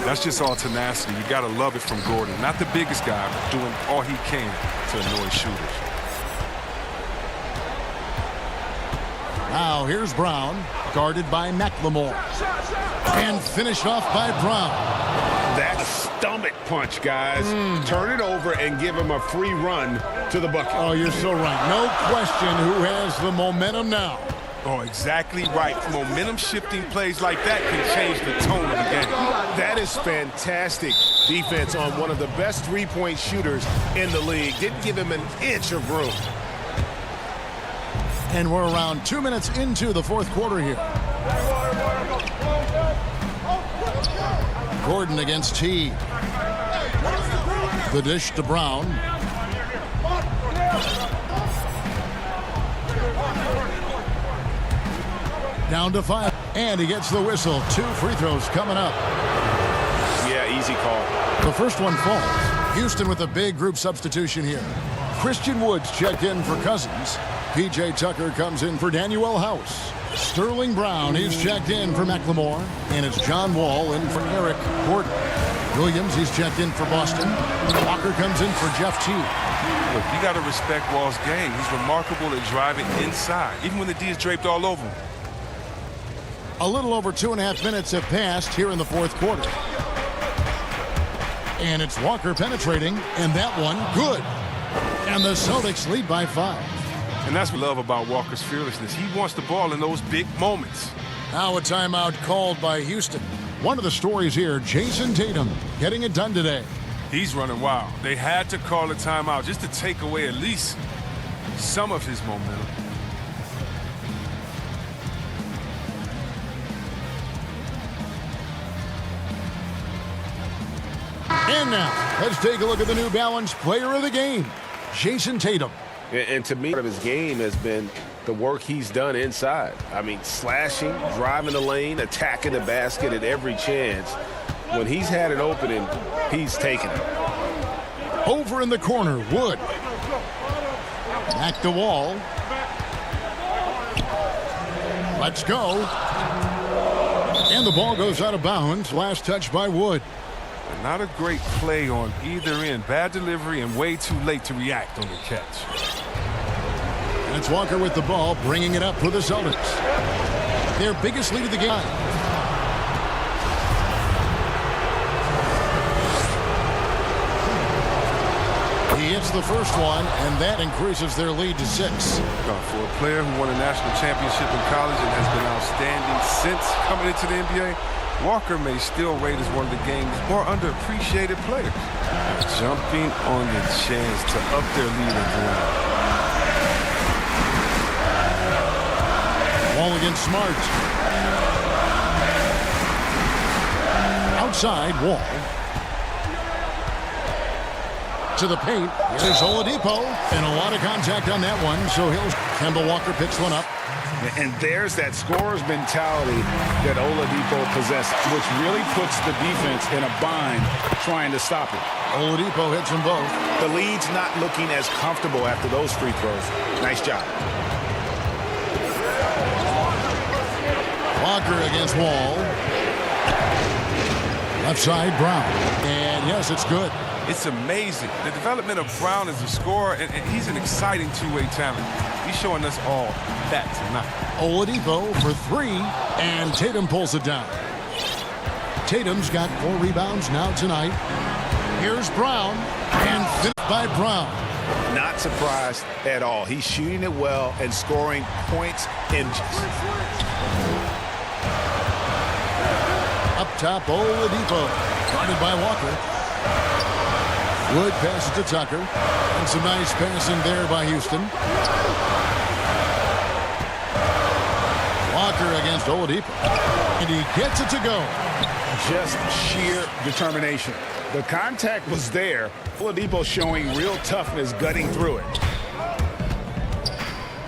That's just all tenacity. You got to love it from Gordon. Not the biggest guy, but doing all he can to annoy shooters. Now here's Brown, guarded by McLemore. And finished off by Brown. That's a stomach punch, guys. Turn it over and give him a free run to the bucket. Oh, you're so right. No question who has the momentum now. Oh, exactly right. Momentum-shifting plays like that can change the tone of the game. That is fantastic defense on one of the best three-point shooters in the league. Didn't give him an inch of room. And we're around 2 minutes into the fourth quarter here. Gordon against Teague. The dish to Brown. Down to 5. And he gets the whistle. 2 free throws coming up. Yeah, easy call. The first one falls. Houston with a big group substitution here. Christian Woods checked in for Cousins. P.J. Tucker comes in for Daniel House. Sterling Brown, he's checked in for McLemore. And it's John Wall in for Eric Gordon. Williams, he's checked in for Boston. Walker comes in for Jeff T. Look, you got to respect Wall's game. He's remarkable at driving inside, even when the D is draped all over him. A little over 2.5 minutes have passed here in the fourth quarter. And it's Walker penetrating, and that one good. And the Celtics lead by 5. And that's what I love about Walker's fearlessness. He wants the ball in those big moments. Now a timeout called by Houston. One of the stories here, Jason Tatum getting it done today. He's running wild. They had to call a timeout just to take away at least some of his momentum. And now, let's take a look at the New Balance player of the game, Jason Tatum. And to me, part of his game has been the work he's done inside. I mean, slashing, driving the lane, attacking the basket at every chance. When he's had an opening, he's taken it. Over in the corner, Wood. Back to Wall. Let's go. And the ball goes out of bounds. Last touch by Wood. Not a great play on either end. Bad delivery and way too late to react on the catch. And it's Walker with the ball, bringing it up for the Celtics. Their biggest lead of the game. He hits the first one, and that increases their lead to 6. For a player who won a national championship in college and has been outstanding since coming into the NBA, Walker may still rate as one of the game's more underappreciated players. Jumping on the chance to up their lead again. Ball against Smart. Outside, Wall. To the paint. Here's Oladipo. And a lot of contact on that one, so Kemba Walker picks one up. And there's that scorer's mentality that Oladipo possesses, which really puts the defense in a bind trying to stop it. Oladipo hits them both. The lead's not looking as comfortable after those free throws. Nice job. Walker against Wall. Left side, Brown. And yes, it's good. It's amazing. The development of Brown as a scorer, and he's an exciting two-way talent. He's showing us all that tonight. Oladipo for 3, and Tatum pulls it down. Tatum's got 4 rebounds now tonight. Here's Brown, and finished by Brown. Not surprised at all. He's shooting it well and scoring points in. Up top, Oladipo, guarded by Walker. Wood passes to Tucker. And some nice passing there by Houston. Walker against Oladipo. And he gets it to go. Just sheer determination. The contact was there. Oladipo showing real toughness gutting through it.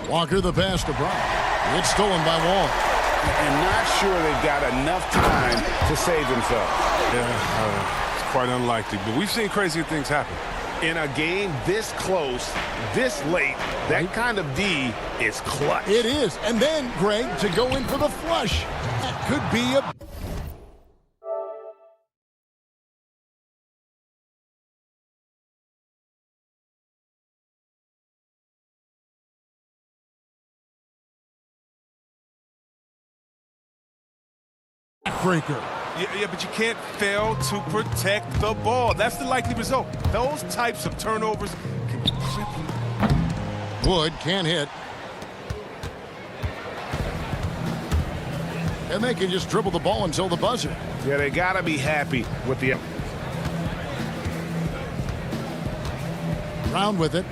Walker the pass to Brown. It's stolen by Wall. And not sure they've got enough time to save themselves. Yeah, it's quite unlikely, but we've seen crazier things happen. In a game this close, this late, that kind of D is clutch. It is. And then, Greg, to go in for the flush. That could be a... breaker. Yeah, but you can't fail to protect the ball. That's the likely result. Those types of turnovers can be crippling. Wood can't hit. And they can just dribble the ball until the buzzer. Yeah, they got to be happy with the... Brown with it.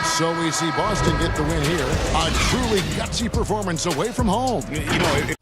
So we see Boston get the win here. A truly gutsy performance away from home. You know,